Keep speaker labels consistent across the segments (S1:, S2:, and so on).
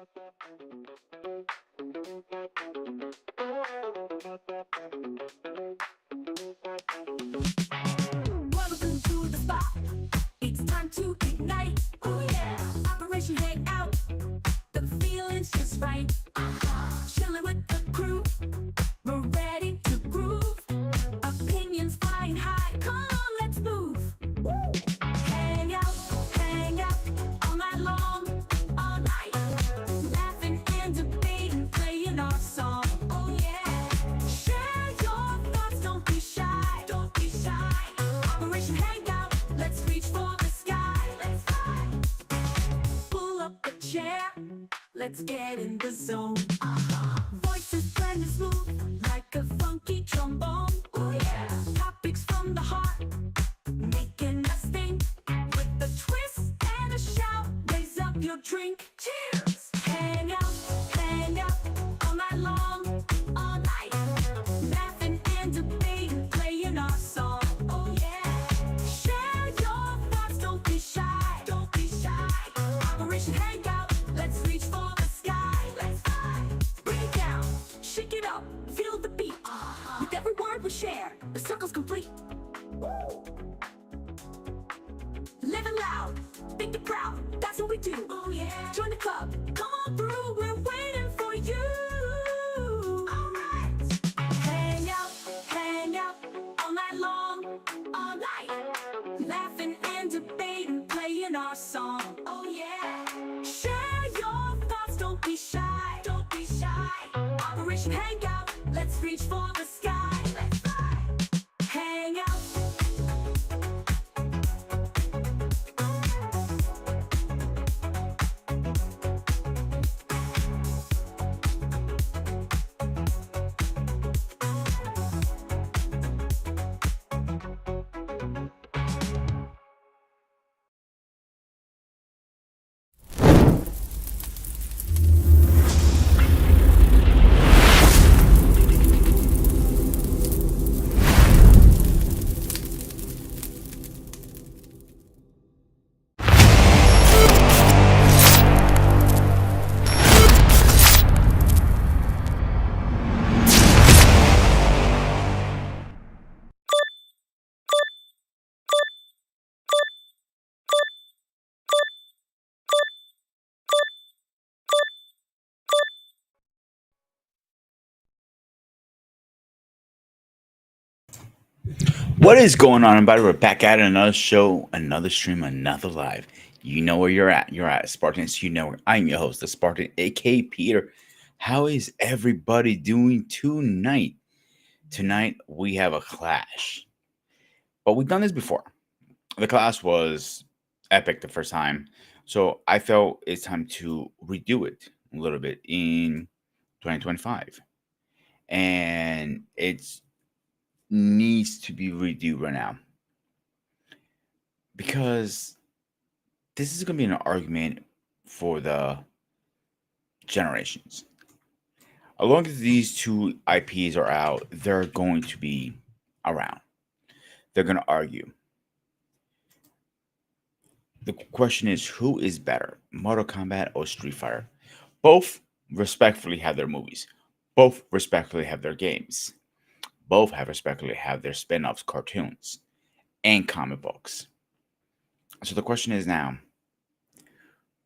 S1: Welcome to the spot. It's time to ignite. Oh yeah. Operation Hangout. The feeling's just right. Chilling with the crew. We're ready to groove. Opinions flying high. Come on, let's move. Hang out all night long, all night. Laughing and debating, playing our song. Oh yeah. Share your thoughts, don't be shy. Don't be shy. Operation Hangout, let's reach for the sky. Let's fly. Pull up a chair, let's get in the zone. Voices blend and smooth like a funky trombone. Oh yeah. Topics from the heart, making us think. With a twist and a shout, raise up your drink. Cheers! Hang out all night long, all night. Laughing and debating, playing our song. Oh yeah. Share your thoughts, don't be shy. Don't be shy. Operation Hangout, let's reach for the sky. Let's fly. Bring it down, shake it up, feel the beat. With every word we share, the circle's complete. Living loud, thinking proud, that's what we do. Oh yeah. Join the club, come on through, we're waiting for you. Alright. Hang out, all night long, all night. Laughing and debating, playing our song. Oh yeah. Share your thoughts, don't be shy. Don't be shy. Operation Hangout, let's reach for the sky. Let's fly. Hang out.
S2: What is going on, everybody? We're back at another show, another stream, another live. You know where you're at. You're at Spartans. You know where I'm your host, the Spartan, aka Peter. How is everybody doing tonight? Tonight we have a clash, but we've done this before. The clash was epic the first time, so I felt it's time to redo it a little bit in 2025, and it's needs to be redo right now because this is going to be an argument for the generations. As long as these two IPs are out, they're going to be around. They're going to argue. The question is, who is better, Mortal Kombat or Street Fighter? Both respectfully have their movies. Both respectfully have their games. Both have respectively have their spin-offs, cartoons, and comic books. So the question is now,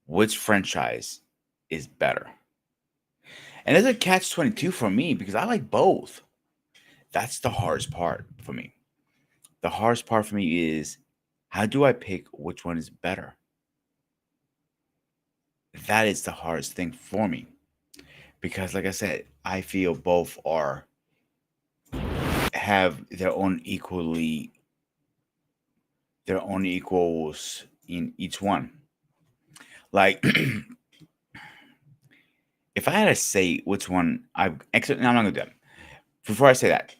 S2: which franchise is better? And there's a catch-22 for me because I like both. That's the hardest part for me. The hardest part for me is, how do I pick which one is better? That is the hardest thing for me. Because like I said, I feel both have their own equals in each one. Like if I had to say which one I'm not gonna do that. Before I say that,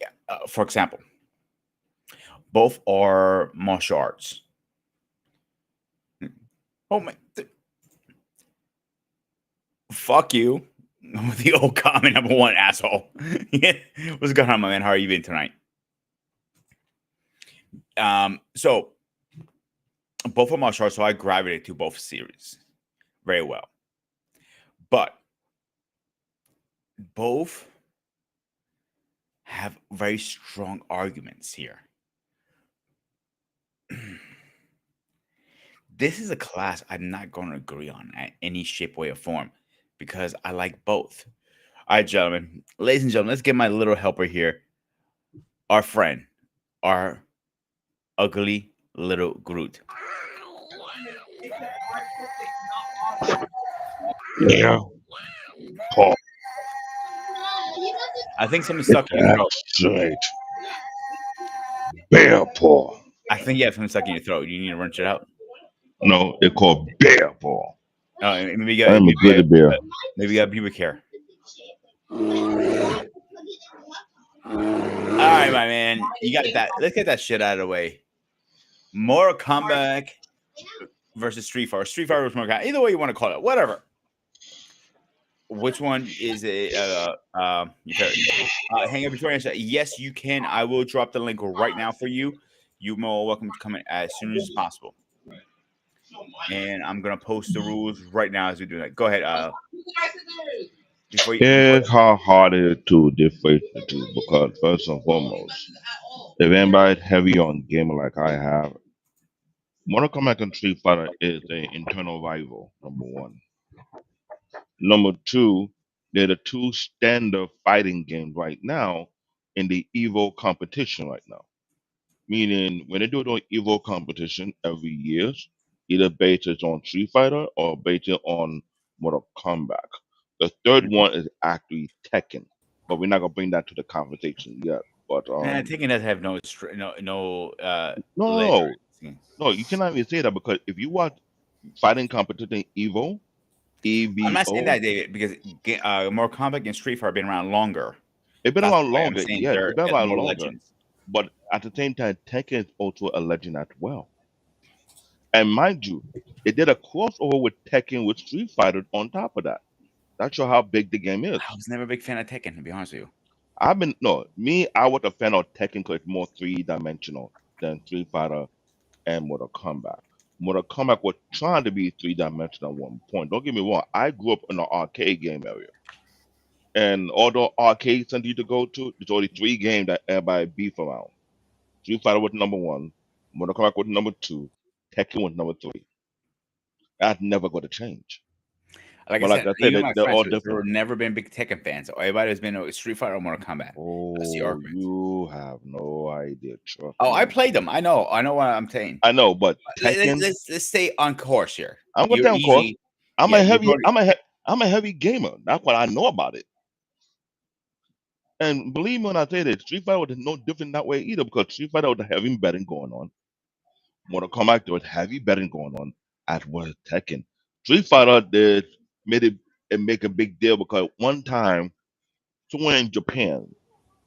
S2: for example, both are martial arts. Oh my! Fuck you! The old comment number one, asshole. Yeah. What's going on, my man? How are you been tonight? So both are martial arts, so I gravitated to both series very well. but both have very strong arguments here. This is a class I'm not going to agree on at any shape, way, or form because I like both. All right, gentlemen, ladies and gentlemen, let's get my little helper here, our friend, our ugly little Groot.
S3: Yeah, Paul.
S2: I think something's stuck in your throat.
S3: That's right. Bear paw.
S2: I think you have something stuck in your throat. You need to wrench it out.
S3: No, they call bear paw.
S2: Maybe you got
S3: I'm a good bear.
S2: maybe you got pubic hair. All right, my man, you got that. Let's get that shit out of the way. Mortal Kombat versus Street Fighter. Street Fighter versus Mortal Kombat. Either way you want to call it, whatever. Which one is it? Your favorite? Hang up before I answer. Yes, you can. I will drop the link right now for you. You're more welcome to come in as soon as possible. And I'm gonna post the rules right now as we do that. Go ahead. Before
S3: Here's how hard it is to differentiate the two because first and foremost, if anybody's heavy on gaming like I have, Mortal Kombat and Street Fighter is an internal rival, number one. Number two, they're the two standard fighting games right now in the Evo competition right now. Meaning when they do the Evo competition every year, either based on Street Fighter or based on Mortal Kombat. The third
S2: Mhm.
S3: one is actually Tekken, but we're not gonna bring that to the conversation yet. But
S2: Taking doesn't have no
S3: no, no,
S2: ledge or
S3: no,
S2: anything.
S3: no, you cannot even say that because if you watch fighting competition Evo,
S2: I'm not saying
S3: EVO,
S2: that, David, because Mortal Kombat and Street Fighter have been around longer.
S3: it's been
S2: That's
S3: around
S2: why I'm
S3: longer.
S2: saying
S3: Yes,
S2: they're
S3: it's been around
S2: more
S3: longer.
S2: legends.
S3: But at the same time, Tekken is also a legend as well. And mind you, it did a crossover with Tekken with Street Fighter on top of that. That's show how big the game is.
S2: I was never a big fan of Tekken, to be honest with you.
S3: I've been no me. I was a fan of Tekken because it's more three dimensional than Street Fighter and Mortal Kombat. Mortal Kombat was trying to be three dimensional at one point. Don't get me wrong. I grew up in the arcade game area, and although arcade center you to go to, there's only three games that everybody beef around. Street Fighter was number one, Mortal Kombat was number two, Tekken was number three. That's never going to change.
S2: Like I
S3: But like
S2: said,
S3: I said,
S2: even my
S3: they're
S2: friends,
S3: all
S2: they were
S3: different.
S2: never been big Tekken fans. Everybody has been a Street Fighter or Mortal Kombat. That's the
S3: Oh,
S2: argument.
S3: you have no idea. Trust
S2: Oh, I
S3: me.
S2: played them. I know what I'm saying.
S3: I know, but
S2: Let's
S3: Tekken.
S2: let's stay on course here.
S3: I'm gonna
S2: You're
S3: tell of course.
S2: easy.
S3: I'm
S2: Yeah,
S3: a
S2: you've
S3: heavy.
S2: already.
S3: I'm a heavy gamer. That's what I know about it. And believe me when I say this, Street Fighter was no different that way either because Street Fighter was heavy betting going on. Mortal Kombat there was heavy betting going on as well as Tekken. Street Fighter did made it make a big deal because one time somewhere in Japan,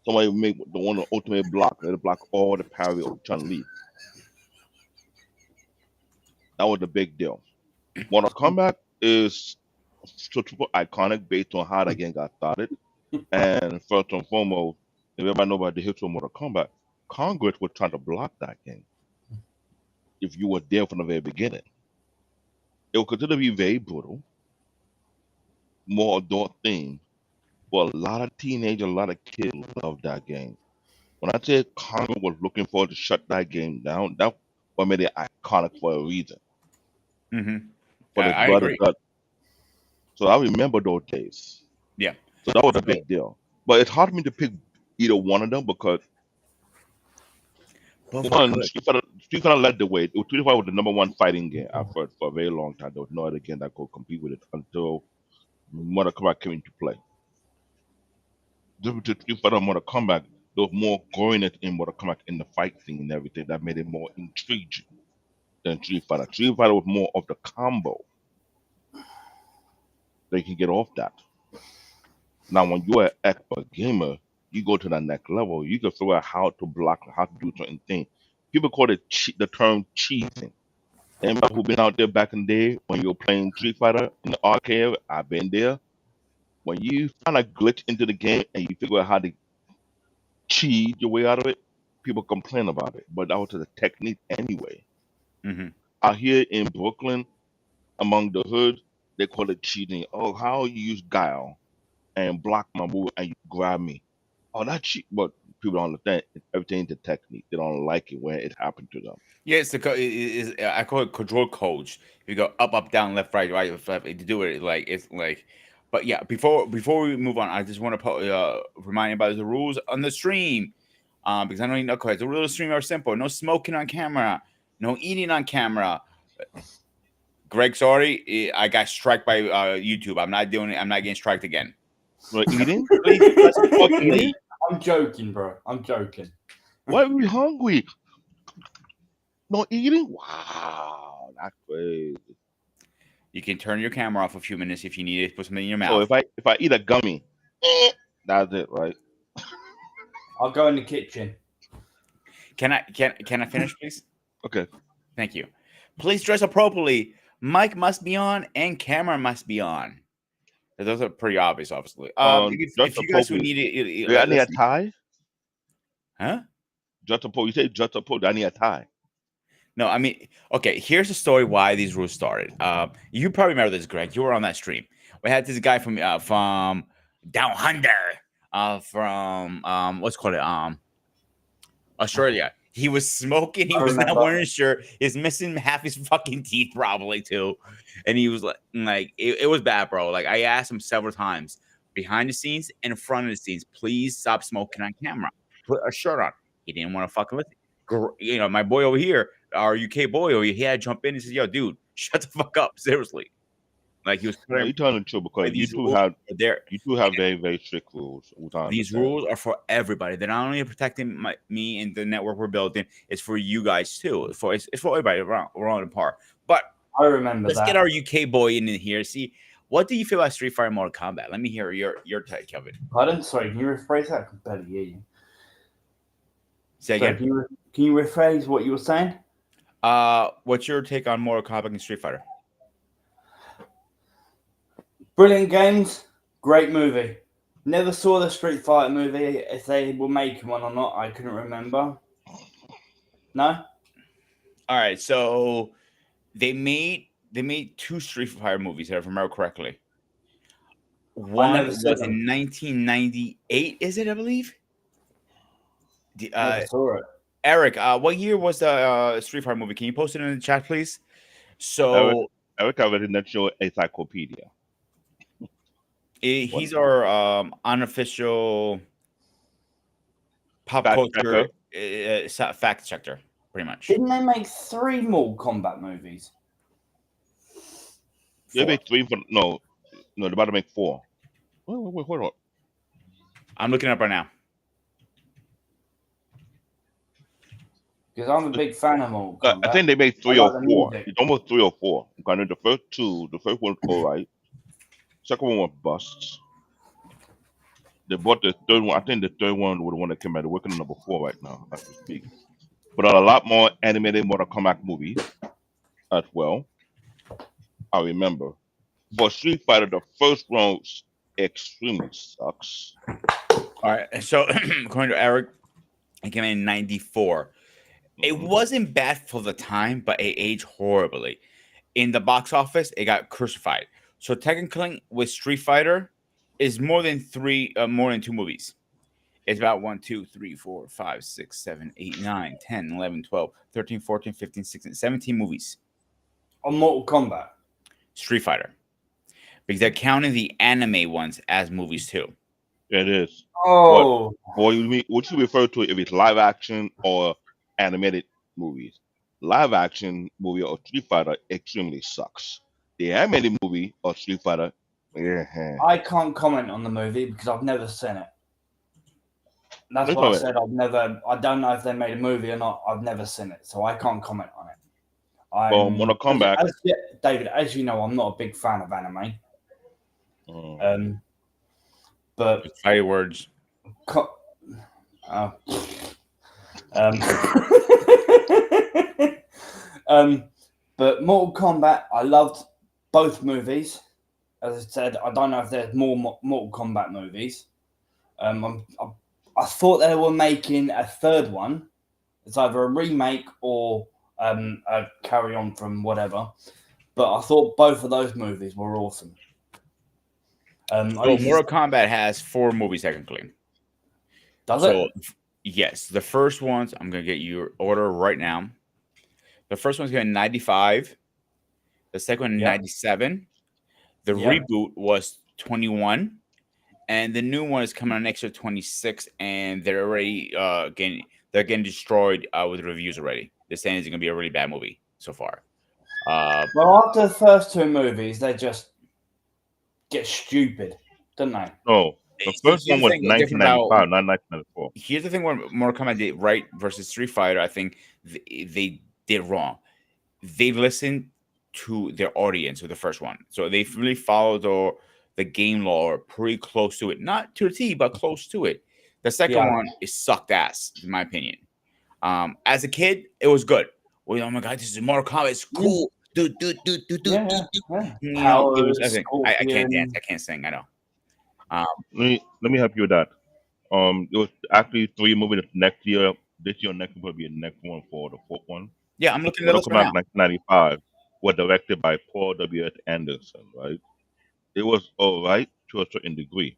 S3: somebody made the one the ultimate block, they block all the parry of Chun Li. That was the big deal. Mortal Kombat is super iconic based on how the game got started. And first and foremost, if everybody know about the history of Mortal Kombat, Congress was trying to block that game if you were there from the very beginning. It was considered to be very brutal, more adult theme, but a lot of teenagers, a lot of kids love that game. When I say Congress was looking forward to shut that game down, that what made it iconic for a reason.
S2: Hmm.
S3: For his
S2: I
S3: brother
S2: agree.
S3: got so I remember those days.
S2: Yeah.
S3: So that was a
S2: So
S3: big deal. But it's hard for me to pick either one of them because
S2: both are
S3: one,
S2: good.
S3: Street Fighter led the way. Street Fighter was the number one fighting game I've heard for a very long time. There was no other game that could compete with it until Mortal Kombat came into play. Different to Street Fighter and Mortal Kombat, there was more goriness in Mortal Kombat in the fight scene and everything that made it more intriguing than Street Fighter. Street Fighter was more of the combo. They can get off that. Now, when you're an expert gamer, you go to that next level. You can figure out how to block, how to do certain things. People call it the term cheating. Anybody who been out there back in the day when you were playing Street Fighter in the arcade, I've been there. When you find a glitch into the game and you figure out how to cheat your way out of it, people complain about it. But that was the technique anyway.
S2: Hmm.
S3: Out here in Brooklyn, among the hood, they call it cheating. Oh, how you use guile and block my move and you grab me. Oh, that's cheat. But people don't understand. Everything's a technique. They don't like it when it happened to them.
S2: Yeah, it's I call it control codes. You go up, up, down, left, right, right, left. To do it like it's like, but yeah. Before we move on, I just want to remind you about the rules on the stream, because I know you know. Cause the rules of the stream are simple: no smoking on camera, no eating on camera. Greg, sorry, I got struck by YouTube. I'm not doing it. I'm not getting striked again.
S3: Like eating?
S2: Please press appropriately.
S3: Eating?
S4: I'm joking, bro. I'm joking.
S3: Why are we hungry? No eating? Wow, that's crazy.
S2: You can turn your camera off a few minutes if you need to put something in your
S3: So
S2: mouth.
S3: if I eat a gummy, that's it, right?
S4: I'll go in the kitchen.
S2: Can I finish, please?
S3: Okay.
S2: Thank you. Please dress appropriately. Mic must be on and camera must be on. Those are pretty obvious, obviously. If you guys would need it,
S3: Do I need a tie?
S2: huh?
S3: Just a you say just a do I need a tie?
S2: No, I mean, okay. Here's the story why these rules started. You probably remember this, Greg. You were on that stream. We had this guy from down under, from what's it called Australia. He was smoking. He
S4: I
S2: was not
S4: remember.
S2: wearing a shirt. He's missing half his fucking teeth, probably too. And he was like it was bad, bro. Like I asked him several times, behind the scenes and in front of the scenes, please stop smoking on camera. Put a shirt on. He didn't want to fucking listen. You know, my boy over here, our UK boy over here, he had to jump in and said, "Yo, dude, shut the fuck up, seriously." Like he was.
S3: No, you're telling the truth because
S2: these rules are there.
S3: you do have very, very strict rules.
S2: These rules are for everybody. They're not only protecting me and the network we're building. It's for you guys too. It's for everybody. We're on the par. But
S4: I remember
S2: let's
S4: that.
S2: get our UK boy in here. See, what do you feel about Street Fighter Mortal Kombat? Let me hear your take, Kevin.
S4: Pardon? Sorry, can you rephrase that? I can barely hear you.
S2: Say
S4: Sorry,
S2: again.
S4: can you rephrase what you were saying?
S2: What's your take on Mortal Kombat and Street Fighter?
S4: Brilliant games, great movie. Never saw the Street Fighter movie. If they were making one or not, I couldn't remember. No?
S2: All right, so they made two Street Fighter movies, if I remember correctly. One
S4: never
S2: was
S4: saw
S2: in
S4: them.
S2: 1998, is it? I believe.
S4: Never saw it.
S2: Eric, what year was the Street Fighter movie? Can you post it in the chat, please? So
S3: Eric already National Encyclopedia.
S2: he's our unofficial pop culture fact checker, pretty much.
S4: Didn't they make 3 Mortal Kombat movies?
S3: They made 3 for no, they're about to make 4. Wait, hold on.
S2: I'm looking up right now.
S4: Because I'm a big fan of Mortal Kombat.
S3: I think they made 3
S4: I
S3: or
S4: like the
S3: 4.
S4: music.
S3: It's almost 3 or 4. Okay, the first 2, the first one was all right. Second one was busts. They bought the third one. I think the third one was the one that came out. They're working on number 4 right now, as we speak. But a lot more animated Mortal Kombat movies as well. I remember. For Street Fighter, the first one extremely sucks.
S2: All right. So according to Eric, it came in 94. It wasn't bad for the time, but it aged horribly. In the box office, it got crucified. So technically, with Street Fighter, is more than 2 movies. It's about 1, 2, 3, 4, 5, 6, 7, 8, 9, 10, 11, 12, 13, 14, 15, 16, 17 movies.
S4: On Mortal Kombat.
S2: Street Fighter. Because they're counting the anime ones as movies too.
S3: It is.
S4: Oh.
S3: What you refer to if it's live action or animated movies. Live action movie or Street Fighter extremely sucks. The animated movie or Street Fighter, yeah.
S4: I can't comment on the movie because I've never seen it. That's why I said I don't know if they made a movie or not. I've never seen it, so I can't comment on it.
S3: Well, Mortal Kombat.
S4: David, as you know, I'm not a big fan of anime. But
S2: High words.
S4: But Mortal Kombat, I loved both movies. As I said, I don't know if there's more Mortal Kombat movies. I thought they were making a third one. It's either a remake or a carry on from whatever. but I thought both of those movies were awesome. I
S2: So
S4: used to-
S2: Mortal Kombat has 4 movies technically.
S4: does
S2: So
S4: it?
S2: yes, the first ones I'm gonna get your order right now. The first one's going 95. The second one
S4: Yep.
S2: 97. The
S4: Yep.
S2: reboot was 21, and the new one is coming on next year 26. And they're already getting destroyed with reviews already. They're saying it's gonna be a really bad movie so far.
S4: Well, after the first 2 movies, they just get stupid, don't they?
S3: No, the first one was 1995, not 1994.
S2: Here's the thing: what Mortal Kombat did right versus Street Fighter, I think they did wrong. They listened to their audience with the first one, so they really followed the game lore pretty close to it, not to the T, but close to it. The second
S4: Yeah.
S2: one is sucked ass, in my opinion. As a kid, it was good. Well, oh my god, this is Mortal Kombat. It's cool. Do.
S4: Yeah.
S2: You know, it was.
S4: Powers,
S2: I can't dance.
S4: Scorpion.
S2: I can't sing. I know.
S3: Let me help you with that. It was actually 3 movies next year. This year, next year will be the next one for the 4th one.
S2: Yeah, I'm looking at the
S3: Mortal
S2: list right
S3: Kombat
S2: now.
S3: 1995 was directed by Paul W.S. Anderson, right? It was alright to a certain degree.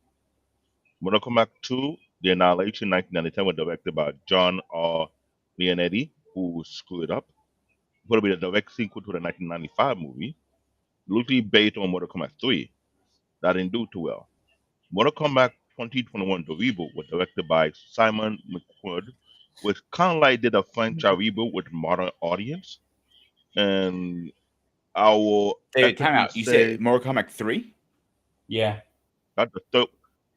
S3: Mortal Kombat 2, The Annihilation 1997 was directed by John R. Leonetti, who screwed it up. It would be the direct sequel to the 1995 movie, loosely based on Mortal Kombat 3. That didn't do too well. Mortal Kombat 2021, the reboot, was directed by Simon McQuoid, which kind of like did a franchise reboot with modern audience. And I will
S2: David, time
S3: ethically
S2: out. You
S3: say
S2: said Mortal Kombat 3?
S4: Yeah.
S3: that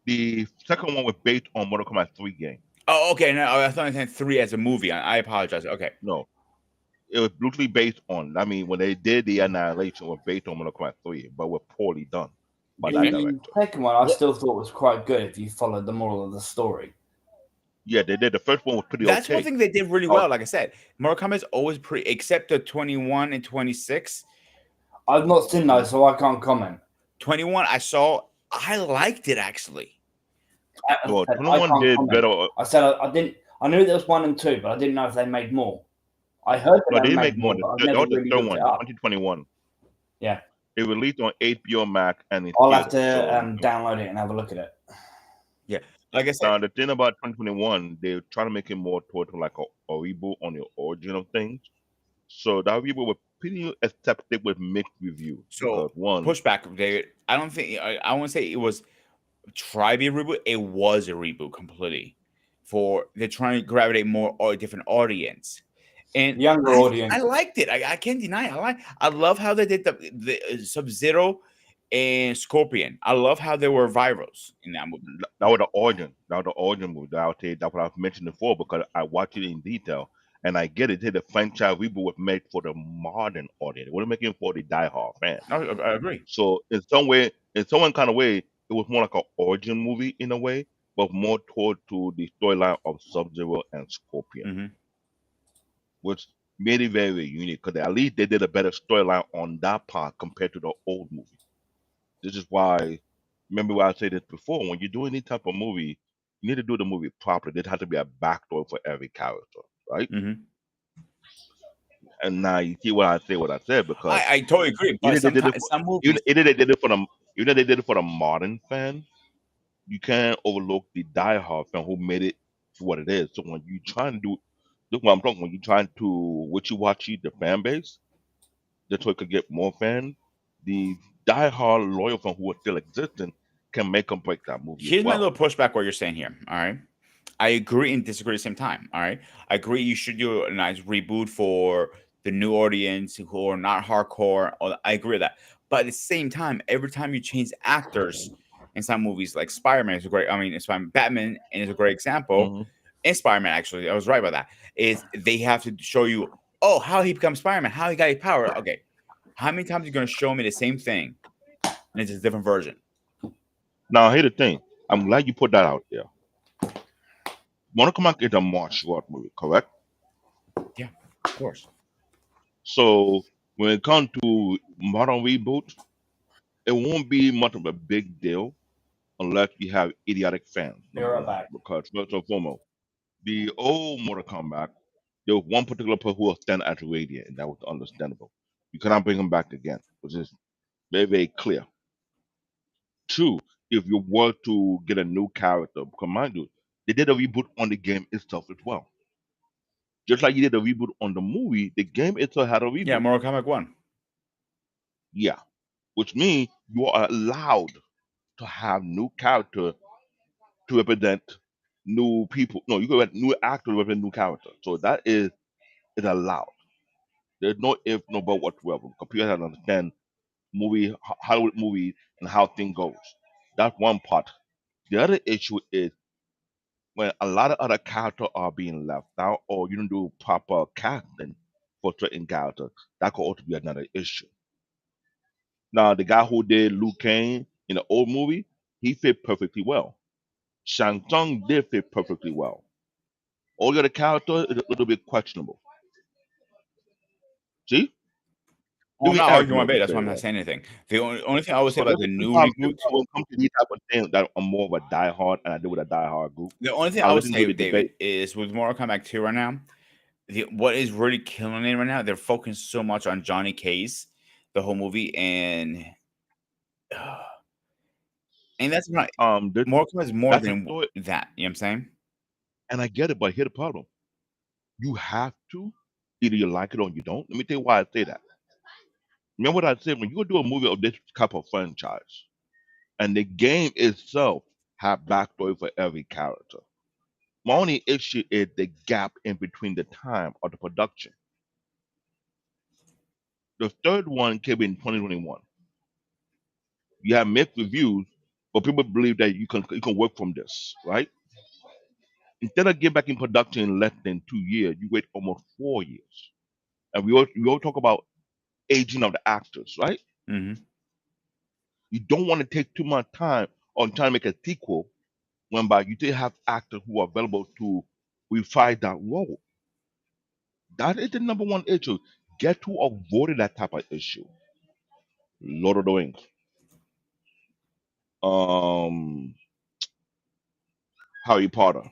S3: the second one was based on Mortal Kombat 3 game.
S2: Oh, okay. No, I thought I said 3 as a movie. I apologize. Okay.
S3: No, it was loosely based on. I mean, when they did the Annihilation, it was based on Mortal Kombat 3, but was poorly done by that
S2: Okay.
S4: The
S3: director.
S4: second one I
S2: What-
S4: still thought was quite good if you followed the moral of the story.
S3: Yeah, they did. The first one was pretty
S2: That's
S3: okay.
S2: one thing they did really
S3: Oh.
S2: well. Like I said, Mortal Kombat is always pretty, except the 21 and 26.
S4: I've not seen those, so I can't comment.
S2: 21, I liked it actually.
S3: Well,
S4: I
S3: 21
S4: can't
S3: did
S4: comment.
S3: better.
S4: I said I didn't. I knew there was 1 and 2, but I didn't know if they made more. I heard that
S3: No, they
S4: they
S3: didn't
S4: made
S3: make more.
S4: more, but I've
S3: That
S4: never
S3: was the
S4: really
S3: third
S4: looked
S3: one,
S4: it up.
S3: 2021.
S4: Yeah.
S3: It released on HBO Max and in
S4: I'll have to
S3: theaters.
S4: download it and have a look at it.
S2: Yeah. Like I said,
S3: Now the thing about 2021, they're trying to make it more towards like a reboot on the origin of things. So that reboot was pretty accepted with mixed reviews.
S2: so
S3: Because one,
S2: pushback, David. I don't think I won't say it was try to be a reboot. It was a reboot completely. For they're trying to gravitate more or a different audience. And
S4: Younger audience.
S2: I liked it. I can't deny it. I love how they did the Sub-Zero and Scorpion. I love how they were virals in that movie.
S3: that was the origin. That was the origin movie. I'll tell you, that's what I've mentioned before because I watched it in detail and I get it. The franchise reboot was made for the modern audience. It wasn't making for the diehard fan.
S2: I agree.
S3: So in some kind of way, it was more like an origin movie in a way, but more toward to the storyline of Sub-Zero and Scorpion,
S2: Hmm.
S3: which made it very, very unique because at least they did a better storyline on that part compared to the old movie. This is why, remember what I said this before, when you're doing any type of movie, you need to do the movie properly. There has to be a backstory for every character, right?
S2: Hmm.
S3: And now you see what I said because
S2: I totally agree. But
S3: even they did it
S2: sometimes
S3: for,
S2: some movies,
S3: even they did it for the even though they did it for the modern fan, you can't overlook the diehard fan who made it to what it is. So when you try and do, look what I'm talking. When you trying to wishy-washy the fan base, just so it could get more fans, the diehard loyal fan who are still existing can make them break that movie.
S2: here's
S3: as
S2: my
S3: well.
S2: little pushback. What you're saying here, all right? I agree and disagree at the same time. All right, I agree you should do a nice reboot for the new audience who are not hardcore. I agree with that. But at the same time, every time you change actors in some movies, like Spider-Man is a great. I mean, Batman is a great example.
S3: Mhm.
S2: And Spider-Man, actually, I was right about that. Is they have to show you, oh, how he becomes Spider-Man, how he got his power. Okay, how many times are you going to show me the same thing, and it's just a different version?
S3: Now here's the thing. I'm glad you put that out there. Mortal Kombat is a martial art movie, correct?
S2: Yeah, of course.
S3: So when it comes to modern reboot, it won't be much of a big deal unless you have idiotic fans.
S4: You're
S3: Number
S4: right
S3: one,
S4: back.
S3: because first and foremost, the old Mortal Kombat, there was one particular person who was stand as radiant, and that was understandable. You cannot bring him back again, which is very, very clear. Two, if you were to get a new character, because mind you, they did a reboot on the game itself as well. Just like you did a reboot on the movie, the game itself had a
S2: Yeah,
S3: reboot.
S2: Mortal Kombat 1.
S3: Yeah, which means you are allowed to have new character to represent new people. No, you can have new actor to represent new character. So that is allowed. There's no if, no but whatsoever. Because people have to understand Hollywood movies, and how things goes. That's one part. The other issue is when a lot of other characters are being left out, or you don't do proper casting for certain characters. That could also be another issue. Now, the guy who did Liu Kang in the old movie, he fit perfectly well. Shang Tsung did fit perfectly well. All the other characters is a little bit questionable. See?
S2: Well, I'm
S3: Even
S2: not
S3: Eric
S2: arguing my
S3: knows
S2: bait.
S3: this
S2: That's why
S3: very
S2: I'm not
S3: well.
S2: saying anything. The only thing I would say
S3: So
S2: about
S3: that's
S2: the
S3: the
S2: new
S3: time
S2: reboot,
S3: when it comes to these type of things that I'm more of a diehard, and I deal with a diehard group.
S2: the only thing
S3: I
S2: I would
S3: listen to
S2: say,
S3: the
S2: David,
S3: debate.
S2: is with Mortal Kombat 2 right now, what is really killing it right now, they're focusing so much on Johnny Case, the whole movie, and that's not
S3: That,
S2: Mortal Kombat is more
S3: that's a
S2: than
S3: story,
S2: that. You know what I'm saying?
S3: and I get it, but here's the problem: you have to either you like it or you don't. Let me tell you why I say that. Remember what I said when you go do a movie of this type of franchise, and the game itself have backstory for every character. My only issue is the gap in between the time of the production. The third one came in 2021. You have mixed reviews, but people believe that you can work from this, right? Instead of getting back in production in less than 2 years, you wait almost 4 years. And we all talk about aging of the actors, right?
S2: Hmm.
S3: You don't want to take too much time on trying to make a sequel when by you still have actors who are available to refine that role. That is the number one issue. Get to avoid that type of issue. Lord of the Rings. Um, Harry Potter.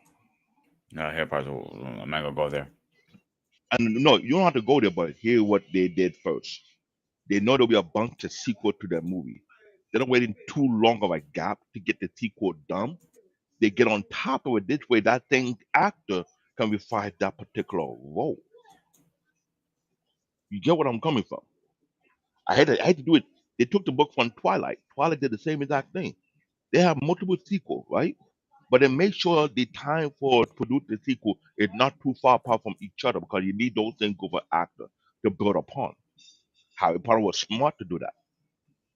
S2: No, here parts. I'm not gonna go there.
S3: And no, you don't have to go there, but hear what they did first. They know there'll be a bunch of sequel to that movie. They're not waiting too long of a gap to get the sequel done. They get on top of it this way. That thing actor can refine that particular role. You get what I'm coming from? I had to do it. They took the book from Twilight. Twilight did the same exact thing. They have multiple sequels, right? But then make sure the time for produce the sequel is not too far apart from each other because you need those things for actor to build upon. Harry Potter was smart to do that.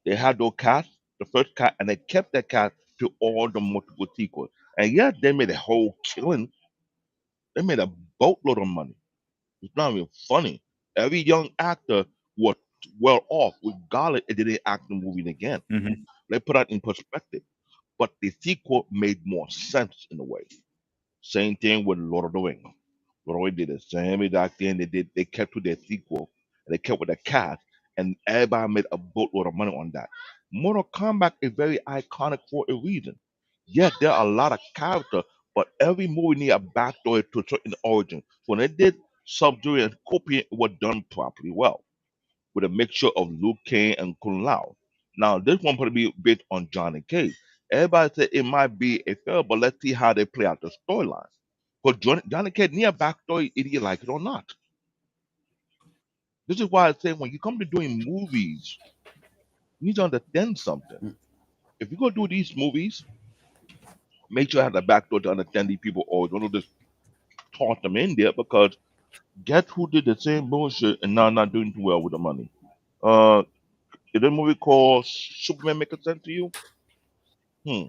S3: They had those cast, the first cast, and they kept that cast to all the multiple sequels. And yeah, they made a whole killing. They made a boatload of money. It's not even funny. Every young actor was well off regardless if they didn't act the movie again.
S2: Hmm.
S3: They put that in perspective. But the sequel made more sense in a way. Same thing with Lord of the Rings. Lord of the Rings did the same exact thing they did. They kept to their sequel and they kept with the cast, and everybody made a boatload of money on that. Mortal Kombat is very iconic for a reason. Yes, there are a lot of characters, but every movie need a backstory to a certain origin. So when they did Subdue and Scorpion, it was done properly well with a mixture of Luke Kang and Kung Lao. Now, this one probably be based on Johnny Cage. Everybody said it might be a fail, but let's see how they play out the storyline. Because Johnny Cage need a backstory, either you like it or not. This is why I say when you come to doing movies, you need to understand something. If you're gonna do these movies, make sure you have the backdoor to understand these people, or don't just toss them in there because guess who did the same bullshit and now not doing too well with the money? Uh, did the movie called Superman make sense to you? Hmm.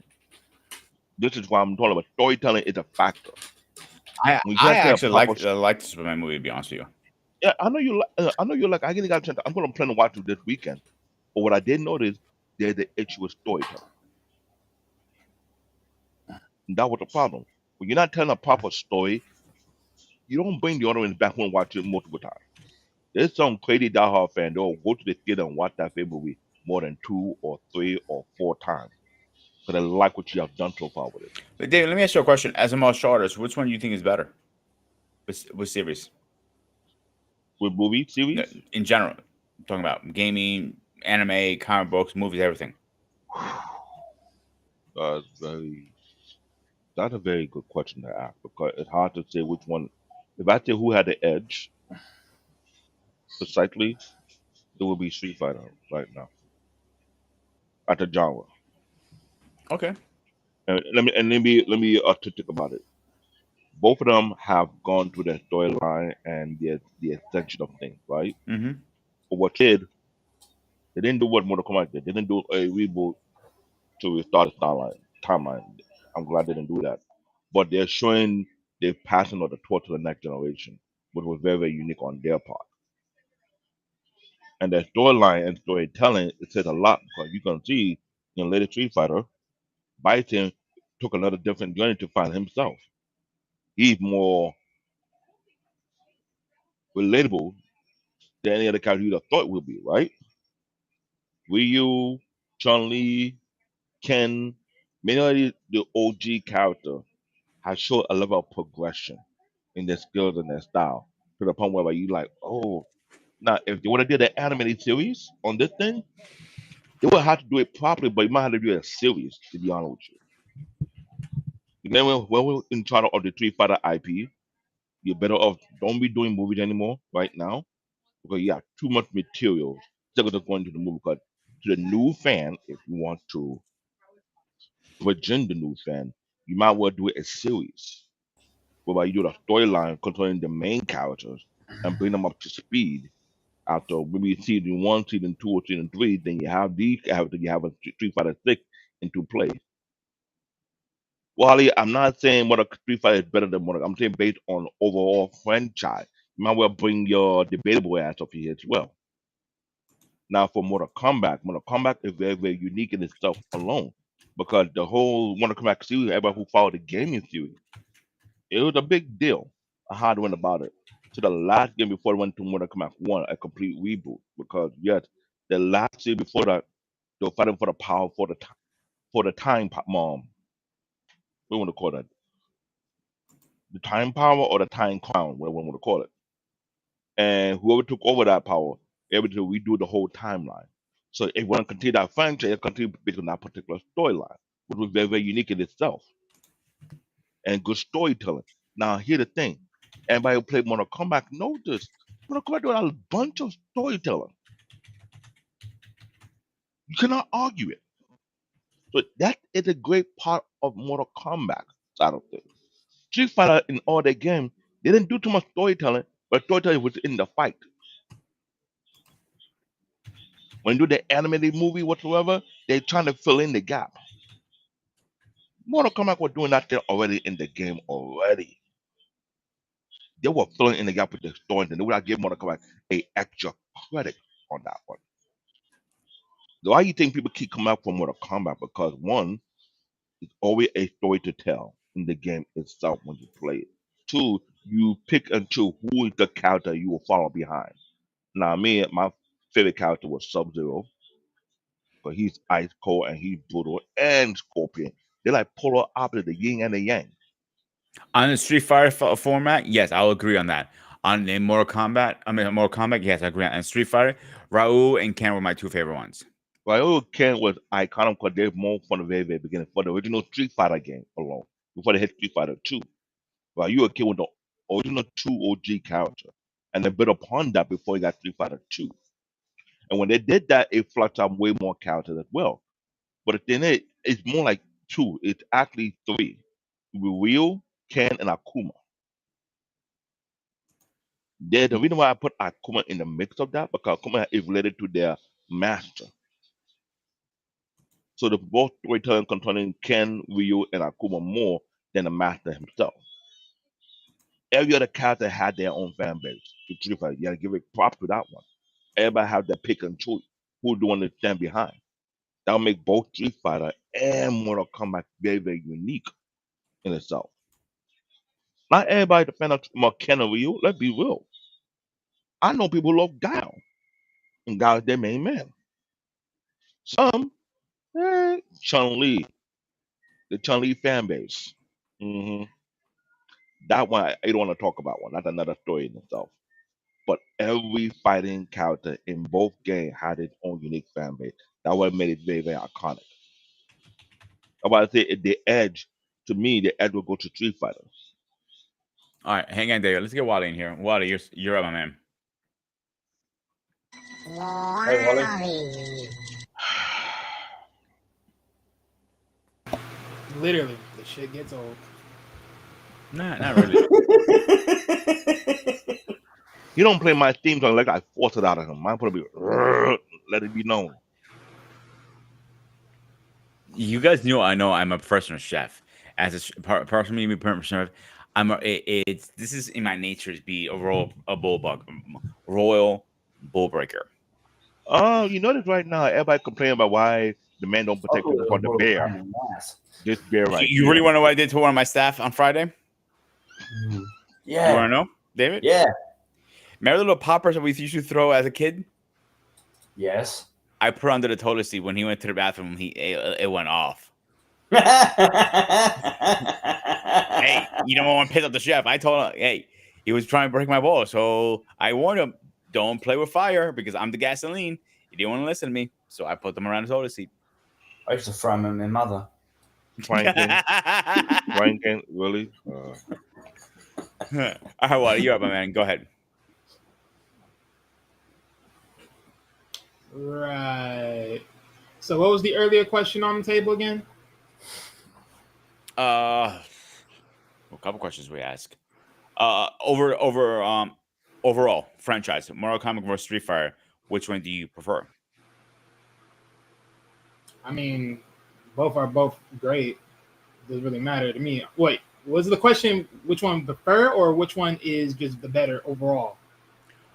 S3: This is why I'm talking about storytelling is a factor.
S2: I
S3: We
S2: I
S3: can't tell a
S2: actually
S3: proper.
S2: like the Superman movie. To be honest with you,
S3: Yeah, I know you. I know you like. I really got a chance. I'm gonna plan to watch it this weekend. But what I did notice, there's the issue with storytelling. And that was the problem. When you're not telling a proper story, you don't bring the audience back home and watch it multiple times. There's some crazy diehard fan they'll go to the theater and watch that favorite movie more than 2 or 3 or 4 times because they like what you have done so far with it.
S2: but David, let me ask you a question. As a martial artist, which one do you think is better with series?
S3: With movie
S2: No,
S3: series,
S2: in general? I'm talking about gaming, anime, comic books, movies, everything.
S3: Very, that's a very good question to ask because it's hard to say which one. If I say who had the edge precisely, it would be Street Fighter right now at the genre.
S2: Okay.
S3: And let me artistic about it. Both of them have gone through their storyline and the extension of things, right?
S2: Mm-hmm.
S3: For what kid, they didn't do what Mortal Kombat did. They didn't do a reboot to restart the timeline. I'm glad they didn't do that. But they're showing the passing of the torch to the next generation, which was very, very unique on their part. And their storyline and storytelling, it says a lot because you can see in later Street Fighter, Bison took another different journey to find himself. He's more relatable than any other character you'd have thought would be, right? Ryu, Chun Li, Ken, many of the OG character has showed a level of progression in their skills and their style to the point where you like, oh, now if they would have did an animated series on this thing, they would have to do it properly, but you might have to do a series to be honest with you. Then when we're in charge of the Street Fighter IP, you're better off don't be doing movies anymore right now because you have too much material still just going to the movie. Because to the new fan, if you want to bring the new fan, you might well do it a series whereby you do the storyline concerning the main characters and bring them up to speed. After maybe season one, season two, or season three, then you have these characters, you have a Street Fighter Six into play. Wally, I'm not saying what a Street Fighter is better than what I'm saying based on overall franchise. You might well bring your debatable ass up here as well. Now for Mortal Kombat is very, very unique in itself alone. Because the whole Mortal Kombat series, everybody who followed the gaming series, it was a big deal how they went about it. To the last game before they went to Mortal Kombat 1, a complete reboot. Because yes, the last series before that, they were fighting for the power for the time mom. What do you want to call that? The time power or the time crown, whatever you want to call it. And whoever took over that power, able to redo the whole timeline. So if you want to continue that franchise, continue based on that particular storyline, which was very, very unique in itself and good storytelling. Now, here's the thing: everybody who played Mortal Kombat knows this. Mortal Kombat doing a bunch of storytelling. You cannot argue it. So that is a great part of Mortal Kombat side of things. Street Fighter in all their games, they didn't do too much storytelling, but storytelling was in the fight. When you do the animated movie whatsoever, they're trying to fill in the gap. Mortal Kombat was doing that there already in the game already. They were filling in the gap with the story, and they would not give Mortal Kombat a extra credit on that one. Why do you think people keep coming out for Mortal Kombat? Because one, it's always a story to tell in the game itself when you play it. Two, you pick and choose who is the character you will follow behind. Now, me, my favorite character was Sub Zero, but he's ice cold and he's brutal, and Scorpion. They're like polar opposite, the yin and the yang.
S2: On the Street Fighter format, yes, I'll agree on that. On the Mortal Kombat, yes, I agree. On Street Fighter, Raul and Ken were my two favorite ones.
S3: Ryu Ken was iconic because they're more from the very, very beginning for the original Street Fighter game alone, before they hit Street Fighter 2. Ryu Ken was the original 2 OG character, and they built upon that before he got Street Fighter 2. And when they did that, it fleshed out way more characters as well. But then it's more like two. It's actually three. With Ryu, Ken, and Akuma. The reason why I put Akuma in the mix of that because Akuma is related to their master. So the both storytelling concerning Ken, Ryu, and Akuma more than the master himself. Every other character had their own fan base. To Street Fighter, you gotta give it props to that one. Everybody have their pick and choose who do want to stand behind. That'll make both Street Fighter and Mortal Kombat very, very unique in itself. Not everybody defend of Ken and Ryu. Let's be real. I know people who love Guile, and Guile is their main man. Some, Chun Li, the Chun Li fan base. hmm That one I don't want to talk about one. That's another story in itself. but every fighting character in both games had its own unique fan base. That what made it very, very iconic. I want to say the edge, to me, the edge will go to Street Fighter.
S2: All right, hang on, David. Let's get Wally in here. Wally, you're up, my man.
S4: Hey, Wally.
S5: Literally, the shit gets old.
S2: Nah, not really.
S3: You don't play my theme song like I forced it out of him. Mine put to be let it be known.
S2: You guys know I'm a professional chef. As a personally, me professional chef, this is in my nature to be a royal bull breaker.
S3: Oh, you notice right now, everybody complaining about why the man don't protect people from the bear. This bear right
S2: You really want to know what I did to one of my staff on Friday?
S4: Yeah.
S2: You want to know, David?
S4: Yeah.
S2: Remember the little poppers that we used to throw as a kid?
S4: Yes.
S2: I put under the toilet seat when he went to the bathroom. It went off. Hey, you don't want to piss up the chef. I told him, hey, he was trying to break my balls. So I warned him, don't play with fire because I'm the gasoline. He didn't want to listen to me. So I put them around the toilet seat.
S4: I used to throw him at my mother.
S3: Franken, really?
S2: All right, Wally, you're up, my man. Go ahead.
S5: Right. So what was the earlier question on the table again?
S2: A couple questions we ask. Overall franchise, Mortal Kombat versus Street Fighter. Which one do you prefer?
S5: I mean, both are great. Doesn't really matter to me. Wait, was the question which one prefer or which one is just the better overall?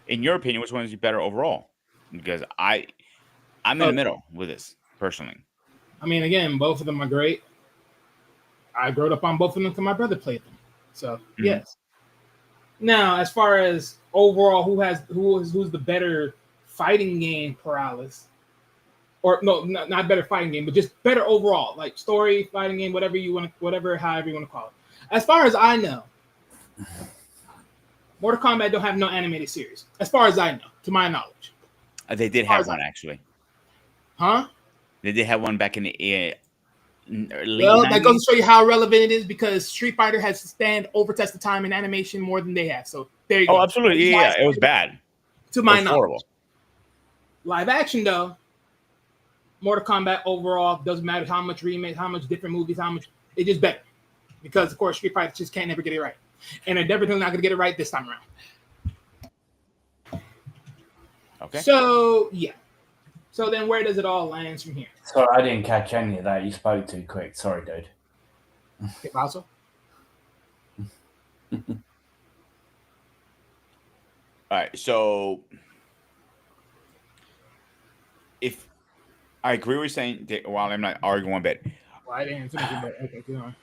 S2: In your opinion, which one is better overall? Because I'm in the middle with this personally.
S5: I mean, again, both of them are great. I grew up on both of them because my brother played them. So yes. Now, as far as overall, who's the better fighting game paralysis? Or no, not better fighting game, but just better overall, like story, fighting game, however you want to call it. As far as I know, Mortal Kombat don't have no animated series. As far as I know, to my knowledge.
S2: They did have one actually.
S5: Huh?
S2: They did have one back in the late
S5: Well,
S2: 90s.
S5: that goes to show you how relevant it is because Street Fighter has to stand over test of time in animation more than they have. So there you go.
S2: Oh, absolutely. Yeah, it was bad.
S5: To my
S2: It was
S5: knowledge.
S2: horrible.
S5: Live action though, Mortal Kombat overall doesn't matter how much remake, how much different movies, it's just better because of course Street Fighter just can't never get it right, and they're definitely not going to get it right this time around.
S2: Okay.
S5: So yeah. So then, where does it all land from here?
S4: Sorry, I didn't catch any of that. You spoke too quick. Sorry, dude.
S5: Okay, also.
S2: All right. So if I agree with saying, while I'm not arguing one bit.
S5: Well, I didn't finish it, but okay, keep on.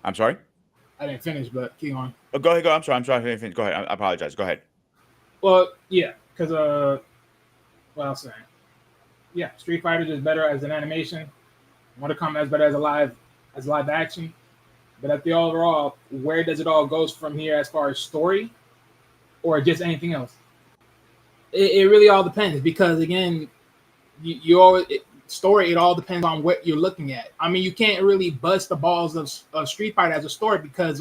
S2: I'm sorry.
S5: I didn't finish, but keep on.
S2: Oh, go ahead. Go. I'm sorry. Go ahead. I apologize. Go ahead.
S5: Well, yeah, because what else saying? Yeah, Street Fighter is better as an animation. Mortal Kombat is better as live action. But at the overall, where does it all goes from here as far as story, or just anything else? It really all depends because again, you always story. It all depends on what you're looking at. I mean, you can't really bust the balls of Street Fighter as a story because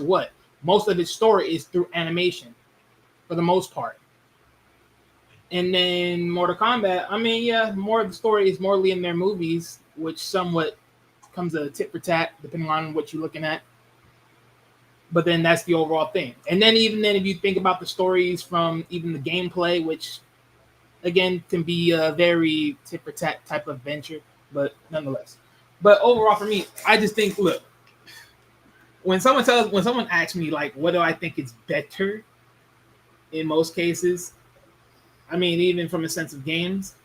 S5: most of its story is through animation, for the most part. And then Mortal Kombat, I mean, yeah, more of the story is morely in their movies, which somewhat comes a tit for tat, depending on what you're looking at. But then that's the overall thing. And then even then, if you think about the stories from even the gameplay, which, again, can be a very tit for tat type of venture, but nonetheless. But overall, for me, I just think, look, when someone asks me, like, what do I think is better in most cases, I mean, even from a sense of games,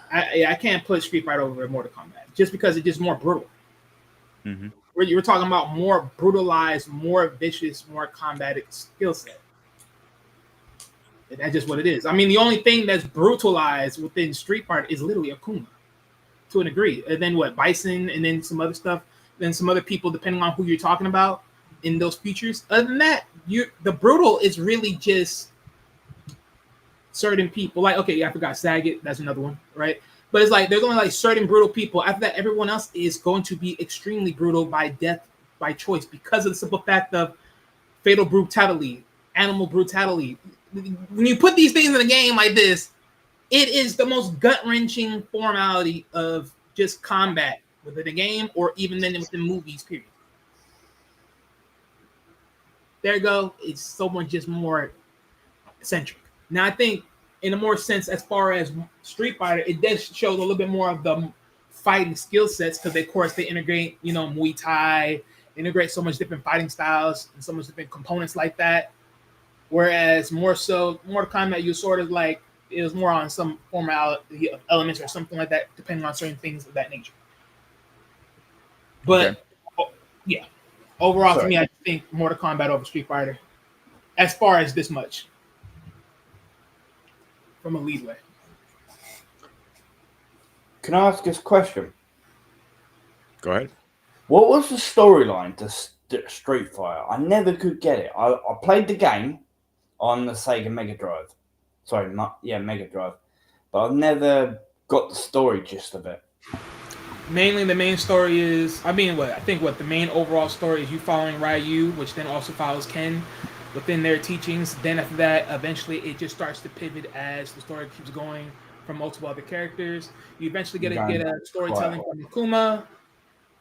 S5: I can't put Street Fighter over Mortal Kombat just because it's just more brutal.
S2: Mm-hmm.
S5: We're talking about more brutalized, more vicious, more combatic skill set. And that's just what it is. I mean, the only thing that's brutalized within Street Fighter is literally Akuma, to a degree. And then Bison, and then some other stuff, then some other people, depending on who you're talking about in those features. Other than that, the brutal is really just certain people. Like, okay, yeah, I forgot Saget. That's another one, right? But it's like there's only like certain brutal people. After that, everyone else is going to be extremely brutal by death, by choice, because of the simple fact of fatal brutality, animal brutality. When you put these things in a game like this, it is the most gut wrenching formality of just combat within the game or even then within movies. Period. There you go. It's so much just more centric. Now I think in a more sense as far as Street Fighter, it does show a little bit more of the fighting skill sets because of course they integrate, Muay Thai, integrate so much different fighting styles and so much different components like that. Whereas more so Mortal Kombat you sort of like it was more on some formality of elements or something like that, depending on certain things of that nature.
S2: Okay.
S5: But yeah. Overall for
S4: Sorry.
S5: me I think Mortal Kombat over Street Fighter. As far as this much. From a leadway.
S4: Can I ask this question?
S2: Go ahead.
S4: What was the storyline to Street Fighter? I never could get it. I played the game on the Sega Mega Drive. Sorry, Mega Drive. But I've never got the story gist of it.
S5: Mainly the main story is I think the main overall story is you following Ryu, which then also follows Ken within their teachings. Then after that, eventually it just starts to pivot as the story keeps going from multiple other characters. You eventually get a storytelling from Akuma,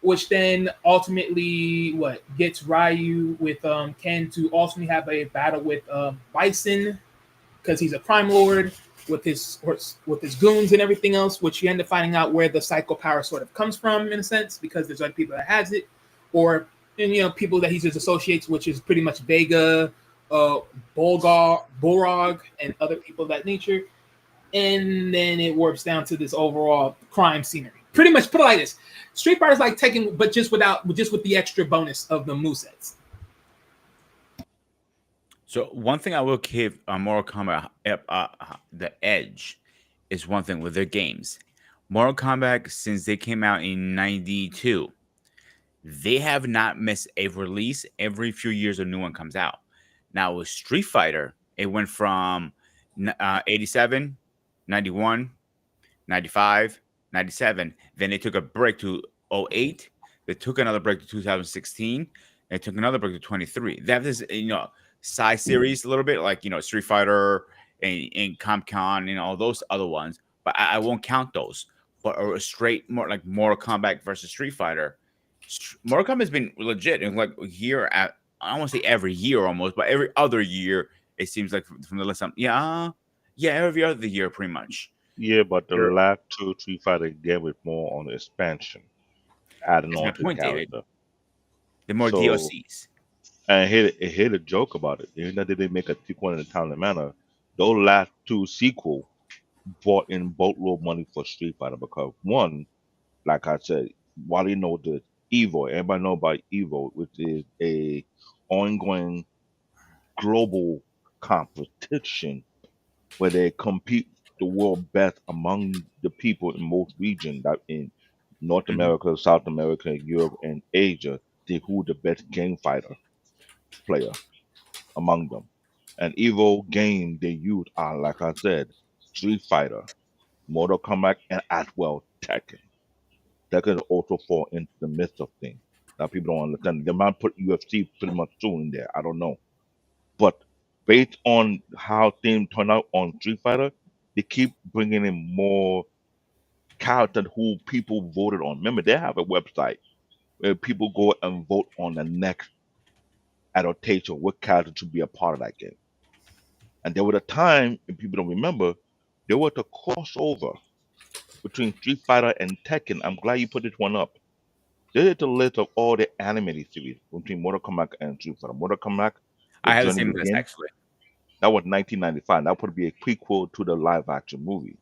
S5: which then ultimately gets Ryu with Ken to ultimately have a battle with Bison because he's a crime lord with his goons and everything else, which you end up finding out where the psycho power sort of comes from in a sense because there's other people that has it, or people that he just associates, which is pretty much Vega, Bolrog, and other people of that nature. And then it warps down to this overall crime scenery. Pretty much put it like this: Street Fighter's like Tekken, but just with the extra bonus of the movesets.
S2: So one thing I will give Mortal Kombat the edge is one thing with their games. Mortal Kombat, since they came out in '92, they have not missed a release. Every few years, a new one comes out. Now with Street Fighter, it went from 87, 91, 95, 97. Then they took a break to 08. They took another break to 2016. They took another break to 23. That is, side series a little bit, like, Street Fighter and Comcon and all those other ones. But I won't count those. But a straight, more like Mortal Kombat versus Street Fighter. Mortal Kombat has been legit. And like year at, I don't want to say every year almost, but every other year, it seems like from the list. Every other year, pretty much.
S3: Yeah, but the last two Street Fighter gave it more on the expansion, adding
S2: That's my
S3: on to the
S2: point, David.
S3: character.
S2: They're more
S3: So,
S2: DLCs.
S3: and I hate a joke about it. Even though they didn't make a sequel in a timely manner, those last two sequels brought in boatload money for Street Fighter because one, like I said, while you know the Evo, everybody know about Evo, which is a ongoing global competition where they compete the world best among the people in most regions that in North
S2: Mhm.
S3: America, South America, Europe, and Asia, they who the best game fighter player among them. And Evo game they use are like I said, Street Fighter, Mortal Kombat, and as well Tekken. Tekken also fall into the midst of things. Now people don't understand. They might put UFC pretty much soon in there. I don't know. But based on how things turn out on Street Fighter, they keep bringing in more characters who people voted on. Remember, they have a website where people go and vote on the next adaptation, what character to be a part of that game. And there was a time, and people don't remember, there was a crossover between Street Fighter and Tekken. I'm glad you put this one up. This is the list of all the animated series between Mortal Kombat and Street Fighter. Mortal Kombat, The
S2: I have the
S3: Journey
S2: same list,
S3: Begins.
S2: actually.
S3: That was 1995. That would be a prequel to the live action movie.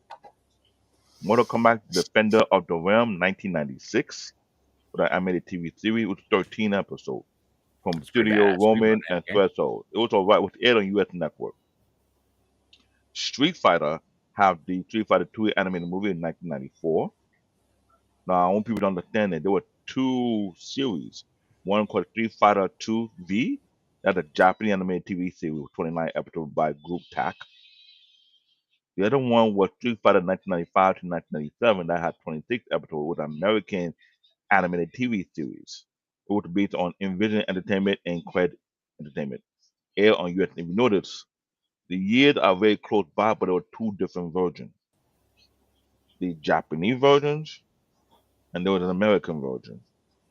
S3: Mortal Kombat Defender of the Realm, 1996. For the animated TV series, with 13 episodes from
S2: It's pretty
S3: Studio
S2: badass. Pretty
S3: Roman
S2: badass
S3: and
S2: game.
S3: Threshold. It was alright with aired on US Network. Street Fighter have the Street Fighter 2 animated movie in 1994. Now, I want people to understand that there were two series. One called Street Fighter 2 V. That's a Japanese animated TV series with 29 episodes by Group TAC. The other one was Street Fighter 1995 to 1997 that had 26 episodes with American animated TV series. It was based on Envision Entertainment and Cred Entertainment. Aired on US. If you notice, the years are very close by, but there were two different versions. The Japanese versions and there was an American version.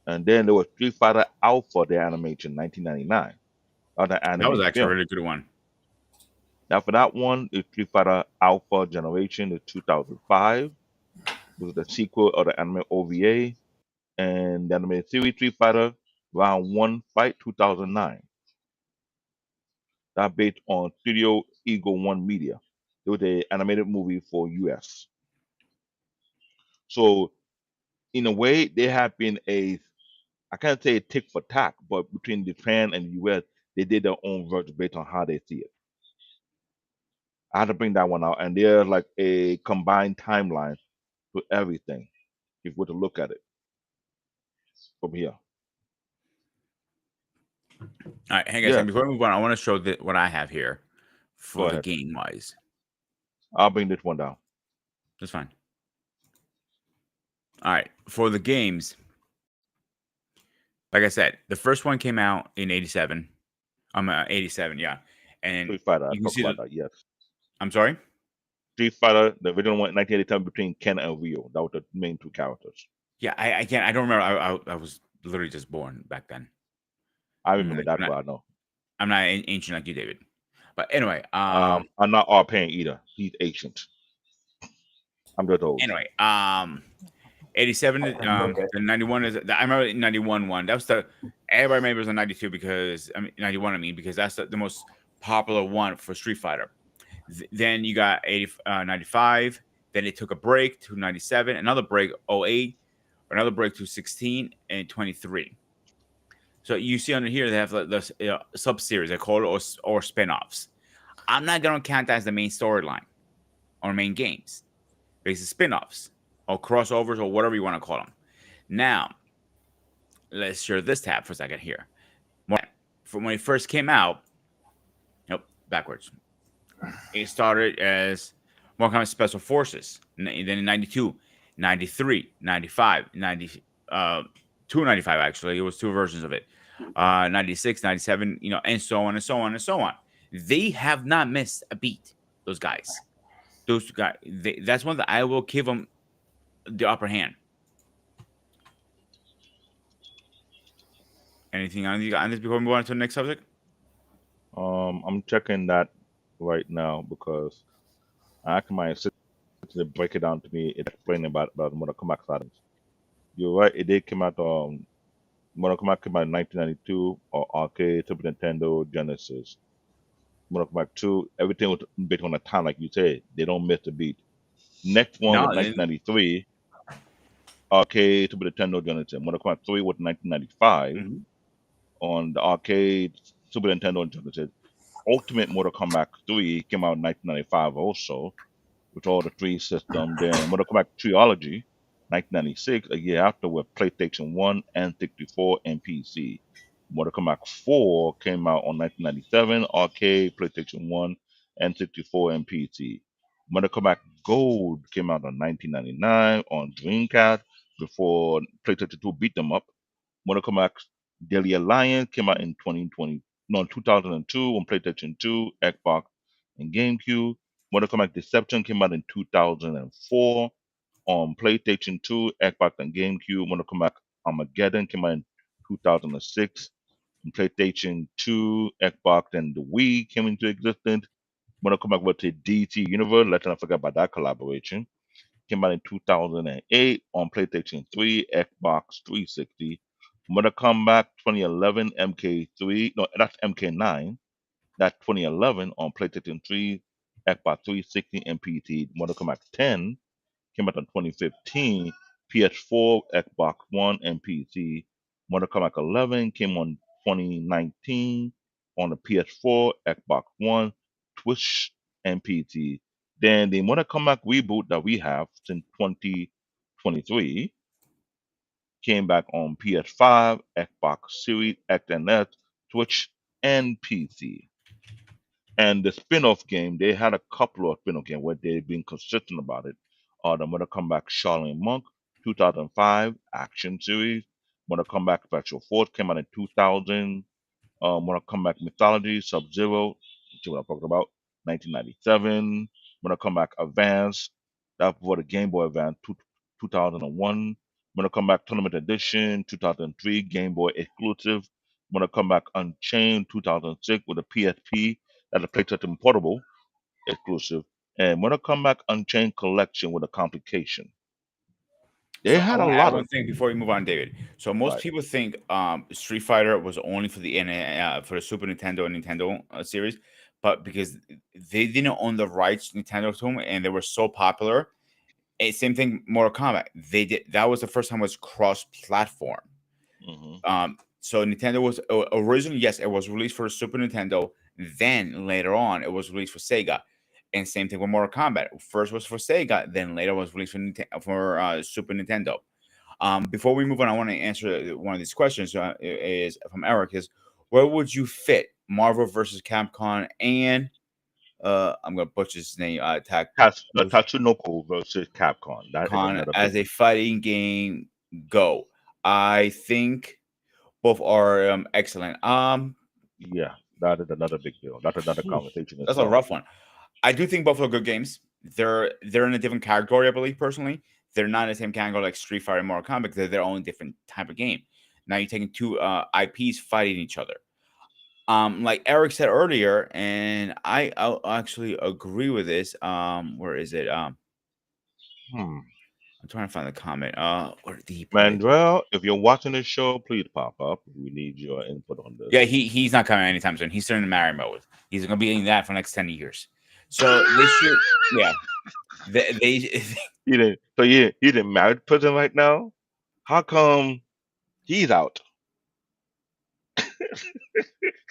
S3: And then there was Street Fighter Alpha, the animation, 1999. Other
S2: That was
S3: animated
S2: actually a
S3: film.
S2: really good one.
S3: Now for that one, the Street Fighter Alpha Generation is 2005. It was the sequel of the anime OVA. And the animated series Street Fighter Round 1 Fight 2009. That based on Studio Eagle One Media. It was an animated movie for US. So in a way, there have been I can't say a tick for tack, but between Japan and the US, they did their own version based on how they see it. I had to bring that one out, and there's like a combined timeline to everything if we were to look at it from here.
S2: All right, hang on a
S3: Yeah,
S2: second. Before we move on, I want to show what I have here
S3: go
S2: for the
S3: ahead.
S2: game wise.
S3: I'll bring this one down.
S2: That's fine. All right, for the games, like I said, the first one came out in 87. 87, yeah. And
S3: Street Fighter, I
S2: you can
S3: talked
S2: see
S3: about that, yes.
S2: I'm sorry?
S3: Street Fighter, the original one, 1987, between Ken and Ryo. That was the main two characters.
S2: Yeah, I can't. I don't remember. I was literally just born back then.
S3: I remember
S2: I'm
S3: that's
S2: not,
S3: what I know.
S2: I'm not ancient like you, David. But anyway,
S3: I'm not all paying either. He's ancient. I'm just old.
S2: anyway, 87, the 91 is. I remember the 91 one. That was everybody maybe was on 92 because 91. I mean because that's the most popular one for Street Fighter. Then you got 95. Then it took a break to 97. Another break 08. Another break to 16 and 23. So you see under here they have the sub series they call it or spin-offs. I'm not gonna count that as the main storyline or main games. It's spin-offs or crossovers or whatever you want to call them. Now, let's share this tab for a second here. From when it first came out, nope, backwards. It started as Mortal Kombat Special Forces. Then in 92, 93, 95, 90, 295 actually. It was two versions of it. 96, 97, and so on and so on and so on. They have not missed a beat, those guys. Those guys, that's one that I will give them the upper hand. Anything on this before we move on to the next subject?
S3: I'm checking that right now because I might sit to break it down to me, explaining about the Mortal Kombat items. You're right, it did come out. Mortal Kombat came out in 1992 on arcade, Super Nintendo, Genesis. Mortal Kombat 2, everything was based on the time, like you said. They don't miss a beat. Next one was 1993, arcade, Super Nintendo, Genesis. Mortal Kombat 3 was 1995 on the arcade, Super Nintendo, and Genesis. Ultimate Mortal Kombat 3 came out in 1995 also, with all the three systems. Then Mortal Kombat Trilogy, 1996, a year after, with PlayStation 1 and 64 and PC. Mortal Kombat 4 came out on 1997, arcade, PlayStation 1 and 64 and PC. Mortal Kombat Gold came out in 1999 on Dreamcast before PlayStation 2 beat them up. Mortal Kombat Daily Alliance came out in 2002 on PlayStation 2, Xbox, and GameCube. Mortal Kombat Deception came out in 2004 on PlayStation 2, Xbox, and GameCube. Mortal Kombat Armageddon came out in 2006 on PlayStation 2, Xbox, and the Wii came into existence. Mortal Kombat vs. DC Universe, let's not forget about that collaboration. Came out in 2008 on PlayStation 3, Xbox 360. Mortal Kombat 2011 MK3, no, that's MK9. That's 2011 on PlayStation 3, Xbox 360, and PC. Mortal Kombat 10 came out in 2015, PS4, Xbox One, and PC. Mortal Kombat 11 came on 2019 on the PS4, Xbox One, Twitch, and PC. Then the Mortal Kombat reboot that we have since 2023 came back on PS5, Xbox Series X and S, Switch, and PC. And the spin-off game, they had a couple of spin-off games where they've been consistent about it. The Mortal Kombat Shaolin Monk, 2005 action series. Mortal Kombat Special Force came out in 2000. Mortal Kombat Mythology Sub-Zero, which is what I'm talking about, 1997. Mortal Kombat Advance, that for the Game Boy Advance, 2001. Mortal Kombat Tournament Edition, 2003, Game Boy exclusive. Mortal Kombat Unchained, 2006, with a PSP, that's a PlayStation Portable exclusive. And Mortal Kombat Unchained Collection with a complication. They
S2: So I
S3: had a
S2: want to add
S3: lot
S2: one
S3: of,
S2: thing before we move on, David. So most
S3: right.
S2: people think Street Fighter was only for the for the Super Nintendo and Nintendo series, but because they didn't own the rights to Nintendo to them, and they were so popular. Same thing, Mortal Kombat. They did that was the first time it was cross-platform.
S3: Hmm.
S2: So Nintendo was originally, yes, it was released for Super Nintendo. Then later on, it was released for Sega, and same thing with Mortal Kombat. First was for Sega, then later was released for Super Nintendo. Before we move on, I want to answer one of these questions. Is from Eric: Is where would you fit Marvel versus Capcom and I'm gonna butcher his name.
S3: Tatsunoko versus Capcom. That is
S2: Con
S3: another big
S2: as a
S3: one.
S2: fighting game go? I think both are excellent.
S3: Yeah, that is another big deal. That's another conversation
S2: That's a
S3: itself.
S2: rough one. I do think both are good games. They're in a different category, I believe. Personally, they're not in the same category like Street Fighter and Mortal Kombat because they're their own different type of game. Now you're taking two IPs fighting each other. Like Eric said earlier, and I'll actually agree with this. Where is it?
S3: Hmm.
S2: I'm trying to find the comment. Where did he put it?
S3: Mandrell, if you're watching this show, please pop up. We need your input on
S2: Yeah,
S3: this.
S2: he's not coming anytime soon. He's still in married mode. He's gonna be in that for the next 10 years. So they should, yeah, they
S3: You didn't married person right now? How come he's out?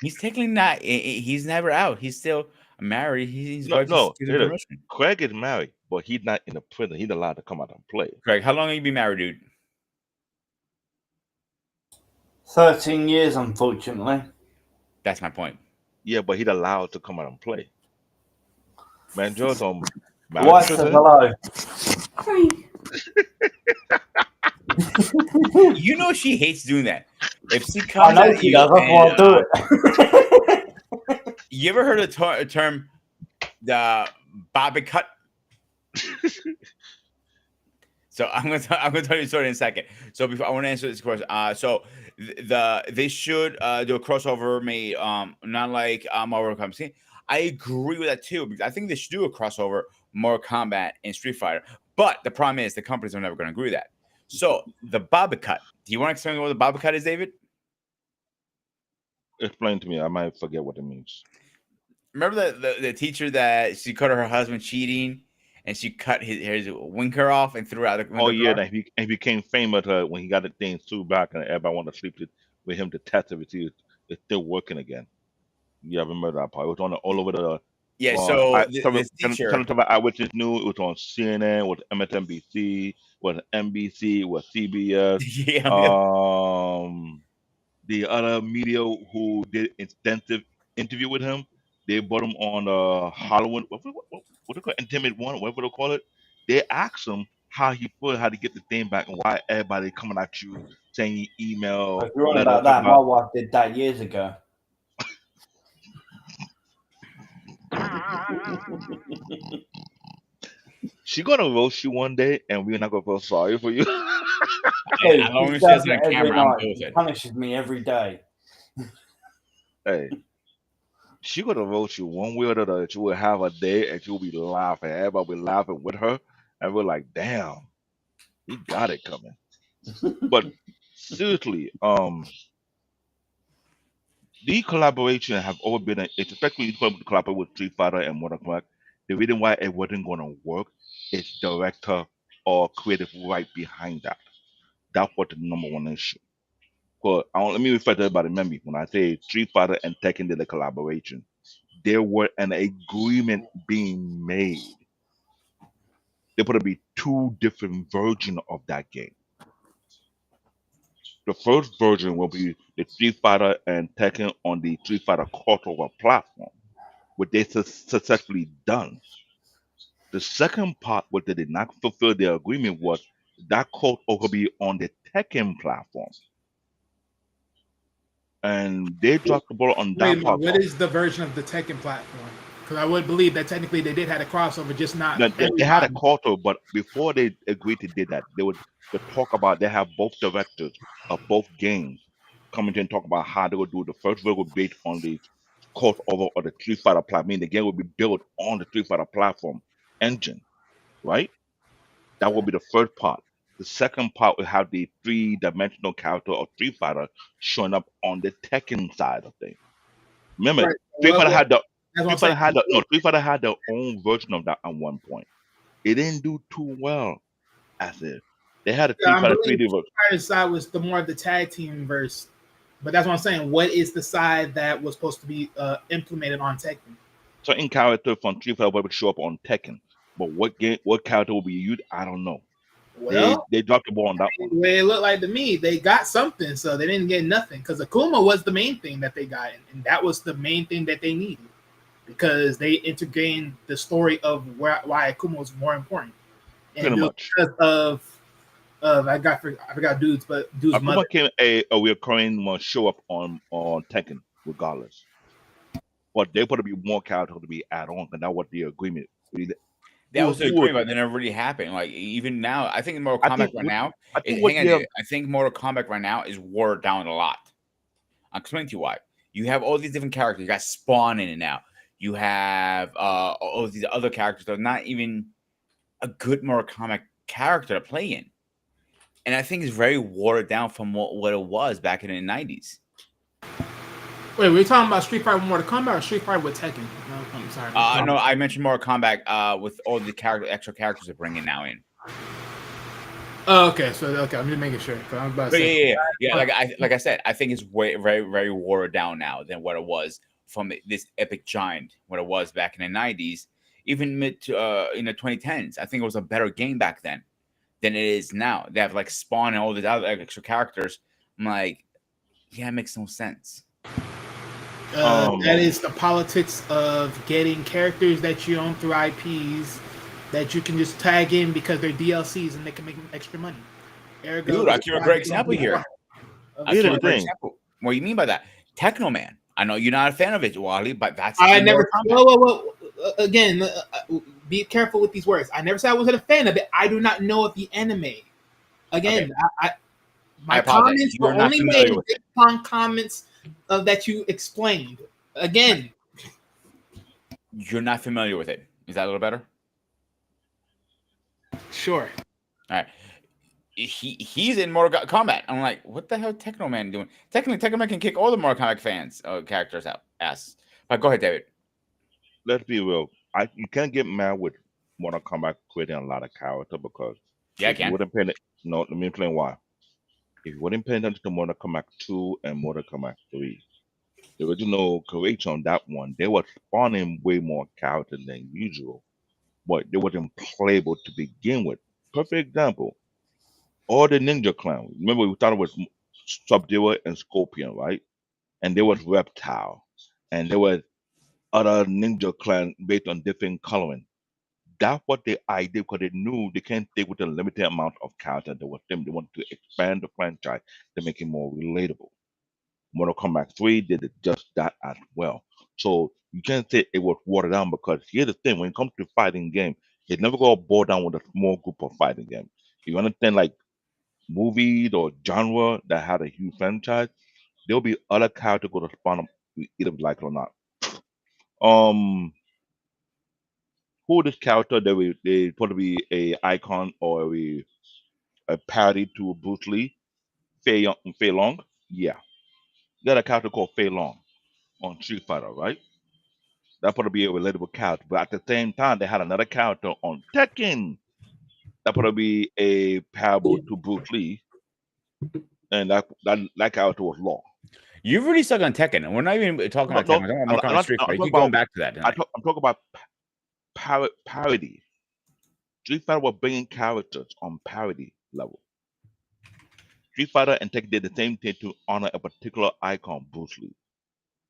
S2: he's technically not. He's never out. He's still married. His
S3: No,
S2: wife just
S3: no.
S2: gives him
S3: It is.
S2: permission.
S3: Craig is married, but he's not in the prison. He's allowed to come out and play.
S2: Craig, how long have you been married, dude?
S4: 13 years, unfortunately.
S2: That's my point.
S3: Yeah, but he's allowed to come out and play. Mandrell's on
S4: The
S3: married
S4: wife says
S3: prison.
S4: hello.
S2: You know she hates doing that. If she
S4: I
S2: comes
S4: know
S2: at
S4: she
S2: you,
S4: does. That's why I
S2: and,
S4: do it.
S2: you ever heard of the term the Bobby cut? So I'm gonna tell you a story in a second. So before I want to answer this question, they should do a crossover made not like Marvel Kombat. I agree with that too because I think they should do a crossover Mortal Kombat and Street Fighter. But the problem is the companies are never going to agree with that. So the Bobby cut. Do you want to explain what the Bobby cut is, David?
S3: Explain to me. I might forget what it means.
S2: Remember the teacher that she caught her husband cheating and she cut his winker off and threw out the
S3: Oh
S2: window
S3: yeah,
S2: door?
S3: that he became famous when he got the thing sued back and everybody wanted to sleep with him to test if it's still working again. Yeah, I remember that part. It was on all over the.
S2: Yeah. So
S3: I tell
S2: this teacher.
S3: me about Eyewitness News. It was on CNN, with MSNBC, with NBC, with CBS.
S2: Yeah.
S3: The other media who did extensive interview with him, they brought him on Halloween. What do they call it? Intimate One, whatever they call it. They asked him how he felt, how to get the thing back, and why everybody coming at you saying email,
S4: If you're on
S3: letter,
S4: about
S3: talk
S4: that, my
S3: about.
S4: wife did that years ago.
S3: She gonna roast you one day, and we're not gonna feel sorry for you.
S4: Dude,
S2: As long
S4: she
S2: as she
S4: does
S2: has it
S4: it
S2: on
S4: every
S2: camera, I'm
S4: night.
S2: good with
S4: She
S2: it.
S4: punishes me every day.
S3: Hey, she gonna roast you one way or the other. She will have a day, and she will be laughing. Everybody will be laughing with her, and we're like, "Damn, he got it coming." But seriously, the collaboration have always been, especially when you collaborate with Street Fighter and Mortal Kombat. The reason why it wasn't gonna work is director or creative right behind that. That's what the number one issue. Well, let me refer to everybody. Remember, when I say Street Fighter and Tekken did a collaboration, there were an agreement being made. There would be two different versions of that game. The first version will be the Street Fighter and Tekken on the Street Fighter crossover platform. what they successfully done. The second part, what they did not fulfill their agreement was that code will be on the Tekken platform, and they dropped the ball on
S5: Wait a
S3: that
S5: minute,
S3: part.
S5: what is the version of the Tekken platform? Because I would believe that technically they did have a crossover, just not
S3: That they had a
S5: everybody.
S3: quarter, but before they agreed to do that, they would to talk about they have both directors of both games coming in and talk about how they would do the first version based on the crossover of the Street Fighter platform. I mean, the game would be built on the Street Fighter platform engine, right? That will be the first part. The second part will have the three-dimensional character of Street Fighter showing up on the Tekken side of things. Remember,
S5: Right.
S3: Street Fighter
S5: Well,
S3: had the
S5: that's what I'm
S3: Street Fighter
S5: saying.
S3: had the no Street Fighter had their own version of that at one point. It didn't do too well as if they had a Street
S5: I
S3: Fighter
S5: believe
S3: 3D version.
S5: the side was the more of the tag team verse, but that's what I'm saying. What is the side that was supposed to be implemented on Tekken?
S3: Certain character from Street Fighter would show up on Tekken, but what character will be used, I don't know.
S5: Well,
S3: They dropped the ball on that one.
S5: the way it looked like to me, they got something, so they didn't get nothing. Because Akuma was the main thing that they got, and that was the main thing that they needed, because they integrated the story of why Akuma was more important, and
S3: Pretty
S5: it was
S3: much.
S5: because of I forgot dude's
S3: Akuma
S5: mother.
S3: came a recurring show up on Tekken regardless. But they put to be more character to be add on, and that was the agreement.
S2: That was the agreement, but it never really happened. Like even now, I think Mortal Kombat right now.
S3: I think what
S2: Hang on, I think Mortal Kombat right now is watered down a lot. I'll explain to you why. You have all these different characters. You got Spawn in it now. You have all these other characters that are not even a good Mortal Kombat character to play in. And I think it's very watered down from what it was back in the 90s.
S5: Wait, were you talking about Street Fighter with Mortal Kombat or Street Fighter with Tekken? No, I'm sorry.
S2: No, I mentioned Mortal Kombat with all the extra characters they're bringing now in.
S5: Oh, okay. So okay, I'm just making sure. I'm about to say,
S2: yeah. Like I said, I think it's way very very watered down now than what it was from this epic giant. What it was back in the 90s, even mid to in the 2010s. I think it was a better game back then than it is now. They have like Spawn and all these other extra characters. I'm like, yeah, it makes no sense.
S5: That is the politics of getting characters that you own through IPs that you can just tag in because they're DLCs and they can make extra money.
S2: Dude, I give you a great example here. I give you a great example. What do you mean by that? Technoman. I know you're not a fan of it, Wally, but that's
S5: I never. Whoa. Again, be careful with these words. I never said I wasn't a fan of it. I do not know of the anime. Again,
S2: okay.
S5: My comments were only made upon comments that you explained. Again,
S2: you're not familiar with it. Is that a little better?
S5: Sure.
S2: All right. He's in Mortal Kombat. I'm like, what the hell is Technoman doing? Technically, Technoman can kick all the Mortal Kombat fans characters out ass. But go ahead, David.
S3: Let's be real. You can't get mad with Mortal Kombat creating a lot of character because
S2: I can.
S3: No, let me explain why. If you wouldn't pay attention to Mortal Kombat 2 and Mortal Kombat 3, the original creation on that one, they were spawning way more characters than usual, but they wasn't playable to begin with. Perfect example. All the Ninja Clan. Remember, we started with Sub-Zero and Scorpion, right? And there was Reptile. And there was other Ninja Clan based on different coloring. That's what they idea because they knew they can't stay with a limited amount of characters that was them. They wanted to expand the franchise to make it more relatable. Mortal Kombat 3 did just that as well. So you can't say it was watered down because here's the thing: when it comes to fighting game, it's never gonna boil down with a small group of fighting games. You understand, like movies or genre that had a huge franchise, there'll be other characters going to spawn up, either like it or not. Who this character that they put to be a icon or a parody to Bruce Lee, Fei Long? Yeah, you got a character called Fei Long on Street Fighter, right? That put to be a relatable character, but at the same time, they had another character on Tekken that put to be a parable to Bruce Lee, and that character was Law.
S2: You really stuck on Tekken, and we're not even talking about Tekken. I'm talking Street Fighter. You keep going back to that.
S3: I'm talking about parody. Street Fighter was bringing characters on parody level. Street Fighter and Tekken did the same thing to honor a particular icon, Bruce Lee.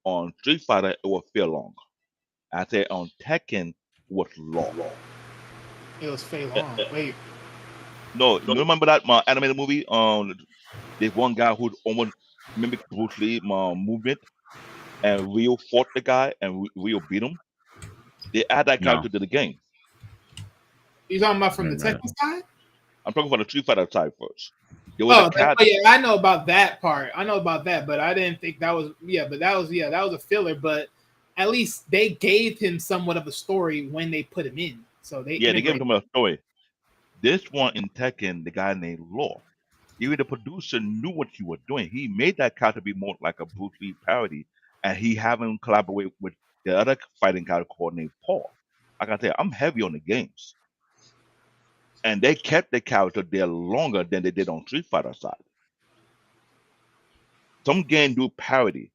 S3: On Street Fighter, it was Fei Long I said on Tekken was Law.
S5: It was Fei
S3: Uh,
S5: Long.
S3: uh,
S5: Wait,
S3: no, you remember that animated movie? There's one guy who almost mimicked Bruce Lee movement, and Rio fought the guy, and Rio beat him. They add that
S2: No.
S3: character to the game.
S5: you talking about from the
S2: Remember
S5: Tekken side?
S3: I'm talking about the Street Fighter side first. There was a cat.
S5: Yeah, I know about that part. I know about that, but I didn't think that was but that was a filler. But at least they gave him somewhat of a story when they put him in. So they
S3: Yeah, they gave
S5: integrated.
S3: him a story. This one in Tekken, the guy named Law. Even the producer knew what he was doing. He made that character be more like a Bruce Lee parody, and he had him collaborate with the other fighting character called named Paul. Like I said, I'm heavy on the games, and they kept the character there longer than they did on Street Fighter side. Some games do parody.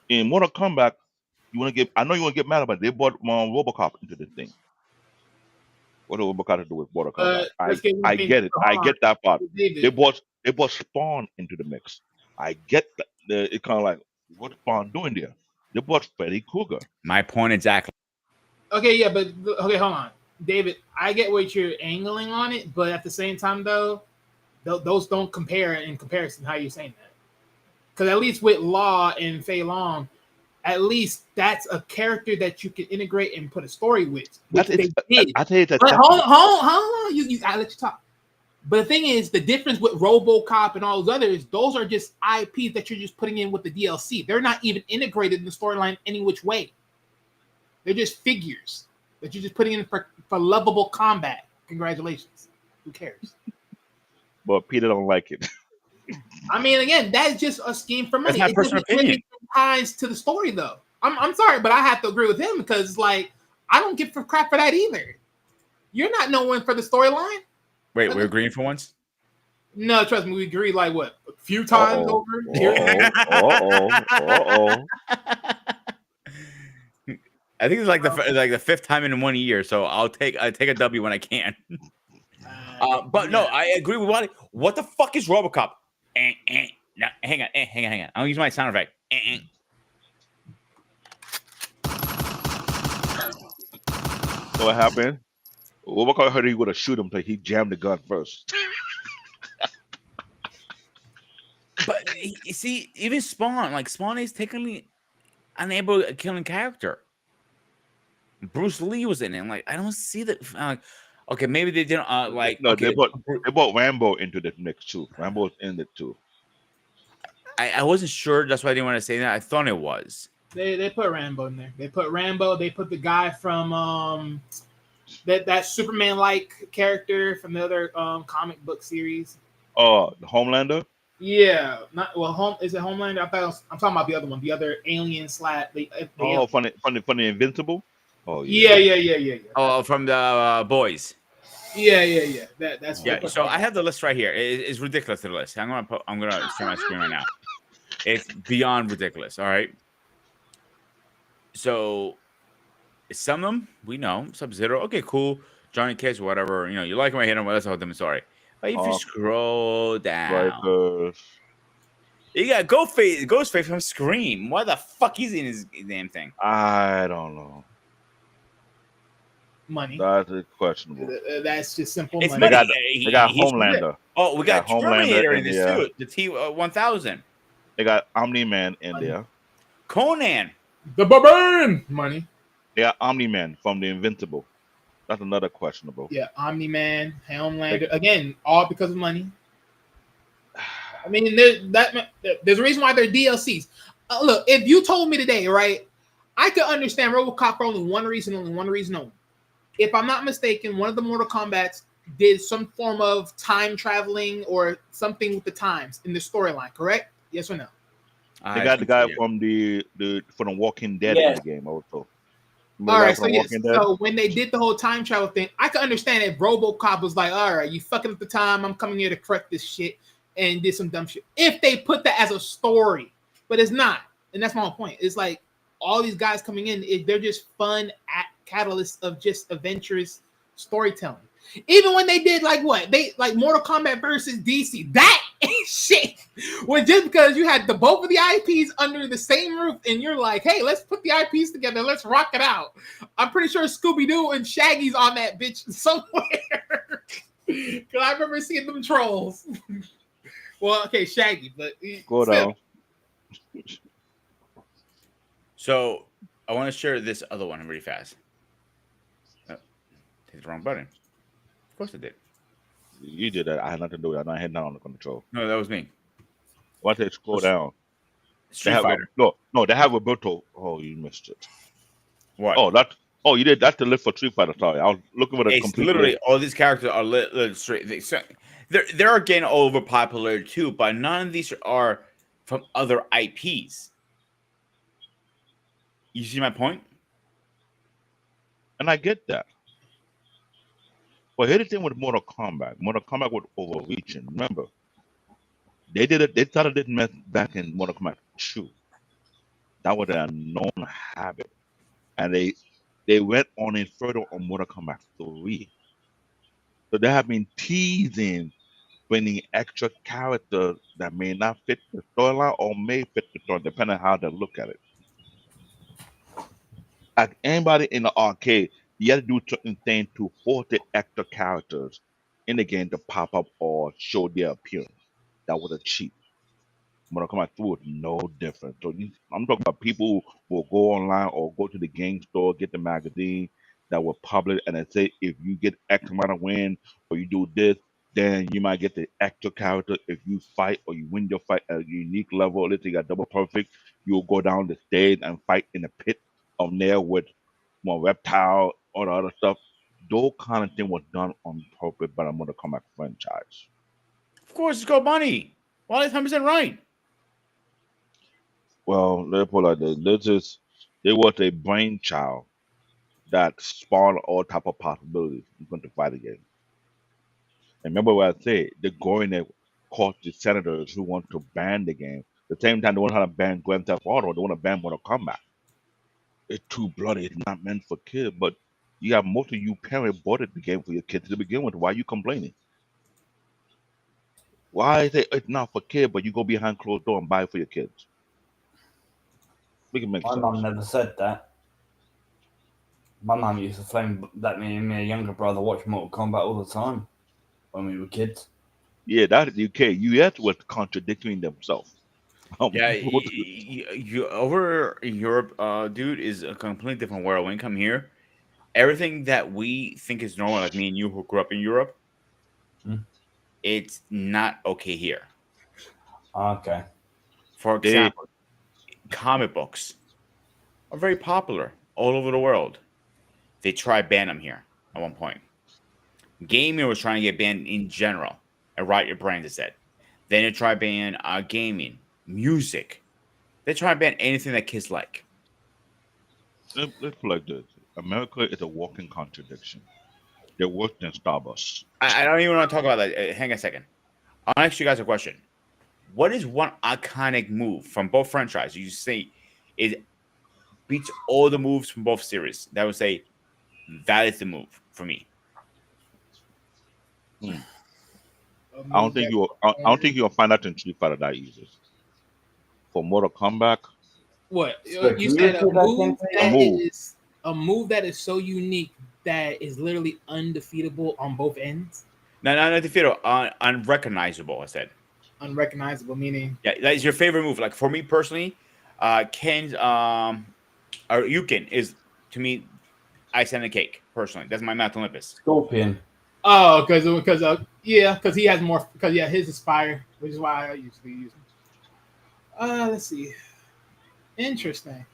S3: In Mortal Kombat, I know you want to get mad about it. They brought RoboCop into this thing. What does RoboCop to do with Mortal Kombat?
S5: Let's get one
S3: I
S5: thing.
S3: get it. I
S5: Hold on.
S3: get that part.
S5: David.
S3: They brought Spawn into the mix. I get that. It's kind of like, what's Spawn doing there? They brought Freddy Krueger.
S2: My point exactly.
S5: Okay, yeah, but okay, hold on, David. I get what you're angling on it, but at the same time, though, those don't compare in comparison. How you saying that? Because at least with Law and Fei Long, at least that's a character that you can integrate and put a story with, which they did.
S3: I tell you,
S5: But hold on, you I let you talk. But the thing is, the difference with RoboCop and all those others, those are just IPs that you're just putting in with the DLC. They're not even integrated in the storyline any which way. They're just figures that you're just putting in for lovable combat. Congratulations. Who cares?
S3: But Peter don't like it.
S5: I mean, again, that's just a scheme for money.
S2: That's my
S5: It
S2: personal
S5: doesn't really
S2: opinion.
S5: ties to the story, though. I'm sorry, but I have to agree with him because, like, I don't give for crap for that either. You're not knowing for the storyline.
S2: Wait, we're agreeing for once?
S5: No, trust me, we agree like what a few times over.
S2: I think it's like the fifth time in 1 year, so I'll take a W when I can. But no, I agree with Wally. What the fuck is RoboCop? No, hang on. I'll use my sound effect.
S3: So what happened? RoboCop heard he would have shoot him, but he jammed the gun first.
S2: But you see, even Spawn is technically unable to kill a character. Bruce Lee was in it. Like, I don't see that. Okay, maybe they didn't
S3: they brought Rambo into the mix too. Rambo's in it too.
S2: I wasn't sure. That's why I didn't want to say that. I thought it was.
S5: They put Rambo in there. They put Rambo. They put the guy from that Superman like character from the other comic book series.
S3: The Homelander.
S5: Yeah, is it Homelander? I'm talking about the other one, the other alien slash.
S3: From the Invincible. Oh
S5: yeah.
S2: Oh, from the boys.
S5: Yeah. That's
S2: So I have the list right here. It's ridiculous. The list. I'm gonna share my screen right now. It's beyond ridiculous. All right. So some of them we know. Sub-Zero. Okay, cool. Johnny Cage, whatever. You know, you like him, I hate him. Well, that's a whole different story. But if you scroll down, you got Ghostface from Scream. Why the fuck is he in his damn thing?
S3: I don't know.
S5: Money.
S3: That's questionable.
S5: That's just simple
S2: It's
S5: money.
S3: They got Homelander.
S2: Oh, we got Terminator in this
S3: there.
S2: too. The T-1000.
S3: They got Omni-Man in there.
S2: Conan.
S5: The Barbarian. Money.
S3: They got Omni-Man from the Invincible. That's another questionable.
S5: Yeah, Omni-Man, Homelander. Again, all because of money. I mean, there's a reason why they're DLCs. Look, if you told me today, right, I could understand RoboCop for only one reason only. If I'm not mistaken, one of the Mortal Kombats did some form of time traveling or something with the times in the storyline, correct? Yes or no?
S3: They got the guy from the Walking Dead in the game also.
S5: All right, so when they did the whole time travel thing, I could understand if RoboCop was like, all right, you fucking up the time, I'm coming here to correct this shit, and did some dumb shit. If they put that as a story, but it's not. And that's my whole point. It's like all these guys coming in, they're just fun catalysts of just adventurous storytelling. Even when they did like Mortal Kombat versus DC, that shit. Well, just because you had both of the IPs under the same roof, and you're like, hey, let's put the IPs together, let's rock it out. I'm pretty sure Scooby Doo and Shaggy's on that bitch somewhere. Because I remember seeing them trolls. Well, okay, Shaggy, but
S3: Go down.
S2: So I want to share this other one really fast. Hit the wrong button. Of course I did.
S3: You did that. I had nothing to do with it. I'm not heading down on the control.
S2: No, that was me.
S3: Once they scroll down,
S2: Street Fighter.
S3: No, they have Roberto. Oh, you missed it.
S2: What?
S3: Oh, you did. That's the list for Street Fighter. Sorry, I was looking for the
S2: It's
S3: complete
S2: literally
S3: list.
S2: all these characters are straight. They're getting over popular too, but none of these are from other IPs. You see my point?
S3: And I get that. But here's the thing with Mortal Kombat. Mortal Kombat was overreaching. Remember, they did it. They started this mess back in Mortal Kombat 2. That was a known habit, and they went on it further on Mortal Kombat 3. So they have been teasing bringing extra characters that may not fit the storyline or may fit the story, depending on how they look at it. Like anybody in the arcade, you had to do certain things to force the extra characters in the game to pop up or show their appearance. That was a cheat. Mortal Kombat 3 was no different. So I'm talking about people who will go online or go to the game store, get the magazine that will publish, and they say if you get X amount of win or you do this, then you might get the extra character. If you fight or you win your fight at a unique level, let's say you got double perfect, you'll go down the stage and fight in the pit of there with more reptile or the other stuff. Those kind of thing was done on purpose by the Mortal Kombat franchise.
S2: Of course, it's called money. Well, that's 100% right.
S3: Well, let's put it like this. There was a brainchild that spawned all type of possibilities in going to fight again. And remember what I said, they're going there caught the senators who want to ban the game. At the same time, they want to ban Grand Theft Auto, they want to ban Mortal Kombat. It's too bloody, it's not meant for kids, but you have most of you parents bought the game for your kids to begin with. Why are you complaining? Why is it's not for kids, but you go behind closed door and buy it for your kids? Make it make
S4: My
S3: sense.
S4: mum never said that. My mum used to flame that me and my younger brother watch Mortal Kombat all the time when we were kids.
S3: Yeah, that US was contradicting themselves.
S2: Yeah, you over Europe, dude, is a completely different world. When you come here, everything that we think is normal, like me and you who grew up in Europe, it's not okay here.
S4: Okay.
S2: For example, comic books are very popular all over the world. They tried ban them here at one point. Gaming was trying to get banned in general. And Riot Your Brains is said. Then they tried ban gaming, music. They try to ban anything that kids like.
S3: Let's put it like this. America is a walking contradiction. They're worse than Starbucks.
S2: I don't even want to talk about that. Hang on a second. I'll ask you guys a question. What is one iconic move from both franchises you say it beats all the moves from both series? That would say that is the move for me.
S3: I don't think you'll find that in Street Fighter that easy. For Mortal Kombat,
S5: What
S4: So
S5: you said
S4: can you
S5: a move that is so unique that is literally undefeatable on both ends.
S2: No, not defeatable, unrecognizable. I said
S5: Unrecognizable, meaning
S2: yeah, that is your favorite move. Like for me personally, Ken's or Yukin is to me ice and a cake. Personally, that's my Mount Olympus.
S4: Scorpion.
S5: oh, because he has more his is fire, which is why I usually use him. Let's see. Interesting.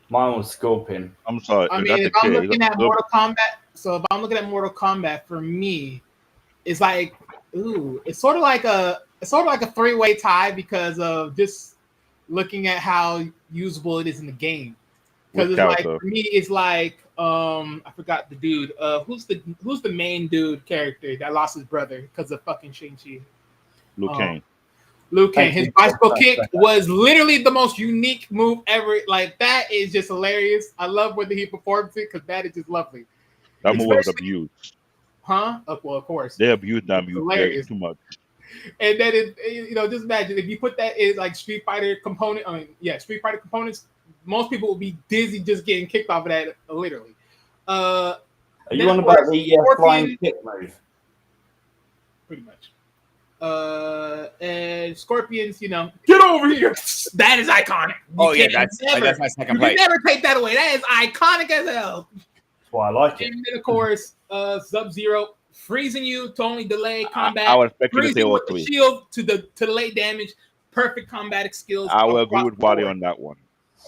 S4: Mine was Scorpion.
S3: I'm sorry.
S5: I mean, if I'm looking at Mortal Kombat, for me, it's like, it's sort of like a three-way tie because of just looking at how usable it is in the game. Because it's like for me, it's like I forgot the dude. Who's the main dude character that lost his brother because of fucking Shang-Chi?
S3: Liu Kang.
S5: Liu Kang. His bicycle kick was literally the most unique move ever. Like that is just hilarious. I love when he performs it because that is just lovely.
S3: That move was abused.
S5: Huh? Well, of course.
S3: They abused that move too much.
S5: And then just imagine if you put that in like Street Fighter component. Street Fighter components. Most people will be dizzy just getting kicked off of that, literally.
S4: Are you on about the flying kick move?
S5: Pretty much. And Scorpions, get over here. That is iconic.
S2: That's my second play.
S5: You can never take that away. That is iconic as hell.
S4: That's why I like it.
S5: And then, of course, Sub-Zero freezing you to only delay combat.
S3: I would expect you to say
S5: freezing
S3: all
S5: with
S3: three.
S5: The shield to delay damage. Perfect combatic skills.
S3: I will agree with Wally
S5: board.
S3: on that one.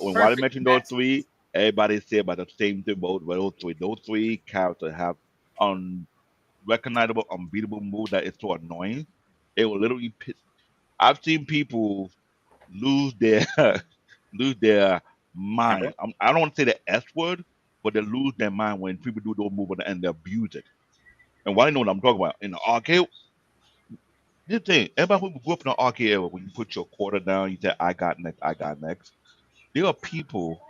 S3: When
S5: Perfect
S3: Wally mentioned those three, everybody said about the same thing about those three. Those three characters have unrecognizable, unbeatable move that is so annoying. It will literally piss. I've seen people lose their mind. I don't want to say the S word, but they lose their mind when people do those moves and they abuse it. And Wally know what I'm talking about. In the arcade, this thing, everybody who grew up in the arcade era, when you put your quarter down, you say, I got next. There are people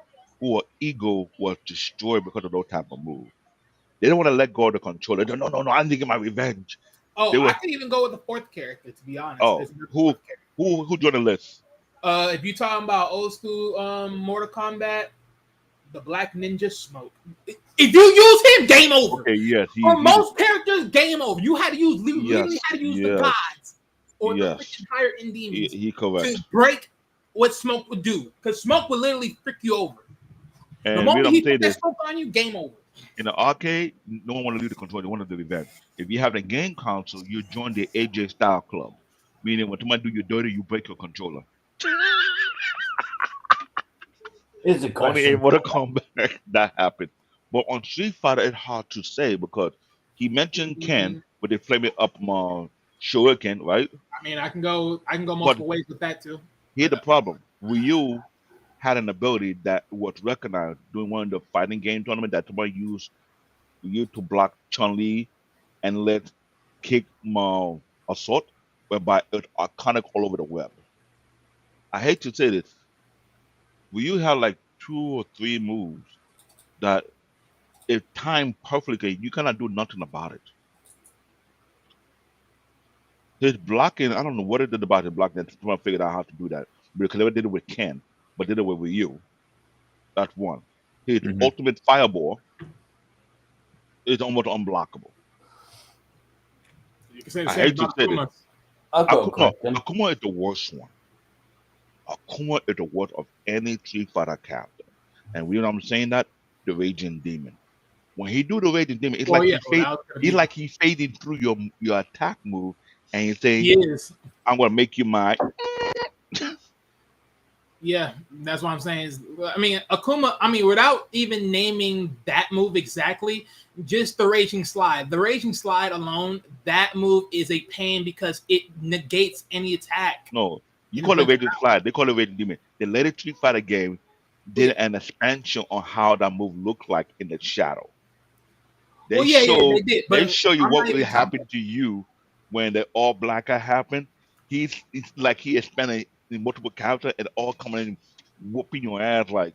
S3: whose ego was destroyed because of those type of moves. They don't want to let go of the controller. No, I need to get my revenge.
S5: I can even go with the fourth character, to be honest.
S3: Oh, who joined the list?
S5: If you're talking about old school Mortal Kombat, the Black Ninja Smoke. If you use him, game over.
S3: Okay, yes.
S5: For most characters, game over. You had to use the gods or the higher end demons
S3: correct.
S5: to break what Smoke would do. Because Smoke would literally frick you over.
S3: And
S5: the moment he put that smoke on you, game over.
S3: In the arcade, no one want to leave the control. They want to do the event. If you have a game console, you join the AJ Style Club. Meaning when somebody do you dirty, you break your controller.
S4: Here's a question.
S3: Only in Mortal Kombat that happened. But on Street Fighter, it's hard to say because he mentioned Ken, but they flame it up Shuriken, right?
S5: I mean, I can go multiple ways with that too.
S3: Here's the problem. Ryu had an ability that was recognized during one of the fighting game tournament that somebody used Ryu to block Chun-Li and let kick assault, whereby it's iconic all over the web. I hate to say this. Ryu had like 2 or 3 moves that if timed perfectly, you cannot do nothing about it. His blocking, I don't know what it did about his blocking. Someone figured out how to do that. Because they never did it with Ken, but did it with Ryu. That's one. His ultimate fireball is almost unblockable.
S5: You can say
S3: I hate to say this. Akuma is the worst one. Akuma is the worst of any Street Fighter character. And you know what I'm saying that? The Raging Demon. When he do the Raging Demon, it's like he's fading through your attack move and he's saying, I'm gonna make you mine.
S5: Yeah, that's what I'm saying. Akuma, without even naming that move exactly, just the Raging Slide. The Raging Slide alone, that move is a pain because it negates any attack.
S3: No, you call it Raging Slide. They call it Raging Demon. The latest Street Fighter game did an expansion on how that move looked like in the shadow. They did. They show you what really happened to you when the all black guy happened. It's like he expanded in multiple characters and all coming in whooping your ass like.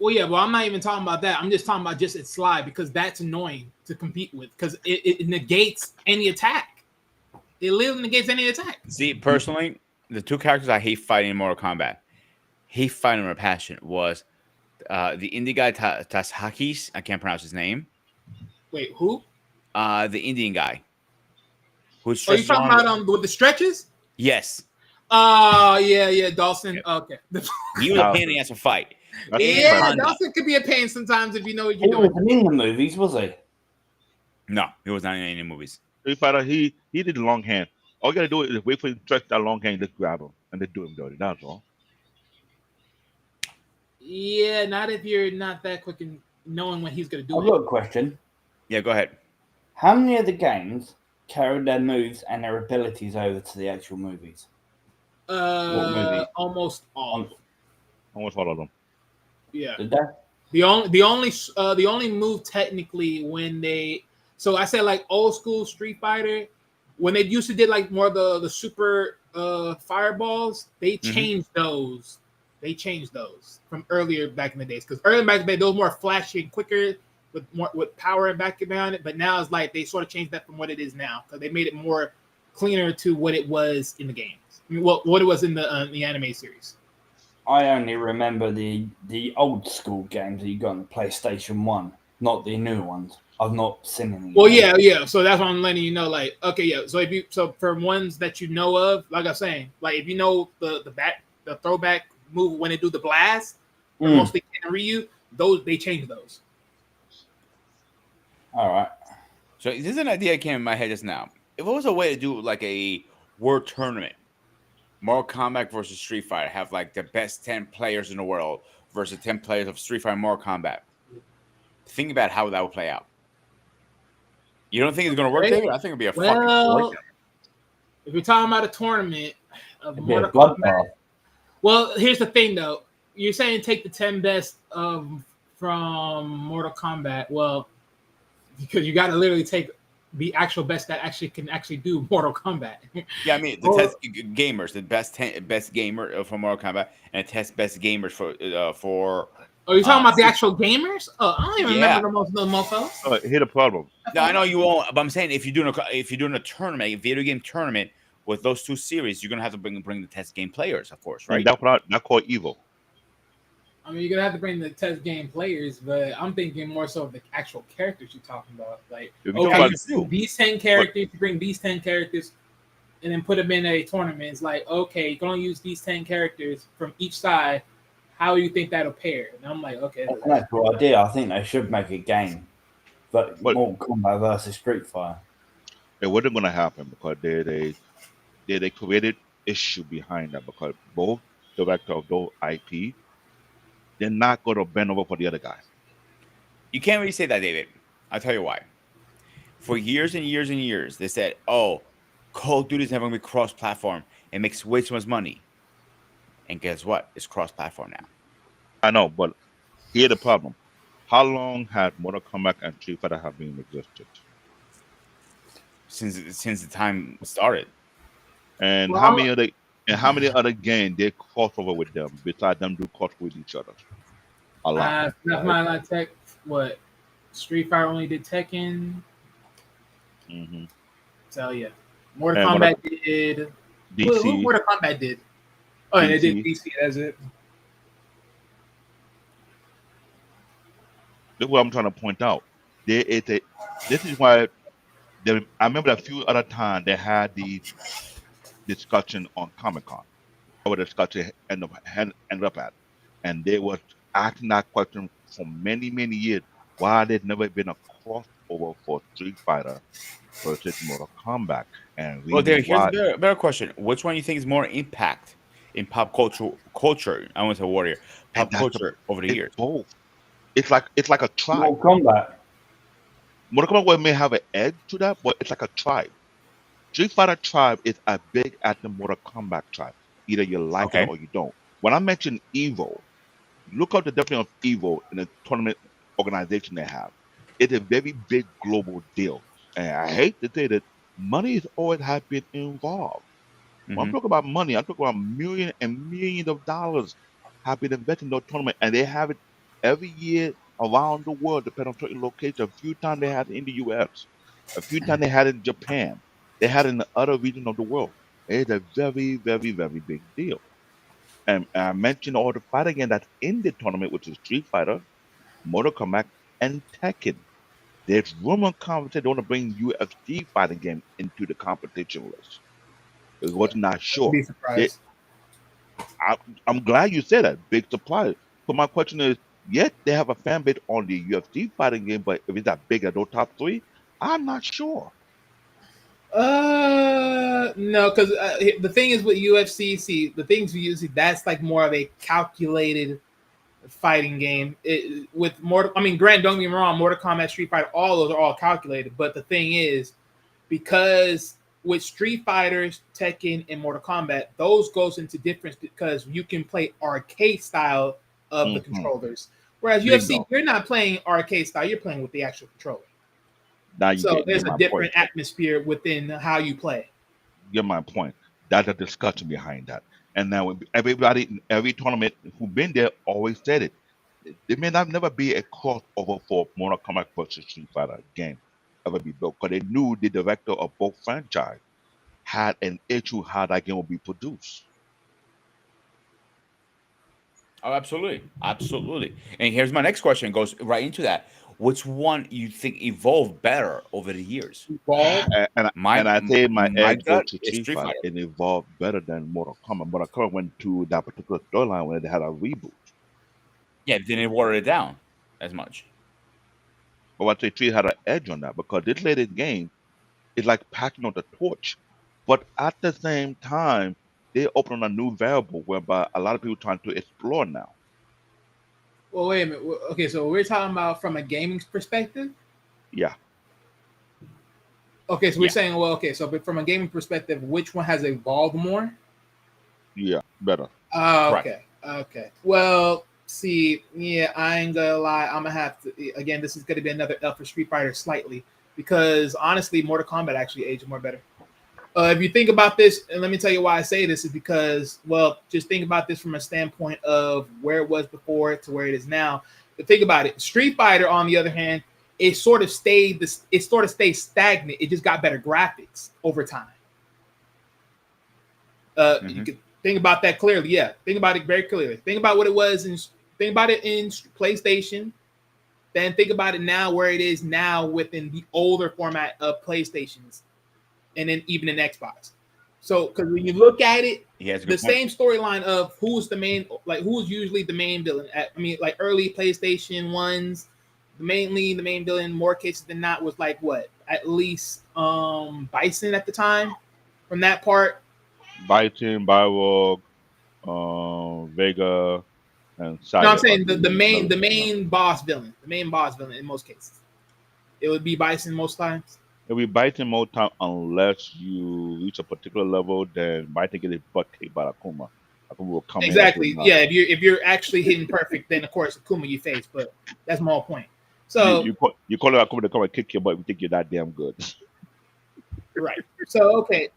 S5: Well, yeah, well, I'm not even talking about that. I'm just talking about just its slide because that's annoying to compete with because it negates any attack. It literally negates any attack.
S2: See, personally, the 2 characters I hate fighting in Mortal Kombat, hate fighting with passion, was the indie guy Tasahakis. I can't pronounce his name.
S5: Wait, who?
S2: The Indian guy.
S5: Are you talking about with the stretches?
S2: Yes.
S5: Yeah, Dawson. Okay.
S2: He was a pain in the ass to fight.
S5: Yeah, Dawson could be a pain sometimes if you know what you're doing.
S4: He wasn't in the movies, was he?
S2: No, he was not in any movies.
S3: Street Fighter, he did the long hand. All you gotta do is wait for him to stretch that long hand, just grab him, and just do him dirty. That's all.
S5: Yeah, not if you're not that quick in knowing when he's gonna do it.
S4: I've got a question.
S2: Yeah, go ahead.
S4: How many of the games carried their moves and their abilities over to the actual movies?
S5: Almost all.
S3: Almost all of them.
S5: Yeah.
S4: Did they?
S5: The only move technically when they I said like old school Street Fighter when they used to did like more of the super fireballs, they changed those. They changed those from earlier back in the days because earlier back in the day those more flashy and quicker with power and back behind it. But now it's like they sort of changed that from what it is now because they made it more cleaner to what it was in the games. I mean, what it was in the anime series.
S4: I only remember the old school games that you got on the PlayStation 1, not the new ones. I've not seen any.
S5: Well, yeah. So that's why I'm letting you know. Like, okay, yeah. So for ones that you know of, like I'm saying, like if you know the throwback move when they do the blast, mostly Ken and Ryu, those they change those.
S4: All right.
S2: So this is an idea that came in my head just now. If it was a way to do like a world tournament, Mortal Kombat versus Street Fighter, have like the best 10 players in the world versus 10 players of Street Fighter Mortal Kombat. Think about how that would play out. You don't think it's going to work, David? I think it'd be a fucking breakup.
S5: If you're talking about a tournament of
S4: It'd be a
S5: Mortal Kombat,
S4: bloodbath.
S5: well, here's the thing though. You're saying take the 10 best from Mortal Kombat. Well, because you got to literally take the actual best that can do Mortal Kombat.
S2: Yeah, I mean the test gamers, the best gamer for Mortal Kombat, and test best gamers for.
S5: Oh, you're talking about the actual gamers? Oh, I don't even remember the mofos.
S3: Here's the problem.
S2: No, I know you won't, but I'm saying if you're doing a tournament, a video game tournament with those two series, you're gonna have to bring the test game players, of course, right?
S3: And that's called evil.
S5: I mean, you're gonna have to bring the test game players, but I'm thinking more so of the actual characters you're talking about. Like, okay, these 10 characters, you bring these 10 characters, and then put them in a tournament. It's like, okay, you're gonna use these 10 characters from each side. How do you think that'll pair? And I'm like, okay,
S4: that's a cool idea. I think they should make a game, but Mortal Kombat versus Street Fighter.
S3: It wasn't going to happen because they created issue behind that because both director of those IP, they're not going to bend over for the other guy.
S2: You can't really say that, David. I'll tell you why. For years and years and years, they said, "Oh, Call of Duty is never going to be cross-platform. It makes way too much money." And guess what? It's cross-platform now.
S3: I know, but here's the problem. How long had Mortal Kombat and Street Fighter have been existed?
S2: Since the time started.
S3: And how many other games they cross over with them besides them do cross with each other? A lot.
S5: Tech. What? Street Fighter only did Tekken.
S3: Mm-hmm.
S5: Tell you, Mortal Kombat did.
S3: DC.
S5: Who Mortal Kombat did? Oh, they did DC. That's it.
S3: This is what I'm trying to point out. This is why I remember a few other times they had the discussion on Comic-Con. Or the discussion ended up at. And they was asking that question for many, many years. Why there's never been a crossover for Street Fighter versus Mortal Kombat? And
S2: here's a better question. Which one do you think is more impact in pop culture? I want to say warrior. Pop culture over the years.
S3: Both. It's like a tribe.
S4: Mortal Kombat.
S3: Mortal Kombat may have an edge to that, but it's like a tribe. Street Fighter tribe is as big as the Mortal Kombat tribe. Either you like it or you don't. When I mention Evo, look up the definition of Evo in the tournament organization they have. It's a very big global deal. And I hate to say that money has always been involved. When I'm talking about money, I'm talking about millions and millions of dollars have been invested in those tournaments, and they have it every year around the world, depending on certain locations. A few times they had it in the U.S., a few times they had it in Japan, they had it in the other regions of the world. It's a very, very, very big deal. And I mentioned all the fighting games that's in the tournament, which is Street Fighter, Mortal Kombat, and Tekken. There's rumor conversation they want to bring UFC fighting game into the competition list. It was not sure.
S5: Be surprised.
S3: I'm glad you said that. Big surprise. But my question is, yes, they have a fan base on the UFC fighting game, but if it's that big as those top three, I'm not sure.
S5: No, because the thing is with UFC, that's like more of a calculated fighting game. Grant, don't get me wrong, Mortal Kombat, Street Fighter, all those are all calculated. But the thing is, because with Street Fighters, Tekken, and Mortal Kombat, those goes into difference because you can play arcade style of the controllers. Whereas UFC, you're not playing arcade style, you're playing with the actual controller. So there's a different atmosphere within how you play.
S3: Get my point. That's a discussion behind that. And now everybody in every tournament who's been there always said it. There may never be a crossover for Mortal Kombat versus Street Fighter game ever be built because they knew the director of both franchise had an issue how that game would be produced.
S2: Oh, absolutely, absolutely. And here's my next question. It goes right into that. Which one you think evolved better over the years?
S5: Ball.
S3: And I say my
S2: My
S3: edge goes
S2: gut
S3: to
S2: is
S3: Street
S2: Street
S3: Fighter.
S2: Fighter.
S3: It evolved better than Mortal Kombat. Mortal Kombat went to that particular storyline when they had a reboot.
S2: Yeah, it didn't water it down as much.
S3: But I say Street had an edge on that because this latest game is like passing on the torch. But at the same time, they open a new variable whereby a lot of people trying to explore now.
S5: Well, wait a minute. Okay, so we're talking about from a gaming perspective.
S3: Yeah.
S5: Okay, so we're
S2: Yeah.
S5: saying, well, okay, so but from a gaming perspective, which one has evolved more?
S3: Yeah, better.
S5: Okay, okay. Well, see, yeah, I ain't gonna lie. I'm gonna have to. Again, this is gonna be another L for Street Fighter slightly because honestly, Mortal Kombat actually aged more better. If you think about this, and let me tell you why I say this is because, well, just think about this from a standpoint of where it was before to where it is now. But think about it. Street Fighter, on the other hand, it sort of stayed stagnant. It just got better graphics over time. You could think about that clearly. Yeah, think about it very clearly. Think about what it was in. Think about it in PlayStation. Then think about it now where it is now within the older format of PlayStations, and then even in Xbox. So, because when you look at it,
S2: He has a
S5: the
S2: good point.
S5: same storyline of who's the main, like who's usually the main villain. I mean, like early PlayStation ones, the main villain, more cases than not, was like what, at least Bison at the time. From that part,
S3: Bison, Byrog, Vega, and Saya.
S5: no, I'm saying the
S3: Another-
S5: main boss villain, in most cases, it would be Bison most times.
S3: If we bite him more time unless you reach a particular level, then Bison get his butt kicked by Akuma. Akuma will come
S5: Exactly.
S3: in.
S5: Yeah, if you're actually hitting perfect, then of course Akuma you face. But that's my whole point. So
S3: You call it Akuma to come and kick your butt. We think you're that damn good.
S5: right. So okay.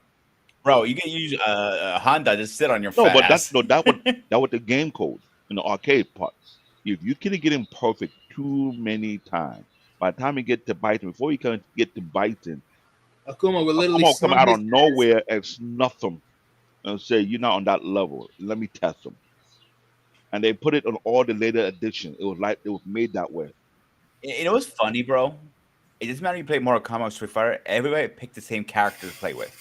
S2: Bro, you can use Honda just sit on your
S3: No,
S2: fat
S3: but
S2: ass.
S3: that was the game code in the arcade part. If you can get him perfect too many times, by the time you get to Bison, before you can get to Bison,
S5: Akuma will literally
S3: Akuma will come
S5: slump
S3: out
S5: his
S3: of nowhere and snuff him and say, "You're not on that level. Let me test him." And they put it on all the later editions. It was made that way.
S2: You know what's funny, bro? It doesn't matter if you play Mortal Kombat or Street Fighter. Everybody picked the same character to play with.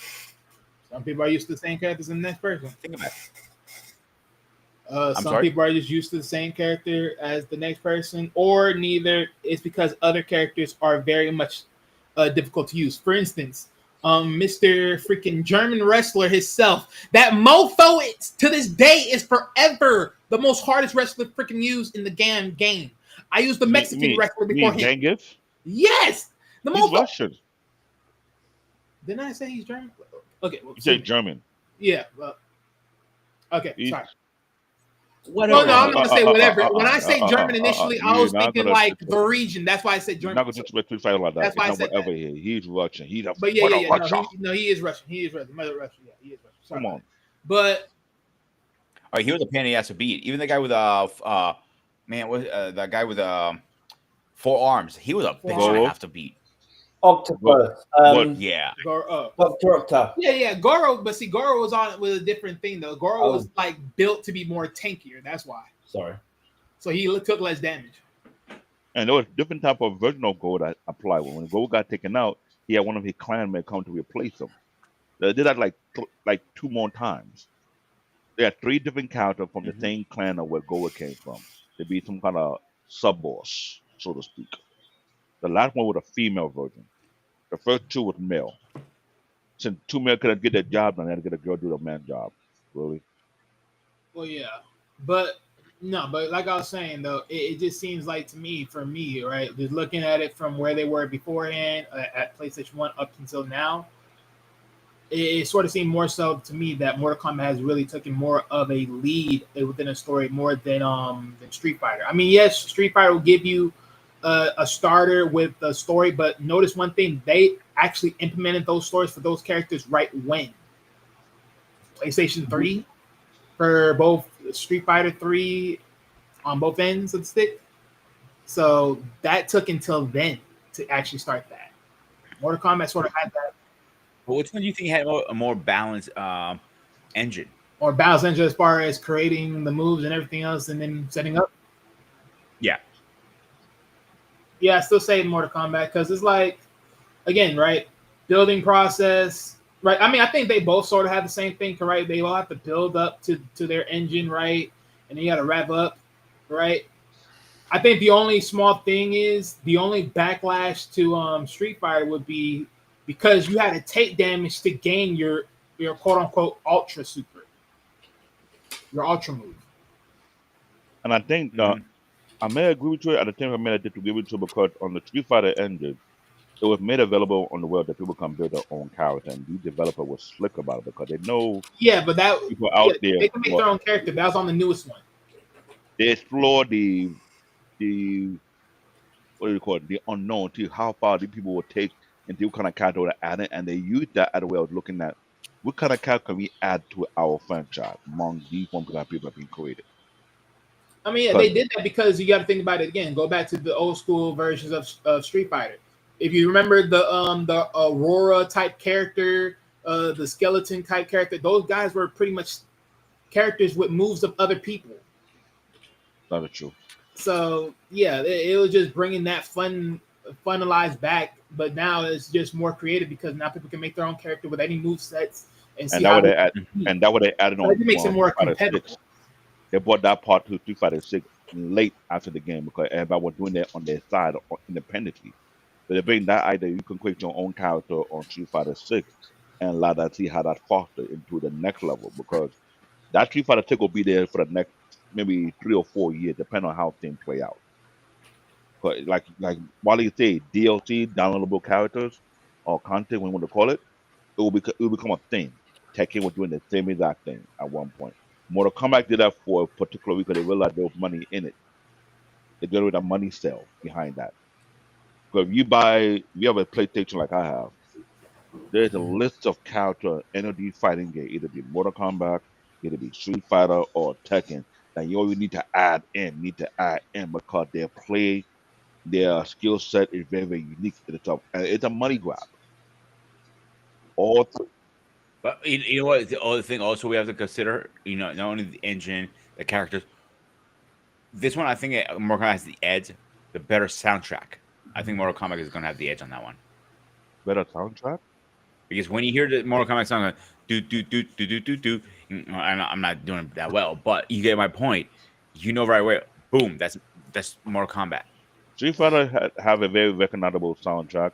S5: Some people are used to the same characters in the next person.
S2: Think about it.
S5: Some
S2: sorry?
S5: people are just used to the same character as the next person, or neither. It's because other characters are very much difficult to use. For instance, Mr. freaking German wrestler himself, that mofo to this day is forever the most hardest wrestler freaking used in the game. I used the Mexican wrestler before him.
S3: Zangief?
S5: Yes, the
S3: He's
S5: mofo.
S3: Russian.
S5: Didn't I say he's German? Okay, well,
S3: You say German.
S5: yeah. Well, okay,
S3: He's-
S5: sorry.
S2: Whatever.
S5: No, no, I'm not gonna say whatever. When I say German
S3: uh,
S5: initially, I
S3: you're
S5: was
S3: not
S5: thinking
S3: gonna-
S5: like the region. That's why I said
S3: You're
S5: German.
S3: not going to disrespect Street Fighter like that.
S5: That's why I
S3: It's not
S5: said
S3: whatever he is. He's Russian. He's a
S5: But yeah,
S3: what a
S5: yeah.
S3: Russia.
S5: No, he is Russian. He is Russian. Mother Russian. Yeah, he is Russian. Sorry
S3: Come
S5: about
S3: on.
S5: that. But
S2: All right, he was a pain in the ass to beat. Even the guy with that guy with 4 arms. He was a bitch and a
S3: Goro?
S2: half to beat.
S4: Octopus.
S2: Yeah.
S5: Goro,
S4: Doctor.
S5: yeah, Goro. But see, Goro was on with a different thing though. Goro
S4: Oh.
S5: was like built to be more tankier. That's why.
S4: Sorry.
S5: So he took less damage.
S3: And there was different type of version of gold that applied. When gold got taken out, he had one of his clanmen come to replace him. They did that like 2 more times. They had 3 different characters from the same clan of where gold came from. To be some kind of sub boss, so to speak. The last one was a female version. The first 2 was male. Since 2 male couldn't get their job done, they had to get a girl to do the man's job. Really?
S5: Well, yeah, but no, but like I was saying though, it just seems like to me, for me, right, just looking at it from where they were beforehand at PlayStation 1 up until now, it sort of seemed more so to me that Mortal Kombat has really taken more of a lead within a story more than Street Fighter. I mean, yes, Street Fighter will give you a starter with a story, but notice one thing: they actually implemented those stories for those characters right when PlayStation 3 for both Street Fighter 3 on both ends of the stick. So that took until then to actually start that. Mortal Kombat sort of had that.
S2: But which one do you think had a more balanced engine?
S5: Or Bowser Engine as far as creating the moves and everything else, and then setting up.
S2: Yeah.
S5: Yeah, I still say Mortal Kombat because it's like, again, right, building process, right. I mean, I think they both sort of have the same thing, right? They all have to build up to their engine, right, and then you got to wrap up, right. I think the only small thing is the only backlash to Street Fighter would be because you had to take damage to gain your quote unquote ultra super, your ultra move.
S3: And I think
S2: Mhm.
S3: I may agree with you. At the time, I may have to agree with you because on the Street Fighter engine, it was made available on the web that people can build their own character, and these developers were slick about it because they know
S5: Yeah, but that
S3: people
S5: yeah,
S3: out there.
S5: they can make
S3: Well,
S5: their own character. That was on the newest one.
S3: they explore the what do you call it, the unknown to how far the people will take and what kind of character to add it, and they use that as a way of looking at what kind of character can we add to our franchise among these one kind of people that have been created.
S5: I mean, yeah,
S3: Because
S5: they did that because you got to think about it again. Go back to the old school versions of Street Fighter. If you remember the Aurora type character, the skeleton type character, those guys were pretty much characters with moves of other people.
S3: that is true.
S5: So yeah, it was just bringing that funnelized back, but now it's just more creative because now people can make their own character with any move sets and see
S3: And that
S5: how
S3: what
S5: they
S3: they add,
S5: compete.
S3: and that what they added
S5: So
S3: on
S5: it makes it more
S3: Street Fighter
S5: competitive.
S3: 6. They brought that part to Street Fighter 6 late after the game because everybody was doing that on their side independently. So they bring that idea you can create your own character on Street Fighter 6 and allow that see how that foster into the next level because that Street Fighter 6 will be there for the next maybe 3 or 4 years, depending on how things play out. 'Cause like while you say DLC downloadable characters or content, when you want to call it, it will become a thing. Tekken was doing the same exact thing at one point. Mortal Kombat did that for a particular week because they realized there was money in it. They got rid of money sale behind that. Because if you have a PlayStation like I have, there's a list of character NOD fighting game, either be Mortal Kombat, either be Street Fighter or Tekken, that you always need to add in because their play, their skill set is very, very unique in itself. And it's a money grab. All th-
S2: But you know what? The other thing also we have to consider, not only the engine, the characters. This one, I think Mortal Kombat has the edge, the better soundtrack. I think Mortal Kombat is going to have the edge on that one
S3: better soundtrack.
S2: because when you hear the Mortal Kombat song, do do do do do do do, I'm not doing that well, but you get my point. You know right away. Boom, that's Mortal Kombat.
S3: Street Fighter have a very recognizable soundtrack,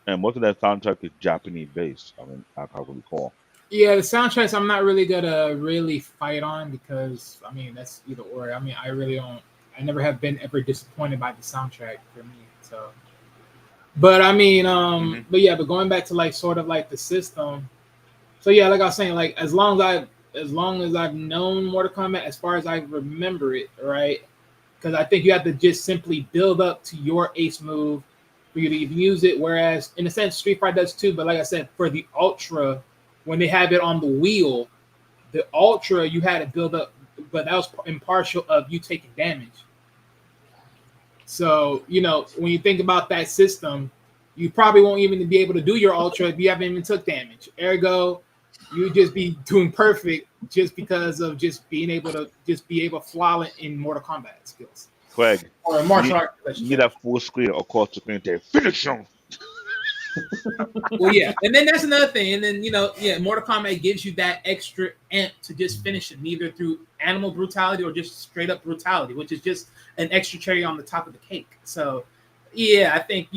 S3: and most of that soundtrack is Japanese based. I mean, I can't recall.
S5: Yeah, the soundtracks I'm not really gonna really fight on because I mean that's either or. I mean I really don't. I never have been ever disappointed by the soundtrack for me. So, but I mean,
S2: Hmm.
S5: but yeah, but going back to like sort of like the system. So yeah, like I was saying, like as long as I've known Mortal Kombat, as far as I remember it, right? Because I think you have to just simply build up to your ace move for you to even use it. Whereas in a sense, Street Fighter does too. But like I said, for the Ultra, when they have it on the wheel, the Ultra you had to build up, but that was impartial of you taking damage. So when you think about that system, you probably won't even be able to do your Ultra if you haven't even took damage. Ergo, you just be doing perfect just because of just being able to flawless in Mortal Kombat skills
S3: Craig,
S5: or
S3: you
S5: martial
S3: need,
S5: arts. I should
S3: you need
S5: say.
S3: that full screen across the screen to finish them.
S5: Well, yeah, and then that's another thing. And then yeah, Mortal Kombat gives you that extra amp to just finish it, either through animal brutality or just straight up brutality, which is just an extra cherry on the top of the cake. So, yeah, I think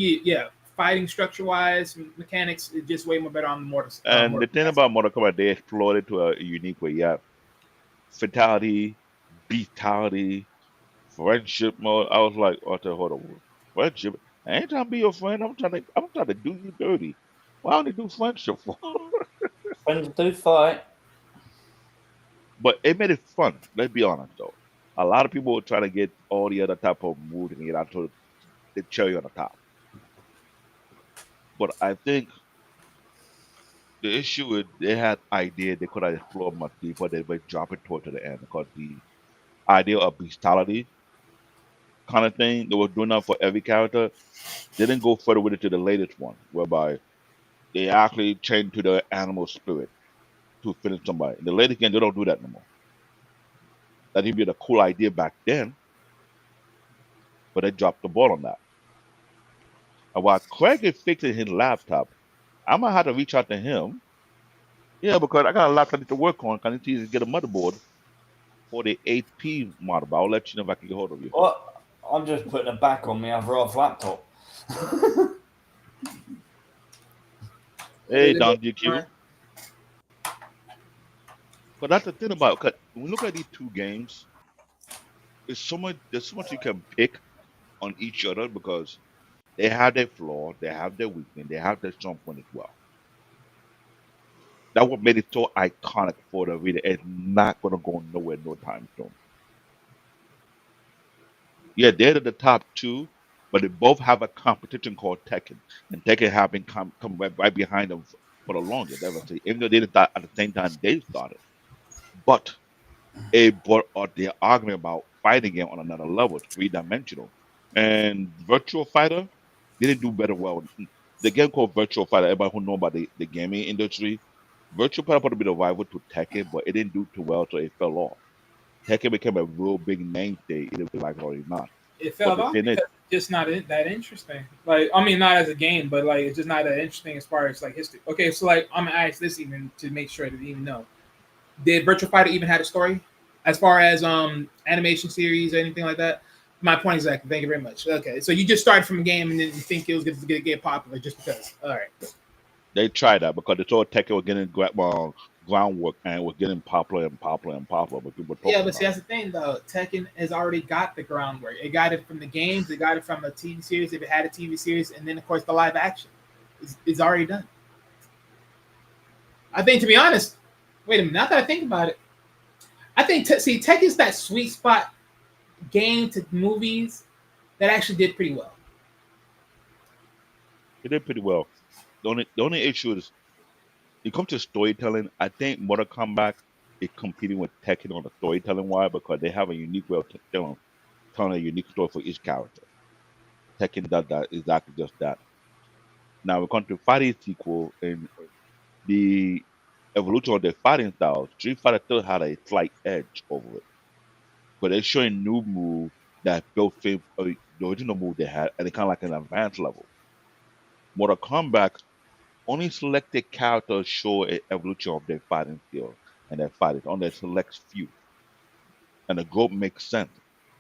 S5: fighting structure wise, mechanics is just way more better on the
S3: And the
S5: Mortal
S3: thing
S5: Kombat.
S3: about Mortal Kombat, they explored it to a unique way. Yeah, fatality, beatality, friendship mode. I was like, oh, hold on, friendship. I ain't trying to be your friend. I'm trying to do you dirty. Why don't they do friendship for?
S4: Friends do fight.
S3: But it made it fun. Let's be honest though. A lot of people were trying to get all the other type of moves and get out to the cherry on the top. But I think the issue is they had idea they could have explored much deeper. They were dropping toward to the end because the idea of bestiality kind of thing they were doing that for every character. They didn't go further with it to the latest one, whereby They actually change to the animal spirit to finish somebody. In the latest game, they don't do that no more. That would be a cool idea back then, but they dropped the ball on that. And while Craig is fixing his laptop, I might have to reach out to him. Yeah, because I got a laptop I need to work on. I need to get a motherboard for the 8P model. But I'll let you know if I can get hold of you.
S4: What? I'm just putting it back on my other half laptop.
S3: Hey, Don GQ. But that's the thing about it. 'Cause when we look at these two games, there's so much you can pick on each other because they have their flaw, they have their weakness, they have their strong point as well. That's what made it so iconic for the reader. It's not gonna go nowhere no time soon. Yeah, they're the top two, but they both have a competition called Tekken, and Tekken have been come right behind them for the longest. Ever since, even though they didn't start at the same time they started, but it brought out the argument about fighting game on another level, 3 dimensional. And Virtual Fighter didn't do better well. The game called Virtual Fighter, everybody who know about the gaming industry, Virtual Fighter supposed to be the rival to Tekken, but it didn't do too well, so it fell off. Tekken became a real big mainstay, either we like it or not.
S5: It
S3: But
S5: fell
S3: the
S5: off
S3: thing is,
S5: because it's just not that interesting. Like, I mean, not as a game, but like it's just not that interesting as far as like history. Okay, so like I'm gonna ask this even to make sure that you even know. Did Virtual Fighter even have a story as far as animation series or anything like that? My point exactly. Thank you very much. Okay, so you just started from a game and then you think it was going to get popular just because. All right.
S3: they tried that because they thought Tekken was getting groundwork and was getting popular and popular and popular, but people were
S5: Yeah,
S3: talking
S5: but see,
S3: about
S5: that's
S3: it.
S5: the thing though. Tekken has already got the groundwork. It got it from the games. It got it from the TV series. If it had a TV series, and then of course the live action is already done. I think, to be honest, wait a minute. Now that I think about it, I think see Tekken's that sweet spot game to movies that actually did pretty well.
S3: It did pretty well. The only issue is, it comes to storytelling, I think Mortal Kombat is competing with Tekken on the storytelling wise because they have a unique way of telling a unique story for each character. Tekken does that exactly just that. Now we come to fighting sequel and the evolution of their fighting styles. Street Fighter still had a slight edge over it, but they're showing new moves that built fit the original move they had, and they kind of like an advanced level. Mortal Kombat, only selected characters show an evolution of their fighting skills and their fighters on their select few, and the group makes sense.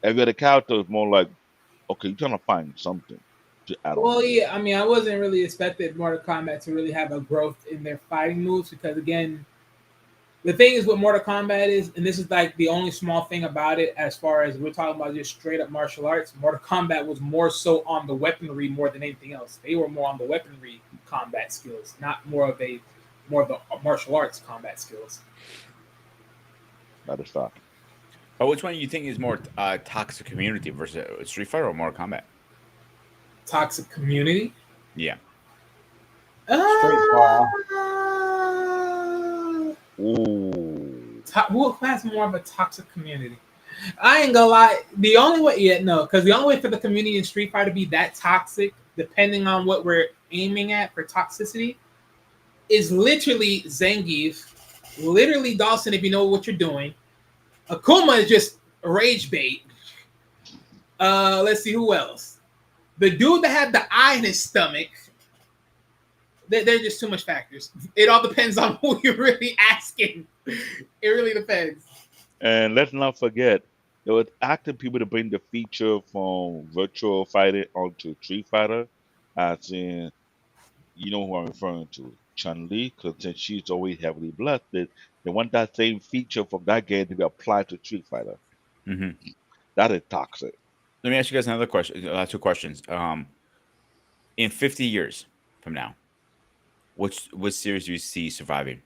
S3: Every other character is more like, okay, you're trying to find something to add on
S5: Well,
S3: to this.
S5: yeah, I mean, I wasn't really expecting Mortal Kombat to really have a growth in their fighting moves because, again, the thing is with Mortal Kombat is, and this is like the only small thing about it, as far as we're talking about just straight up martial arts. Mortal Kombat was more so on the weaponry more than anything else. They were more on the weaponry combat skills, not more of the martial arts combat skills.
S3: That is fact.
S2: But which one do you think is more toxic community versus Street Fighter or Mortal Kombat?
S5: Toxic community.
S2: Yeah.
S4: Street Fighter.
S3: Ooh.
S5: Who has more of a toxic community? I ain't gonna lie. The only way, yeah, no, because the only way for the community in Street Fighter to be that toxic, depending on what we're aiming at for toxicity, is literally Zangief, literally Dawson. If you know what you're doing, Akuma is just rage bait. Let's see who else. The dude that had the eye in his stomach. They're just too much factors. It all depends on who you're really asking. It really depends.
S3: And let's not forget, there was acting people to bring the feature from Virtual Fighter onto Street Fighter, as in, you know who I'm referring to, Chun Li, because since she's always heavily blessed, they want that same feature from that game to be applied to Street Fighter.
S2: Hmm.
S3: That is toxic.
S2: Let me ask you guys another question. Two questions. In 50 years from now, which series do you see surviving?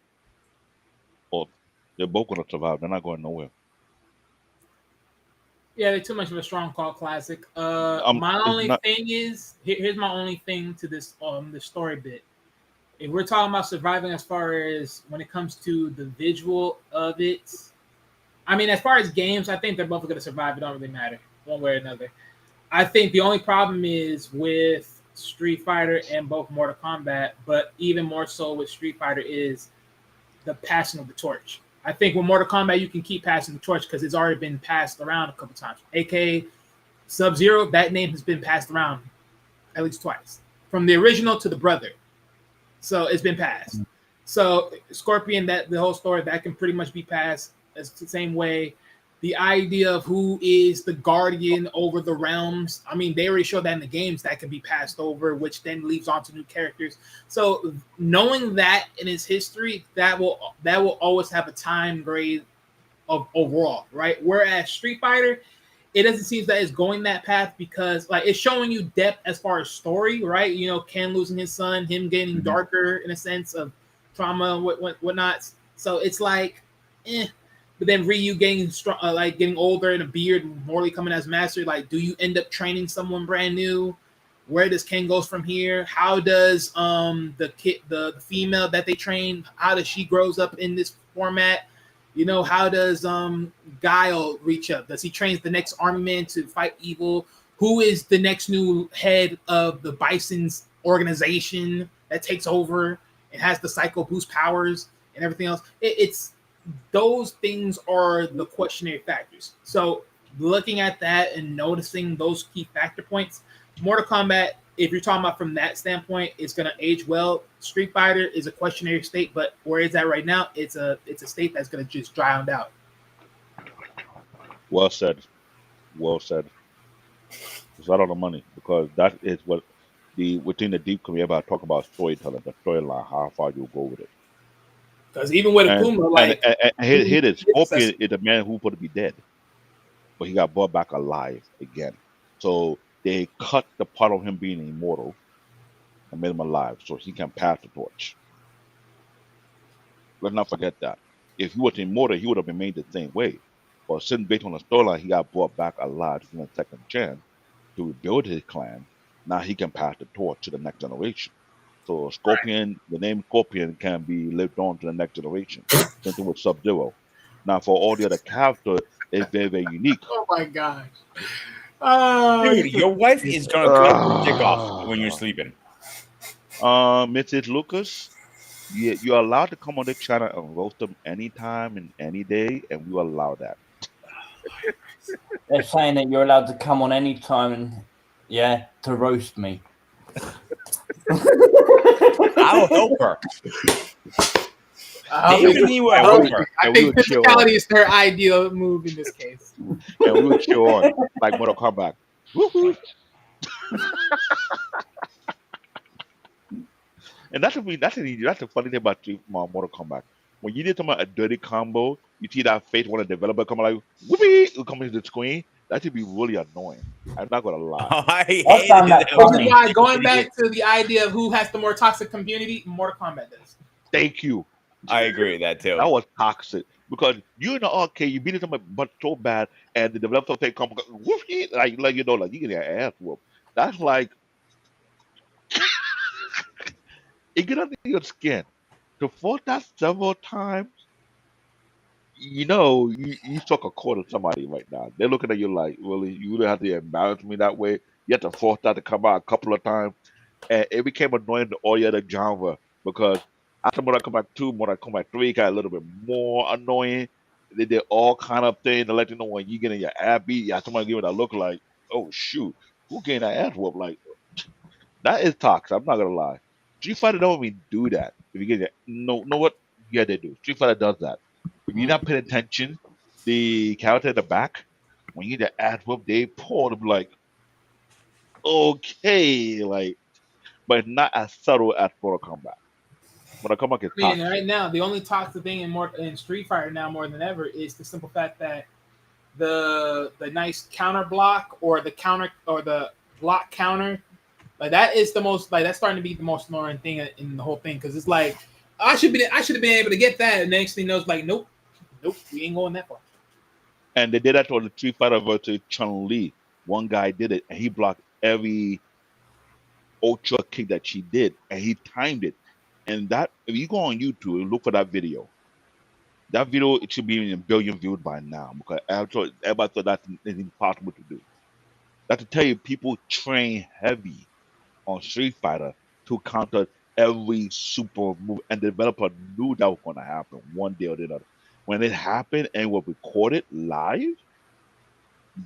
S3: Or they're both going to survive. They're not going nowhere.
S5: Yeah, they're too much of a strong call classic. My
S3: It's
S5: only
S3: not.
S5: thing is here's my only thing to this the story bit. If we're talking about surviving as far as when it comes to the visual of it, I mean, as far as games, I think they're both going to survive. It don't really matter one way or another. I think the only problem is with Street Fighter and both Mortal Kombat, but even more so with Street Fighter is the passing of the torch. I think with Mortal Kombat you can keep passing the torch because it's already been passed around a couple times. AKA Sub-Zero, that name has been passed around at least twice, from the original to the brother. So it's been passed. So Scorpion, that the whole story that can pretty much be passed. It's the same way. The idea of who is the guardian over the realms. I mean, they already showed that in the games that can be passed over, which then leads on to new characters. So knowing that in its history, that will always have a time grade of overall, right? Whereas Street Fighter, it doesn't seem that it's going that path because like it's showing you depth as far as story, right? You know, Ken losing his son, him getting darker in a sense of trauma and whatnot. So it's like, But then Ryu getting strong, like getting older and a beard, and Morley coming as master. Like, do you end up training someone brand new? Where does Ken goes from here? How does the female that they train? How does she grows up in this format? You know, how does Guile reach up? Does he train the next army man to fight evil? Who is the next new head of the Bison's organization that takes over and has the psycho boost powers and everything else? It's those things are the questionnaire factors. So looking at that and noticing those key factor points, Mortal Kombat, if you're talking about from that standpoint, it's going to age well. Street Fighter is a questionnaire state, but where it's at right now, it's a state that's going to just drown out.
S3: Well said. Well said. It's a lot of money because that is what within the deep community about talk about storytelling, the storyline, how far you go with it.
S5: Because even with Akuma, like
S3: here it is. Scorpion is a man who supposed to be dead, but he got brought back alive again. So they cut the part of him being immortal and made him alive, so he can pass the torch. Let's not forget that. If he was immortal, he would have been made the same way. But since based on the storyline, he got brought back alive to give him a second chance to rebuild his clan. Now he can pass the torch to the next generation. So Scorpion, the name Scorpion can be lived on to the next generation. Same thing with Sub-Zero. Now for all the other characters, it's very, very unique.
S5: Oh my gosh.
S2: Dude, your wife is gonna cut your dick off when you're sleeping.
S3: Mrs. Lucas, you're allowed to come on the channel and roast them anytime and any day, and we allow that.
S4: They're saying that you're allowed to come on any time and to roast me.
S2: I'll help her.
S5: I think physicality is their ideal move in this case.
S3: And we'll chill on like Mortal Kombat. Woo-hoo. And that's the funny thing about Mortal Kombat. When you did talking about a dirty combo, you see that face when a developer come like whoopee, will come into the screen. That should be really annoying. I'm not gonna lie.
S2: Oh, I hated
S4: that
S2: it.
S5: Which is why going back to the idea of who has the more toxic community, Mortal Kombat does.
S3: Thank you.
S2: I agree with that too.
S3: That was toxic because you in the arcade, you beat it but so bad, and the developer say come whoopee, like you know, like you get your ass whooped. That's like it get under your skin. To force that several times, you know, you struck a chord with somebody right now. They're looking at you like, really, you don't have to embarrass me that way. You have to force that to come out a couple of times. And it became annoying to all the other genre because after Mortal Kombat 2, Mortal Kombat 3 got a little bit more annoying. They did all kind of things to let you know when you getting your ass beat, you have somebody giving that look like, oh shoot, who getting that ass whooped? Like, that is toxic, I'm not gonna lie. Street Fighter don't even do that. If you get it, know what? Yeah, they do. Street Fighter does that. If you're not paying attention, the character in the back, when you get the ass whoop, they pull them like, okay, like, but not as subtle as Mortal Kombat. Mortal Kombat is
S5: I mean,
S3: toxic.
S5: right now, the only toxic thing in Street Fighter now more than ever is the simple fact that the nice counter block or the block counter, like that is the most, like that's starting to be the most annoying thing in the whole thing because it's like I should have been able to get that, and next thing you know, it's like nope, we ain't going that far.
S3: And they did that on the Street Fighter versus Chun-Li. One guy did it, and he blocked every ultra kick that she did, and he timed it. And that, if you go on YouTube and look for that video it should be in a billion views by now because everybody thought that's impossible to do. That's to tell you, people train heavy on Street Fighter to counter every super move, and the developer knew that was going to happen one day or the other. When it happened and was recorded live,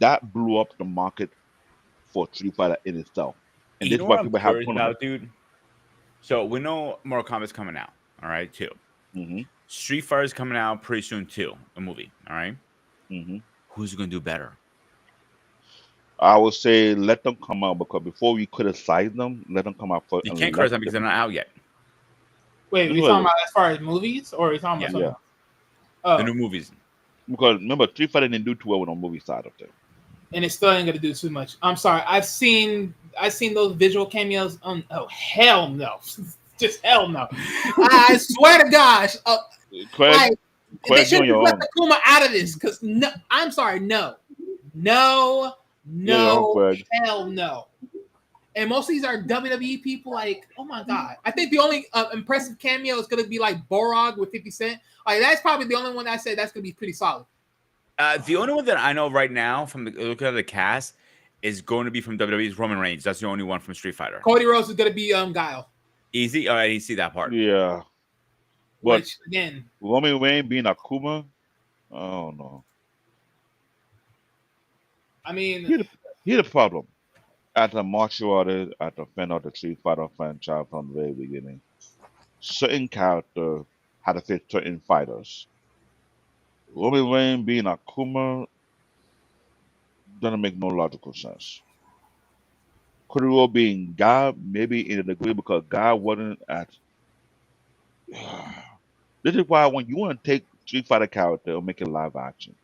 S3: that blew up the market for Street Fighter in itself. And
S2: You
S3: this
S2: know
S3: is
S2: what
S3: why
S2: I'm
S3: people have
S2: curious
S3: tournaments.
S2: about, dude? So we know Mortal Kombat's coming out. All right, too.
S3: Hmm.
S2: Street Fighter's coming out pretty soon too. A movie. All right.
S3: Hmm.
S2: Who's gonna do better?
S3: I would say let them come out because before we criticize them, let them come out first
S2: You can't
S3: and let
S2: criticize them because
S3: the
S2: they're not out yet.
S5: Wait,
S3: this
S5: we
S3: was
S5: talking about as far as movies, or are we talking
S2: Yeah,
S5: about something
S3: yeah.
S5: else?
S2: the
S5: Oh,
S2: new movies.
S3: Because remember, Street Fighter didn't do too well on the movie side of things.
S5: and it still ain't gonna do too much. I'm sorry. I've seen those visual cameos. Oh hell no, just hell no. I swear to gosh,
S3: Craig,
S5: like they
S3: Craig, you
S5: should
S3: on
S5: have
S3: your
S5: left
S3: own.
S5: Akuma out of this because no, I'm sorry, no,
S3: You're on your own, Craig.
S5: hell no. And most of these are WWE people. Like, oh my god, I think the only impressive cameo is gonna be like Borog with 50 Cent. Like that's probably the only one I said that's gonna be pretty solid.
S2: The only one that I know right now from looking at the cast is going to be from WWE's Roman Reigns. That's the only one from Street Fighter.
S5: Cody Rhodes is gonna be Guile,
S2: Easy. All right, you see that part.
S3: Yeah, but
S5: which again,
S3: Roman Reigns being Akuma, I don't know.
S5: I mean,
S3: Here's the problem. As a martial artist, as a fan of the Street Fighter franchise from the very beginning, certain characters had to fit certain fighters. Roman Reigns being Akuma doesn't make no logical sense. Kuro being God, maybe in a degree because God wasn't at. This is why when you want to take Street Fighter character and make it live action,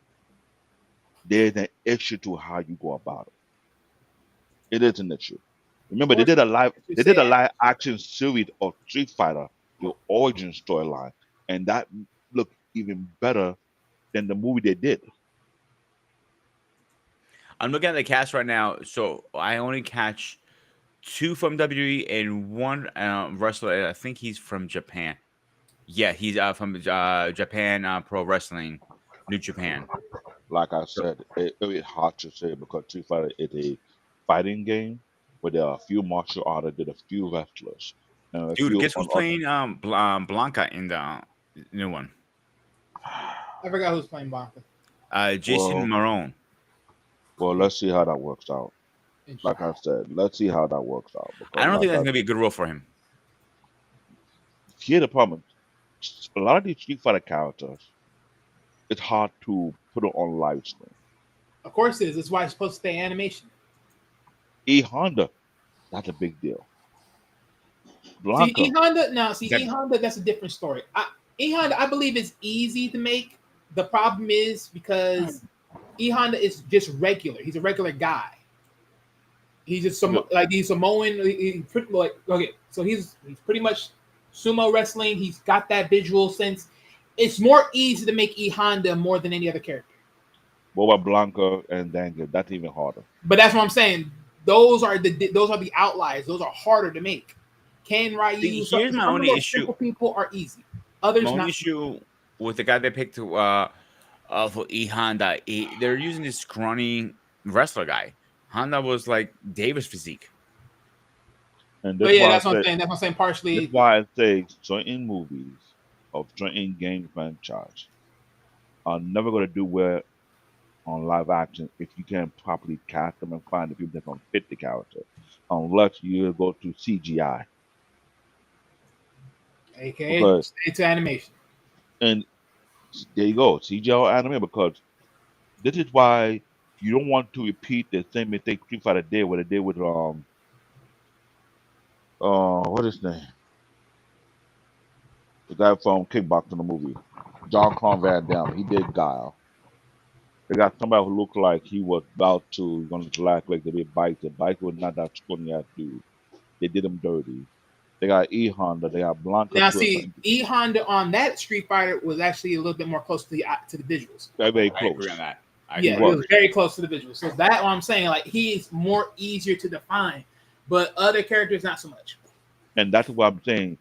S3: there's an issue to how you go about it. It is an issue.
S5: of
S3: Remember,
S5: course, you
S3: they did
S5: say
S3: a live action series of Street Fighter, the origin storyline, and that looked even better than the movie they did.
S2: I'm looking at the cast right now. So I only catch two from WWE and one wrestler. I think he's from Japan. Yeah, he's from Japan Pro Wrestling, New Japan.
S3: Like I
S2: So,
S3: said, it's hard to say because Street Fighter is a fighting game where there are a few martial artists, there are a few wrestlers, and a
S2: dude,
S3: few
S2: guess who's playing Blanca in the new one?
S5: I forgot who's playing Blanca.
S2: Jason
S3: well,
S2: Marone.
S3: well, let's see how that works out.
S5: Interesting.
S3: Like I said, let's see how that works out
S2: I
S3: because,
S2: don't think
S3: like
S2: that's
S3: I
S2: gonna be a good role for him.
S3: here's the problem: a lot of these Street Fighter characters, it's hard to put it on live screen.
S5: Of course it is. That's why it's supposed to stay animation.
S3: E Honda, that's a big deal.
S5: See,
S3: Blanca,
S5: E Honda. Now, see,
S2: That-
S5: E Honda. That's a different story. E Honda, I believe, is easy to make. The problem is because E Honda is just regular. He's a regular guy. He's just some
S3: look,
S5: like he's Samoan. He's pretty like okay. So he's pretty much sumo wrestling. He's got that visual sense. It's more easy to make E Honda more than any other character.
S3: what about Blanca and Danga? That's even harder.
S5: But that's what I'm saying. Those are the outliers. Those are harder to make. Ken
S2: See,
S5: Ryu,
S2: here's my
S5: some of
S2: only
S5: those
S2: issue.
S5: simple people are easy.
S2: My
S5: Others
S2: only
S5: not.
S2: issue with the guy they picked to for E Honda, they're using this scrawny wrestler guy. Honda was like Davis physique.
S3: And
S5: But
S3: that's
S5: yeah,
S3: why I
S5: that's what I'm
S3: say
S5: saying. That's what I'm saying.
S3: that's
S5: Partially,
S3: why I say certain movies of certain game franchise are never gonna do well on live action if you can't properly cast them and find the people that can fit the character. Unless you go to CGI.
S5: aka
S3: Because
S5: stay to animation.
S3: and there you go, CGI anime because this is why you don't want to repeat the same mistake Street Fighter did what they did with what is his name? The guy from Kickboxing the movie. John Claude Van Damme. He did Guile. They got somebody who looked like he was about to gonna act like they did Bike. The Bike was not that scrawny ass dude. They did him dirty. They got E Honda. They got Blanca
S5: Now,
S3: to a
S5: see,
S3: certain
S5: E Honda on that Street Fighter was actually a little bit more close to the visuals.
S3: very
S2: I agree on
S3: close.
S2: that.
S5: Yeah, it
S3: was.
S5: was very close to the visuals. So that's what I'm saying. Like he's more easier to define, but other characters not so much.
S3: And that's what I'm saying.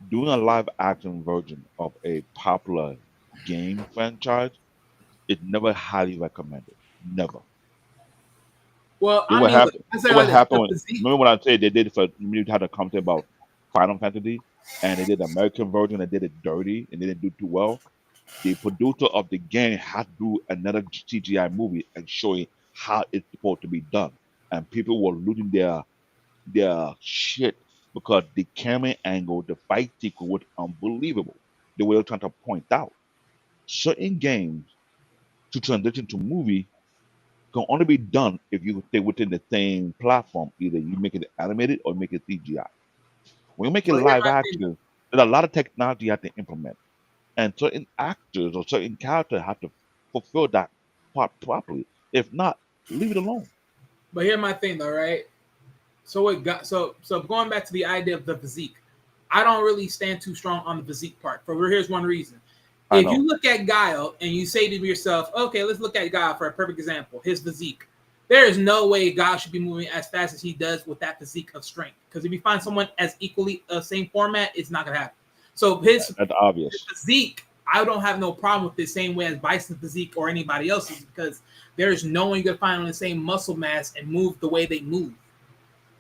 S3: Doing a live action version of a popular game franchise is never highly recommended. Never.
S5: Well,
S3: Look
S5: I
S3: what
S5: mean,
S3: happened.
S5: I say
S3: Look
S5: like
S3: what
S5: this.
S3: happened.
S5: The
S3: When,
S5: physique,
S3: remember what I said they did for you had a comment about Final Fantasy, and they did the American version and did it dirty and they didn't do too well. The producer of the game had to do another CGI movie and showing how it's supposed to be done, and people were losing their shit because the camera angle, the fight sequence was unbelievable. They were trying to point out certain games to transition to movie can only be done if you stay within the same platform. Either you make it animated or make it CGI. When you make it
S5: but here's
S3: live
S5: my thing though.
S3: action, there's a lot of technology you have to implement, and certain actors or certain characters have to fulfill that part properly. If not, leave it alone.
S5: But here's my thing though, right? So it got so going back to the idea of the physique, I don't really stand too strong on the physique part. For here's one reason.
S3: I
S5: If you
S3: know.
S5: look at Guile and you say to yourself, okay, let's look at Guile for a perfect example, his physique. There is no way Guile should be moving as fast as he does with that physique of strength. Because if you find someone as equally same format, it's not gonna happen. So
S3: That's obvious.
S5: physique, I don't have no problem with the same way as Bison's physique or anybody else's because there's no one you can find on the same muscle mass and move the way they move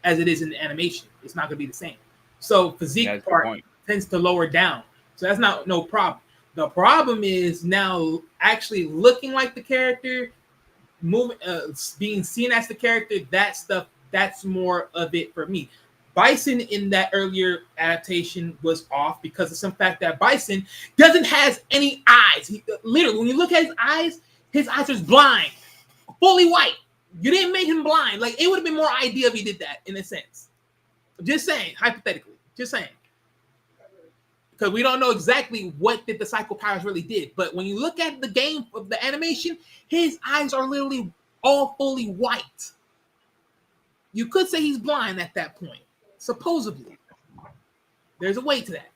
S5: as it is in the animation. It's not gonna be the same. So physique
S2: That's the
S5: part
S2: point.
S5: tends to lower down. So that's not no problem. The problem is now actually looking like the character, moving, being seen as the character. That stuff, that's more of it for me. Bison in that earlier adaptation was off because of some fact that Bison doesn't has any eyes. He literally, when you look at his eyes are blind, fully white. You didn't make him blind. Like it would have been more ideal if he did that in a sense. Just saying, hypothetically. Just saying. Because we don't know exactly what did the Psycho Powers really did. But when you look at the game of the animation, his eyes are literally all fully white. You could say he's blind at that point, supposedly. There's a way to that.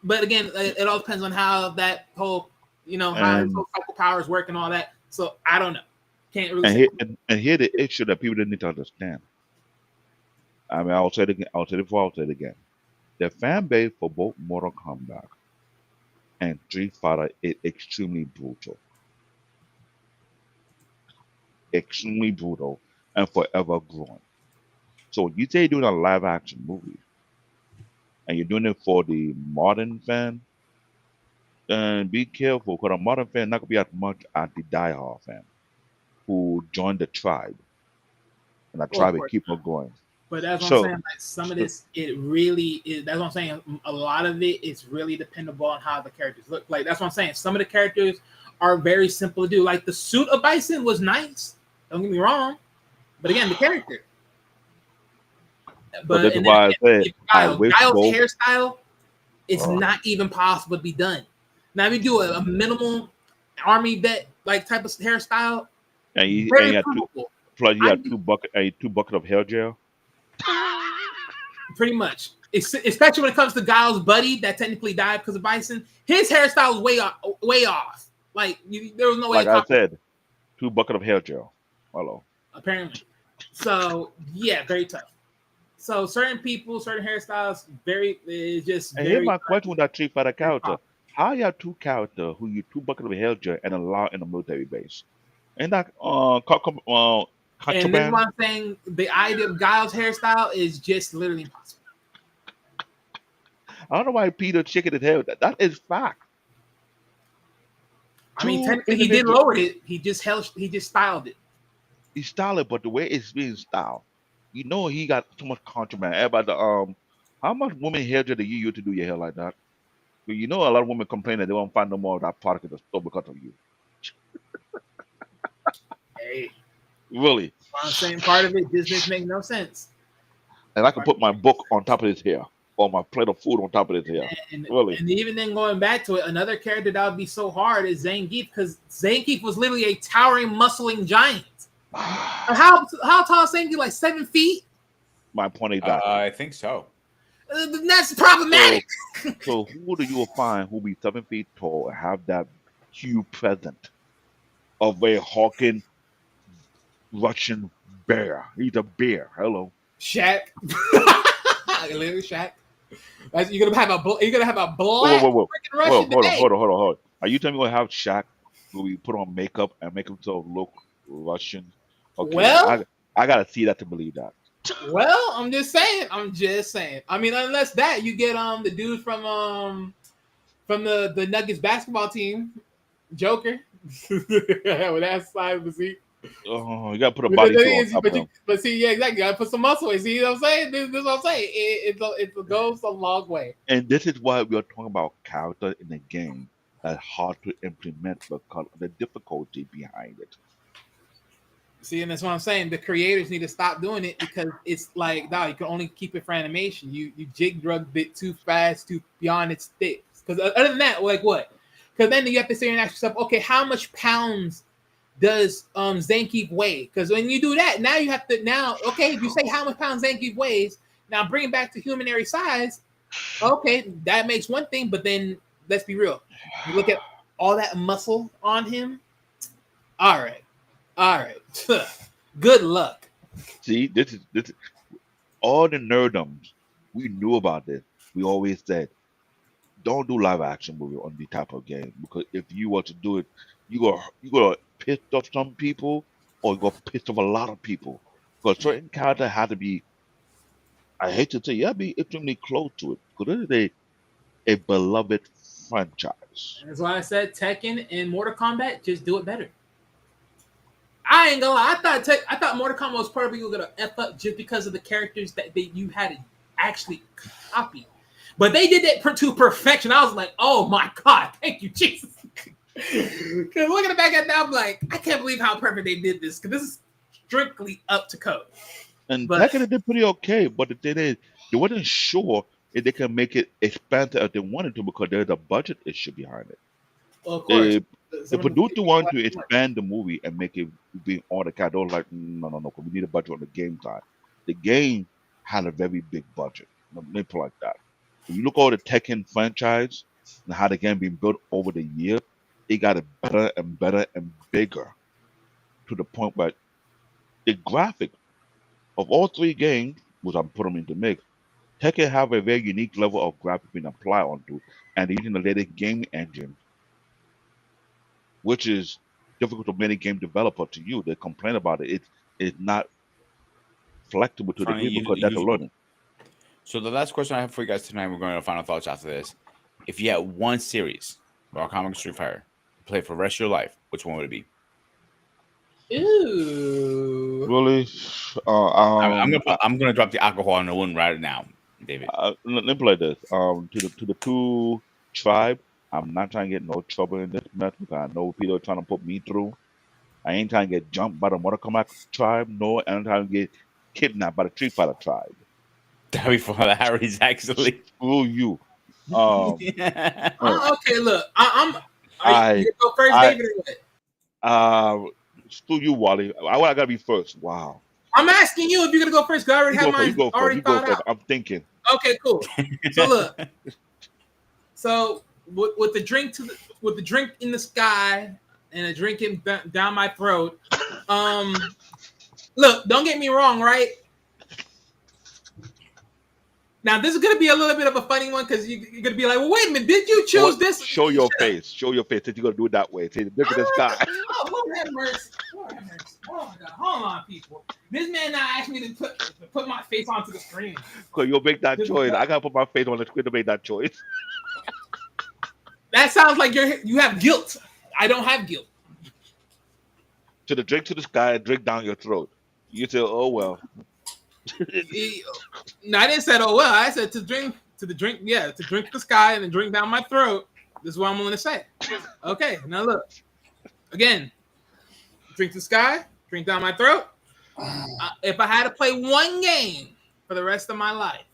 S5: But again, it all depends on how that whole, how his
S3: And
S5: whole Psycho Powers work and all that. So I don't know. Can't really
S3: and
S5: say.
S3: here the issue that people didn't need to understand. I mean, I'll say it again. I'll say it before. I'll say it again. The fan base for both Mortal Kombat and Street Fighter is extremely brutal, and forever growing. So you say you're doing a live action movie, and you're doing it for the modern fan, then be careful because a modern fan not gonna be as much as the diehard fan who joined the tribe, and the
S5: Well, of
S3: tribe will
S5: course.
S3: keep on going.
S5: But that's what I'm
S3: So,
S5: saying. Like some of this, it really is. That's what I'm saying. A lot of it is really dependable on how the characters look. Like that's what I'm saying. Some of the characters are very simple to do. Like the suit of Bison was nice. Don't get me wrong. But again, the character.
S3: but
S5: But
S3: that's
S5: and then
S3: why I
S5: again,
S3: said I wish
S5: Guile's
S3: both.
S5: hairstyle is
S3: Uh,
S5: not even possible to be done. Now if you do a minimal army vet like type of hairstyle,
S3: and you
S5: very
S3: had
S5: provable.
S3: plus you
S5: I
S3: had two bucket of hair gel.
S5: Pretty much, especially when it comes to Giles' buddy that technically died because of Bison. His hairstyle was way off. Like there was no way
S3: Like
S5: to
S3: I
S5: talk.
S3: said, two bucket of hair gel. Hello.
S5: Apparently, so yeah, very tough. So certain people, certain hairstyles, just
S3: And here's
S5: very,
S3: my question with that Street Fighter
S5: very
S3: character.
S5: tough.
S3: How you have two characters who you two bucket of hair gel and allow in a military base? Ain't that
S5: And this is
S3: contraband?
S5: what I'm saying. The idea of Giles' hairstyle is just literally impossible.
S3: I don't know why Peter shaking his head. That is fact.
S5: I mean,
S3: Two
S5: technically, he did
S3: individual.
S5: lower it. He just styled it.
S3: He styled it, but the way it's being styled, you know he got too much contraband. Everybody, how much women hair gel do you use to do your hair like that? But you know a lot of women complain that they won't find no more of that product in the store because of you.
S5: Hey,
S3: Really.
S5: what I'm saying, part of it just make no sense.
S3: And I can put my book on top of his hair or my plate of food on top of his hair.
S5: And
S3: Really.
S5: and even then going back to it, another character that would be so hard is Zangief because Zangief was literally a towering, muscling giant. How tall is Zangief? Like 7 feet?
S3: My point exactly.
S2: I think so.
S5: That's problematic.
S3: So who do you find who be 7 feet tall and have that huge presence of a hawking Russian bear? He's a bear. Hello.
S5: Shaq. Literally Shaq. You're gonna have a black
S3: Whoa,
S5: freaking
S3: whoa, whoa.
S5: Russian
S3: Hold on,
S5: today.
S3: hold on, hold on, hold on. Are you telling me we're gonna have Shaq who we put on makeup and make himself look Russian? Okay.
S5: Well,
S3: I gotta see that to believe that.
S5: Well, I'm just saying. I mean, unless that you get the dude from the Nuggets basketball team, Joker, with that size physique.
S3: Oh, you gotta put a body suit on top of him.
S5: But see, yeah, exactly. You gotta put some muscle weight. See what I'm saying? This is what I'm saying. It goes a long way.
S3: And this is why we are talking about character in the game that's hard to implement because of the difficulty behind it.
S5: See, and that's what I'm saying. The creators need to stop doing it because it's like, no, you can only keep it for animation. You jig drug bit too fast, too beyond its sticks. Because other than that, like what? Because then you have to sit and ask yourself, okay, how much pounds does Zangief weigh? Because when you do that, now you have to okay, if you say how much pounds Zangief weighs, now bring it back to humanary size. Okay, that makes one thing, but then let's be real. You look at all that muscle on him. All right. Good luck.
S3: See, this is all the nerdoms. We knew about this. We always said, don't do live action movie on the type of game because if you were to do it, you gonna piss off some people or you gonna piss off a lot of people. Because certain character had to be, I hate to say, you have to be extremely close to it. Because this is a beloved franchise.
S5: That's why I said Tekken and Mortal Kombat just do it better. I ain't gonna lie. I thought Mortal Kombat was probably gonna F up just because of the characters that you had to actually copy. But they did that to perfection. I was like, oh my God, thank you, Jesus. Because looking back at that, I'm like, I can't believe how perfect they did this. Because this is strictly up to code.
S3: And Tekken did pretty okay, but the thing is, they wasn't sure if they can make it expansive if they wanted to because there's a budget issue behind it.
S5: Well, of course.
S3: The producer wanted to expand the movie and make it be all the cat. They were like, no, because we need a budget on the game side. The game had a very big budget. Let me put it like that. If you look at all the Tekken franchise and how the game been built over the year, it got it better and better and bigger to the point where the graphic of all three games, which I'm putting them into mix, Tekken have a very unique level of graphic being applied onto, and they're using the latest game engine, which is difficult for many game developers to use. They complain about it. It's not flexible to the degree because that's a learning.
S2: So the last question I have for you guys tonight, we're going to final thoughts after this. If you had one series, Mortal Kombat Street Fighter, to play for the rest of your life, which one would it be?
S5: Ooh.
S3: Really?
S2: I'm gonna drop the alcohol on the one right now, David.
S3: Let me play this. To the two tribe, I'm not trying to get no trouble in this mess because I know people are trying to put me through. I ain't trying to get jumped by the Mortal Kombat tribe, no, and I'm trying to get kidnapped by the Street Fighter tribe.
S2: That'd be for the Harrys, actually.
S3: Screw you.
S5: Okay, look, you go first, David, or what?
S3: Screw you, Wally. I gotta be first. Wow.
S5: I'm asking you if you're gonna go first. Cause I already have mine already thought out.
S3: I'm thinking.
S5: Okay, cool. So look, so with the drink with the drink in the sky and a drink down my throat. Look, don't get me wrong, right? Now this is gonna be a little bit of a funny one because you're gonna be like, well, wait a minute, did you choose this?
S3: Show your face. Show your face. That you're gonna do it that way. See, look at the sky.
S5: Oh, Lord have mercy. Lord have mercy. Oh my God. Hold on, people. This man now asked me to put my face onto the screen.
S3: Because you'll make that choice. I gotta put my face on the screen to make that choice.
S5: That sounds like you have guilt. I don't have guilt.
S3: To the drink to the sky and drink down your throat. You say, oh well.
S5: No, I didn't say oh well. I said to drink the sky and then drink down my throat. This is what I'm going to say. Okay, now look. Again, drink the sky, drink down my throat. If I had to play one game for the rest of my life,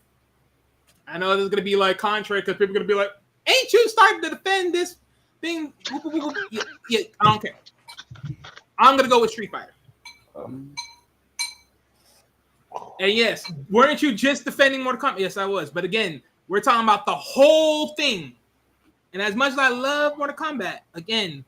S5: I know this is going to be like contrary because people are going to be like, ain't you starting to defend this thing? Yeah, I don't care. I'm going to go with Street Fighter. And yes, weren't you just defending Mortal Kombat? Yes, I was. But again, we're talking about the whole thing. And as much as I love Mortal Kombat, again,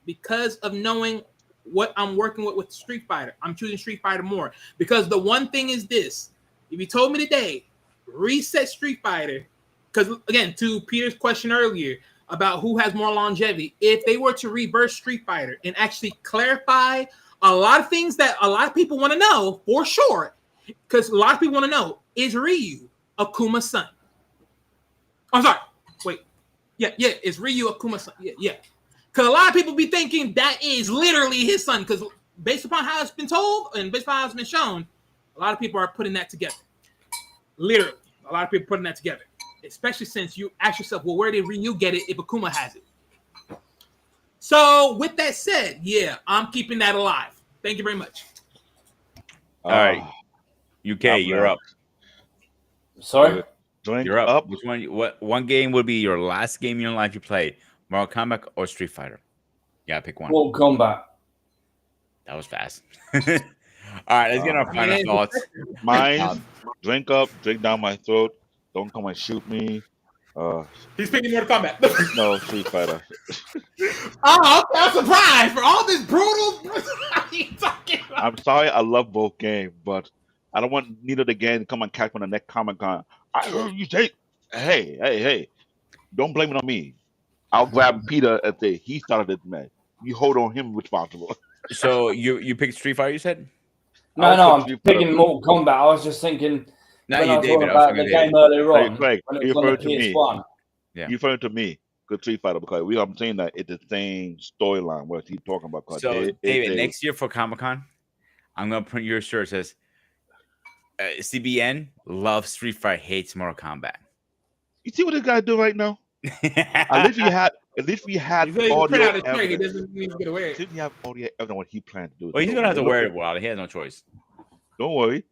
S5: because of knowing what I'm working with Street Fighter, I'm choosing Street Fighter more. Because the one thing is this. If you told me today, reset Street Fighter, because again, to Peter's question earlier about who has more longevity, if they were to reverse Street Fighter and actually clarify a lot of things that a lot of people want to know for sure, because a lot of people want to know, is Ryu Akuma's son? I'm sorry. Wait. Yeah, is Ryu Akuma's son? Yeah. Because a lot of people be thinking that is literally his son, because based upon how it's been told and based upon how it's been shown, a lot of people are putting that together. Literally, a lot of people putting that together. Especially since you ask yourself, well, where did Ryu get it if Akuma has it? So, with that said, yeah, I'm keeping that alive. Thank you very much.
S2: All right, UK,
S3: I'm
S2: you're up.
S4: Sorry?
S3: Drink
S2: You're up.
S3: up.
S2: Which one? What one game would be your last game in your life you played? Mortal Kombat or Street Fighter? Yeah, pick one.
S4: Mortal Kombat.
S2: That was fast. All right, let's get our final thoughts.
S3: Mine, drink up, drink down my throat. Don't come and shoot me.
S5: He's picking Mortal Kombat.
S3: No, Street Fighter.
S5: Oh, okay, I'm surprised for all this brutal. What are you talking about?
S3: I'm sorry, I love both games, but I don't want neither of the game to come and catch me on the next Comic-Con. I heard you say, hey, don't blame it on me. I'll grab Peter and say, he started this match. You hold on him responsible.
S2: So you picked Street Fighter, you said?
S4: No, I'm picking Mortal Kombat. I was just thinking
S2: Not
S4: when
S2: you,
S4: I was
S2: David.
S4: talking
S2: I was
S4: about the
S2: thinking
S4: game
S2: David.
S4: earlier on,
S3: Craig,
S4: when it
S3: you
S4: was on the
S3: referred to me.
S4: PS1.
S2: Yeah.
S3: You referring to me, good Street Fighter, because I'm saying that it's the same storyline. What he's talking about? 'Cause
S2: So, David, next year for Comic-Con, I'm going to print your shirt that says, CBN loves Street Fighter, hates Mortal Kombat.
S3: You see what this guy do right now? At least we had
S5: If he print
S3: audio
S5: out his tray, he
S3: evidence.
S5: doesn't need to get away.
S3: Didn't he have audio evidence what he planned to do?
S2: Well, he's going to have to wear it while he has no choice.
S3: Don't worry.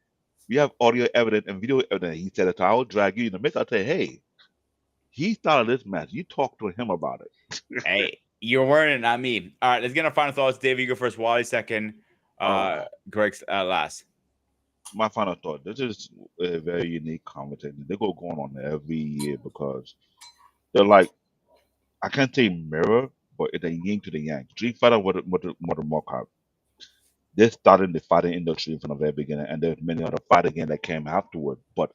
S3: We have audio evidence and video evidence. He said it. So I will drag you in the mix. I'll say, hey, he started this match. You talk to him about it.
S2: Hey, you're wearing it, not me. All right, let's get our final thoughts. David, you go first. Wally second. Greg's last.
S3: My final thought. This is a very unique conversation. They go going on every year because they're like, I can't say mirror, but it's a yin to the yang. Street Fighter with Mortal Kombat. They started the fighting industry from the very beginning, and there's many other fighting games that came afterward, but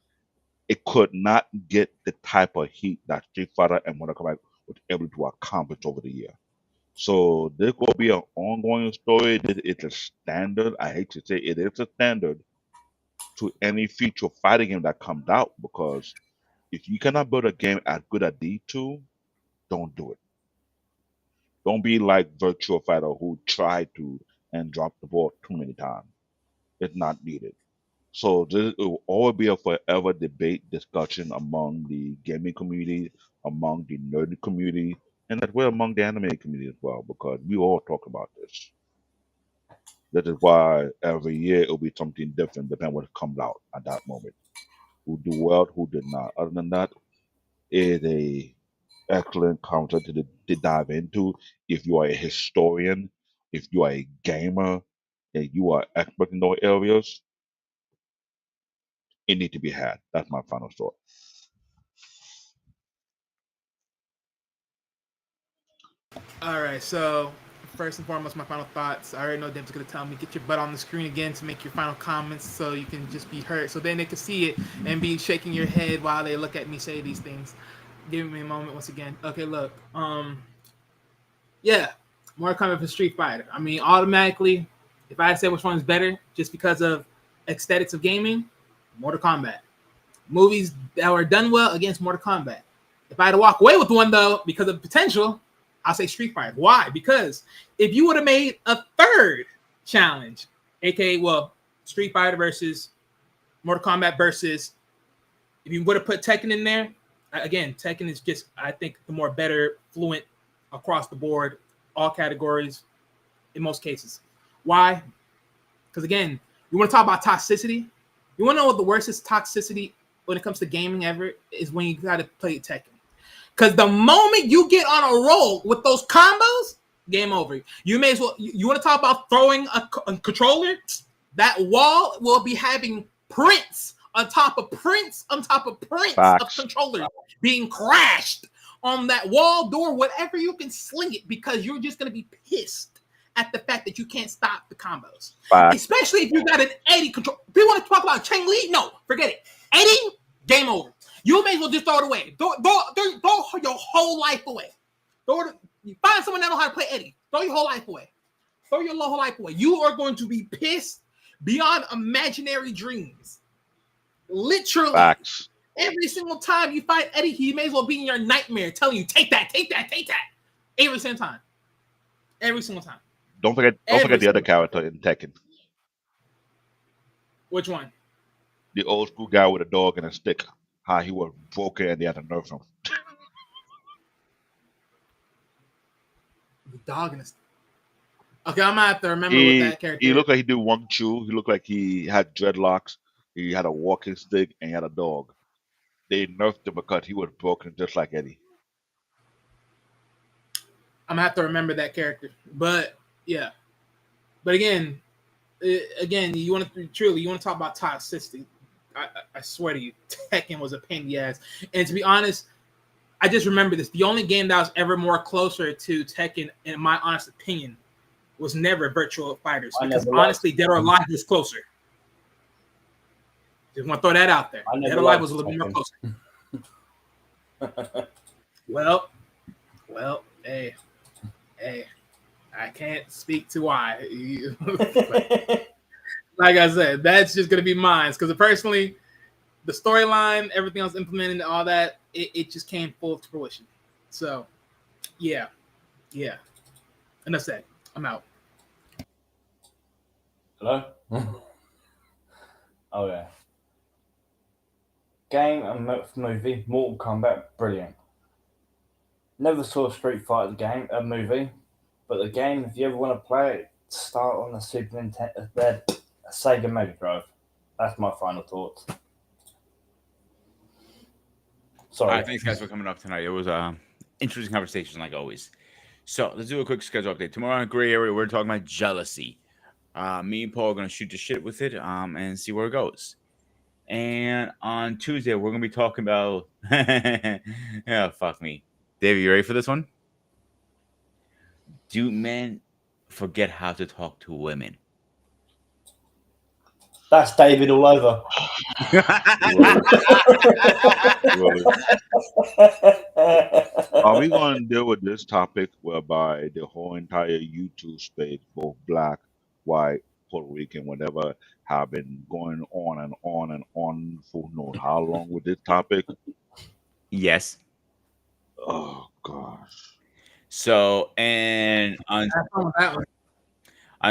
S3: it could not get the type of heat that Street Fighter and Mortal Kombat was able to accomplish over the year. So this will be an ongoing story. It's a standard. I hate to say it is a standard to any future fighting game that comes out, because if you cannot build a game as good as these two, don't do it. Don't be like Virtua Fighter who tried to and dropped the ball too many times. It's not needed. So this will always be a forever debate, discussion among the gaming community, among the nerd community, and as well among the anime community as well, because we all talk about this. That is why every year it will be something different depending on what comes out at that moment. Who do well, who did not. Other than that, it is a excellent concept to dive into. If you are a historian, if you are a gamer, and you are expert in those areas, it needs to be had. That's my final thought.
S5: All right, so first and foremost, my final thoughts. I already know Deb's gonna tell me, get your butt on the screen again to make your final comments, so you can just be heard, so then they can see it and be shaking your head while they look at me say these things. Give me a moment once again. Okay, look, yeah, Mortal Kombat for Street Fighter. I mean, automatically, if I had to say which one is better, just because of aesthetics of gaming, Mortal Kombat. Movies that were done well against Mortal Kombat. If I had to walk away with one though, because of potential, I'll say Street Fighter. Why? Because if you would have made a third challenge, aka, well, Street Fighter versus Mortal Kombat versus, if you would have put Tekken in there, again, Tekken is just, I think, the more better, fluent across the board, all categories, in most cases. Why? Because again, you want to talk about toxicity. You want to know what the worst is toxicity when it comes to gaming ever is when you got to play Tekken. Because the moment you get on a roll with those combos, game over. You may as well. You want to talk about throwing a controller? That wall will be having prints on top of prints on top of prints of controllers being crashed on that wall, door, whatever you can sling it, because you're just going to be pissed at the fact that you can't stop the combos. Especially if you got an Eddie control. People want to talk about Chang Li? No, forget it. Eddie, game over. You may as well just throw it away. Throw your whole life away. You find someone that knows how to play Eddie. Throw your whole life away. Throw your whole life away. You are going to be pissed beyond imaginary dreams. Literally.
S3: Facts.
S5: Every single time you fight Eddie, he may as well be in your nightmare telling you, take that, take that, take that. Every single time. Every single time.
S3: Don't forget the other character in Tekken.
S5: Which one?
S3: The old school guy with a dog and a stick. How he was broken and they had to nerf him.
S5: The dog and the... Okay, I'm gonna have to remember what that character
S3: He
S5: is.
S3: looked like he did Wong Chu. He looked like he had dreadlocks. He had a walking stick and he had a dog. They nerfed him because he was broken just like Eddie.
S5: I'm gonna have to remember that character. But yeah. But again, you want to talk about toxicity. I swear to you, Tekken was a pain in the ass. And to be honest, I just remember this. The only game that was ever more closer to Tekken, in my honest opinion, was never Virtual Fighters. Because honestly, Dead or Alive was closer. Just want to throw that out there. Dead or Alive was a little bit more closer. Well, hey, I can't speak to why. Like I said, that's just gonna be mine. Because personally, the storyline, everything else implemented, all that, it just came full to fruition. So, yeah. Enough said. I'm out.
S4: Hello? Oh, yeah. Game and movie, Mortal Kombat, brilliant. Never saw Street Fighter a movie, but the game, if you ever want to play it, start on the Super Nintendo, Sega Mega Drive. That's my final thoughts. Sorry.
S2: Thanks, guys, for coming up tonight. It was interesting conversation, like always. So let's do a quick schedule update. Tomorrow on Gray Area, we're talking about jealousy. Me and Paul are gonna shoot the shit with it, and see where it goes. And on Tuesday, we're gonna be talking about yeah, fuck me. Dave, you ready for this one? Do men forget how to talk to women?
S4: That's David all over.
S3: Really? Are we going to deal with this topic whereby the whole entire YouTube space, both black, white, Puerto Rican, whatever, have been going on and on and on for who knows how long with this topic?
S2: Yes.
S3: Oh, gosh.
S2: So, and on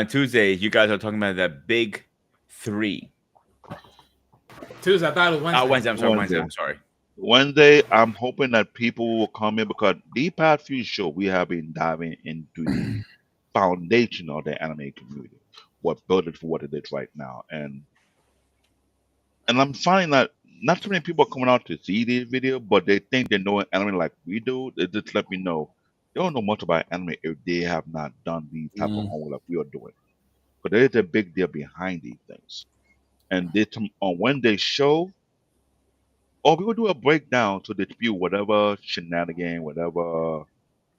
S2: Tuesday, you guys are talking about that big three.
S5: Tuesday, I thought it was Wednesday.
S2: Wednesday. I'm sorry.
S3: Wednesday, I'm hoping that people will come in because the past few shows we have been diving into the foundation of the anime community, what built it for what it is right now, and I'm finding that not too many people are coming out to see this video, but they think they know anime like we do. They just let me know they don't know much about anime if they have not done these type of homework like we are doing. But there is a big deal behind these things, and this on Wednesday's show. Or we will do a breakdown to dispute whatever shenanigan, whatever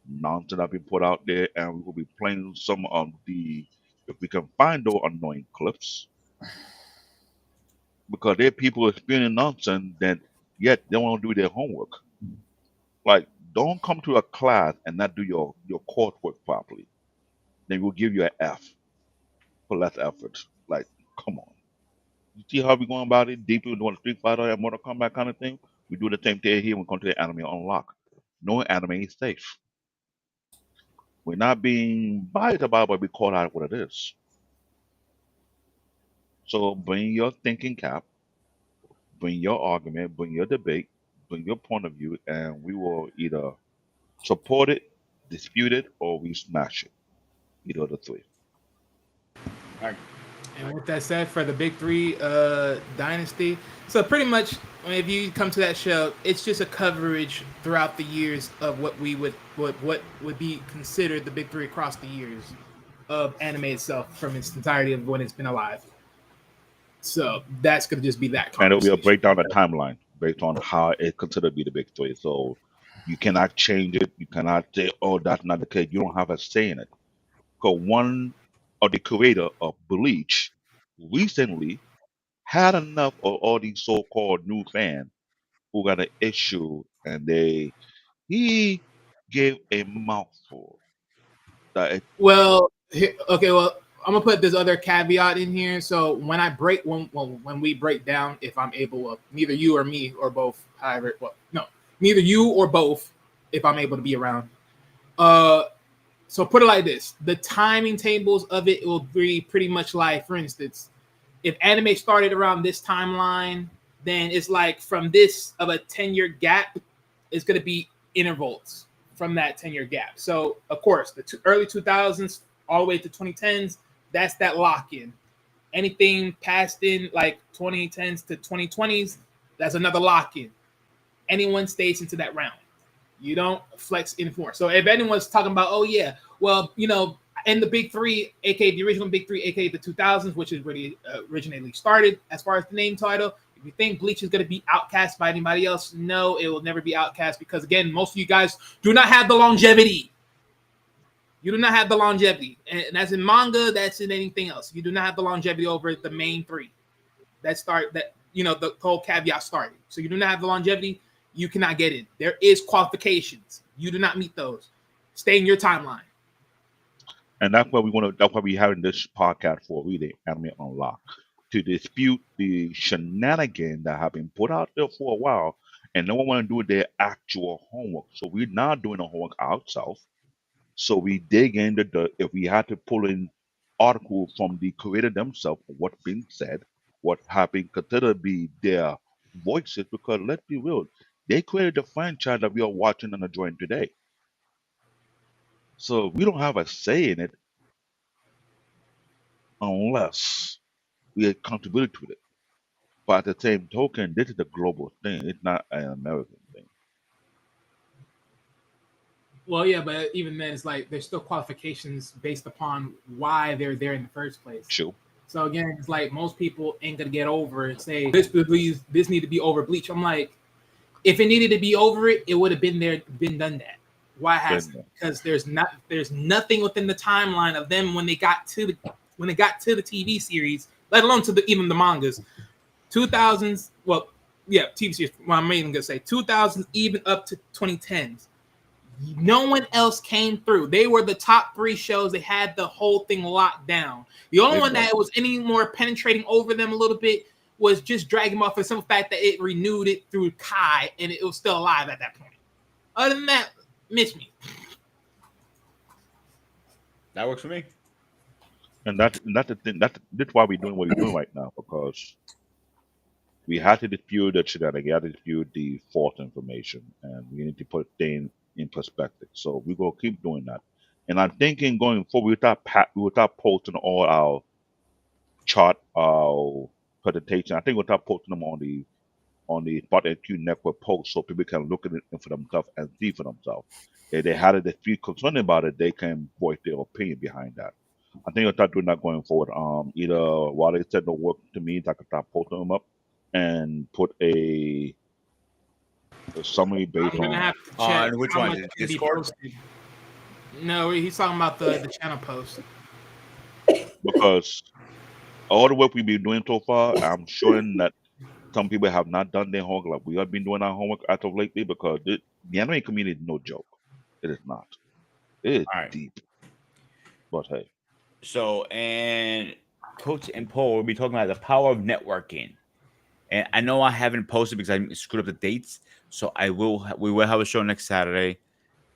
S3: nonsense that been put out there, and we will be playing some of the, if we can find those annoying clips, because there are people experiencing nonsense that yet they want to do their homework. Like, don't come to a class and not do your coursework properly. Then we'll give you an F for less effort. Like, come on. You see how we going about it? Deeply doing Street Fighter and Mortal Kombat kind of thing. We do the same thing here when we come to the anime unlock. No anime is safe. We're not being biased about it, but we call out what it is. So bring your thinking cap, bring your argument, bring your debate, bring your point of view, and we will either support it, dispute it, or we smash it. Either of the three.
S5: And with that said, for the Big Three dynasty, so pretty much if you come to that show, it's just a coverage throughout the years of what would be considered the Big Three across the years of anime itself from its entirety of when it's been alive. So that's going to just be that.
S3: And it'll be a breakdown of the timeline based on how it's considered to be the Big Three. So you cannot change it. You cannot say, "Oh, that's not the case." You don't have a say in it. Because one of the creator of Bleach recently had enough of all these so-called new fans who got an issue, and he gave a mouthful that
S5: Well, Okay, well, I'm gonna put this other caveat in here. So when we break down, if I'm able, neither you or me or both, however, well, no, neither you or both, if I'm able to be around. So put it like this: the timing tables of it will be pretty much like, for instance, if anime started around this timeline, then it's like from this of a 10-year gap, it's gonna be intervals from that 10-year gap. So of course, the early 2000s all the way to 2010s, that's that lock in. Anything past in like 2010s to 2020s, that's another lock in. Anyone stays into that round. You don't flex in more. So if anyone's talking about, oh yeah, well, in the big three, aka the original big three, aka the 2000s, which is really originally started as far as the name title. If you think Bleach is going to be outcast by anybody else, no, it will never be outcast because again, most of you guys do not have the longevity. You do not have the longevity, and that's in manga. That's in anything else. You do not have the longevity over the main three. The whole caveat started. So you do not have the longevity. You cannot get in. There is qualifications. You do not meet those. Stay in your timeline.
S3: And that's why that's why we're having this podcast for really Anime Unlock to dispute the shenanigans that have been put out there for a while, and no one want to do their actual homework. So we're not doing the homework ourselves. So we dig in the dirt. If we had to pull in articles from the creator themselves, what's being said, what have been considered to be their voices, because let's be real, they created the franchise that we are watching and enjoying today. So we don't have a say in it unless we contribute to it. But at the same token, this is a global thing. It's not an American thing.
S5: Well, yeah, but even then, it's like there's still qualifications based upon why they're there in the first place.
S3: Sure.
S5: So again, it's like most people ain't gonna get over and say this need to be over Bleach. I'm like, if it needed to be over it, it would have been done that. Why hasn't it? Because there's nothing within the timeline of them when they got to the TV series, let alone even the mangas. 2000s, well, yeah, TV series. Well, I'm even gonna say 2000s, even up to 2010s. No one else came through. They were the top three shows. They had the whole thing locked down. The only one that was any more penetrating over them a little bit was just Dragon Ball for the simple fact that it renewed it through Kai and it was still alive at that point. Other than that, miss me.
S2: That works for me.
S3: And that's the thing. That's why we're doing what we're doing right now, because we had to dispute the shenanigans, we had to dispute the false information, and we need to put things in perspective. So we're gonna keep doing that. And I'm thinking going forward, we start posting all our chart, our presentation. I think we'll start posting them on the Spot HQ Network post so people can look at it for themselves and see for themselves. If they had a dispute concerned about it, they can voice their opinion behind that. I think I'll start doing that going forward. Either while they said no work to me, I can start posting them up and put a summary based
S5: I'm gonna
S3: on
S5: have to check
S2: which
S5: how
S2: one?
S5: much can be
S2: Discord?
S5: posted. No, he's talking about the channel post.
S3: because all the work we've been doing so far, I'm showing that some people have not done their homework like we have been doing our homework as of lately, because the anime community is no joke. It is not. It is
S2: All right.
S3: deep. But hey,
S2: So, and Coach and Paul will be talking about the power of networking. And I know I haven't posted because I screwed up the dates. So we will have a show next Saturday.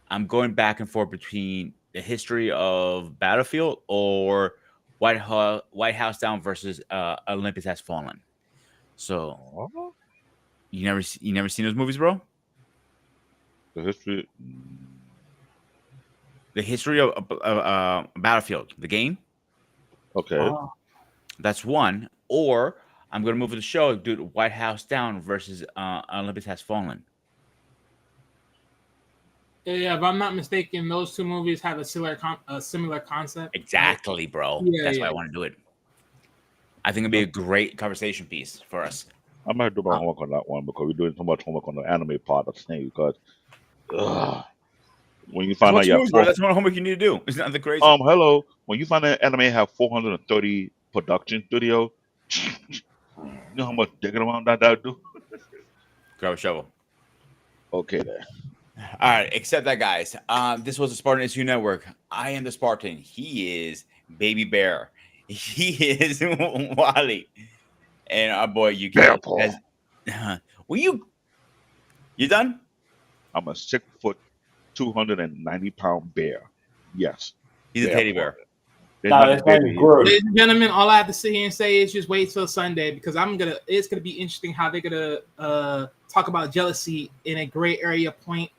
S2: I'm going back and forth between the history of Battlefield or White House Down versus Olympus Has Fallen. So you never seen those movies, bro?
S3: the history.
S2: The history of Battlefield, the game.
S3: Okay.
S2: That's one. Or I'm going to move to the show, do White House Down versus Olympus Has Fallen.
S5: Yeah, if I'm not mistaken, those two movies have a similar concept.
S2: Exactly, bro.
S5: Yeah,
S2: That's
S5: yeah.
S2: why I want to do it. I think it'd be a great conversation piece for us.
S3: I might do my homework on that one because we're doing so much homework on the anime part of things. Because when you find out you have
S2: that's one homework you need to do. It's not the crazy.
S3: hello. When you find out anime have 430 production studios, you know how much digging around that do?
S2: Grab a shovel.
S3: Okay, then.
S2: All right, except that, guys. This was the Spartan SU Network. I am the Spartan. He is Baby Bear. He is Wally, and our boy
S3: Bear
S2: UK.
S3: paw.
S2: Will you done?
S3: I'm a 6 foot, 290 pound bear. Yes,
S2: He's a
S3: bear
S2: teddy
S3: paw.
S2: bear.
S3: There's
S4: No,
S3: nothing
S4: his name's
S3: baby.
S4: Gru.
S5: Ladies and gentlemen, all I have to sit here and say is just wait till Sunday because it's gonna be interesting how they're gonna talk about jealousy in a gray area point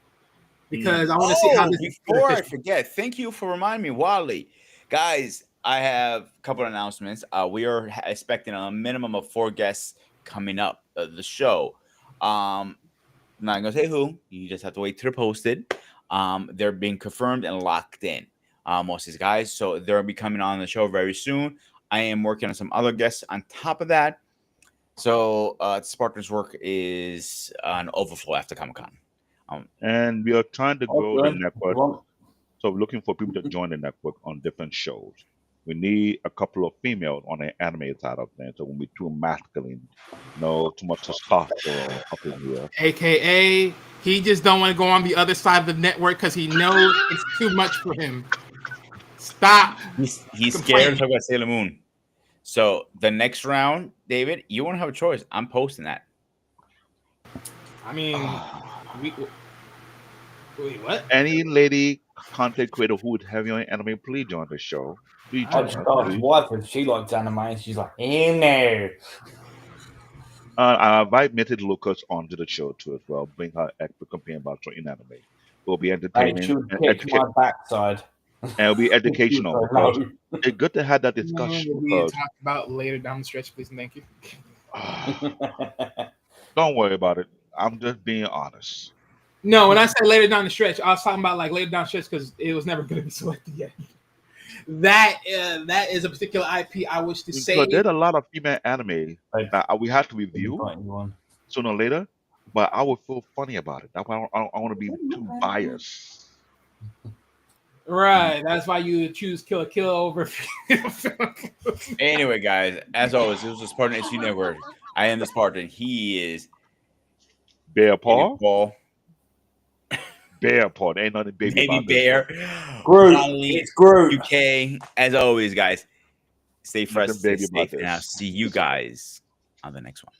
S5: because I want to see how this is
S2: Before I
S5: gonna
S2: forget, thank you for reminding me, Wally. Guys, I have a couple of announcements. We are expecting a minimum of 4 guests coming up the show. I'm not gonna say who. You just have to wait till they're posted. They're being confirmed and locked in. Most of these guys, so they'll be coming on the show very soon. I am working on some other guests on top of that. So Spartan's work is an overflow after Comic Con.
S3: And we are trying to grow the
S4: Okay.
S3: network.
S4: Well,
S3: So we're looking for people to join the network on different shows. We need a couple of females on the anime side of things. So it won't be too masculine. No, too much testosterone up in here.
S5: AKA, he just don't want to go on the other side of the network because he knows it's too much for him. Stop.
S2: He's
S5: Complaining.
S2: scared to talk about Sailor Moon. So the next round, David, you won't have a choice. I'm posting that.
S5: I mean, wait, what?
S3: Any lady content creator who would have you on anime, please join the show. Please
S4: I
S3: join
S4: just
S3: us,
S4: asked
S3: please.
S4: wife if she likes anime, and she's like, no.
S3: I invite Minted Lucas onto the show too as well. Bring her expert opinion about certain anime. It will be
S4: Hey,
S3: entertaining
S4: she would
S3: and,
S4: kick my backside.
S3: and it'll be educational because it's good to have that discussion.
S5: Will be
S3: Because
S5: talked about later down the stretch, please and thank you.
S3: don't worry about it. I'm just being honest.
S5: No, when I said later down the stretch, I was talking about like later down the stretch because it was never going to be selected yet. That is a particular IP I wish to say.
S3: Because there's a lot of female anime
S4: Like,
S3: that we have to review
S4: fighting one.
S3: sooner or later, but I would feel funny about it. That's why I don't want to be too biased.
S5: Right, that's why you choose Kill a Kill over.
S2: Anyway, guys, as always, this was the Spartan SU Network. I am the Spartan. He is
S3: Bear paw,
S2: Paul,
S3: bear paw. There ain't nothing baby
S2: Baby
S3: about this.
S2: Bear,
S4: Groot.
S2: Wally,
S4: It's Groot.
S2: UK. As always, guys, stay fresh,
S3: Nothing
S2: stay
S3: baby about
S2: safe, and I'll
S3: this.
S2: see you guys on the next one.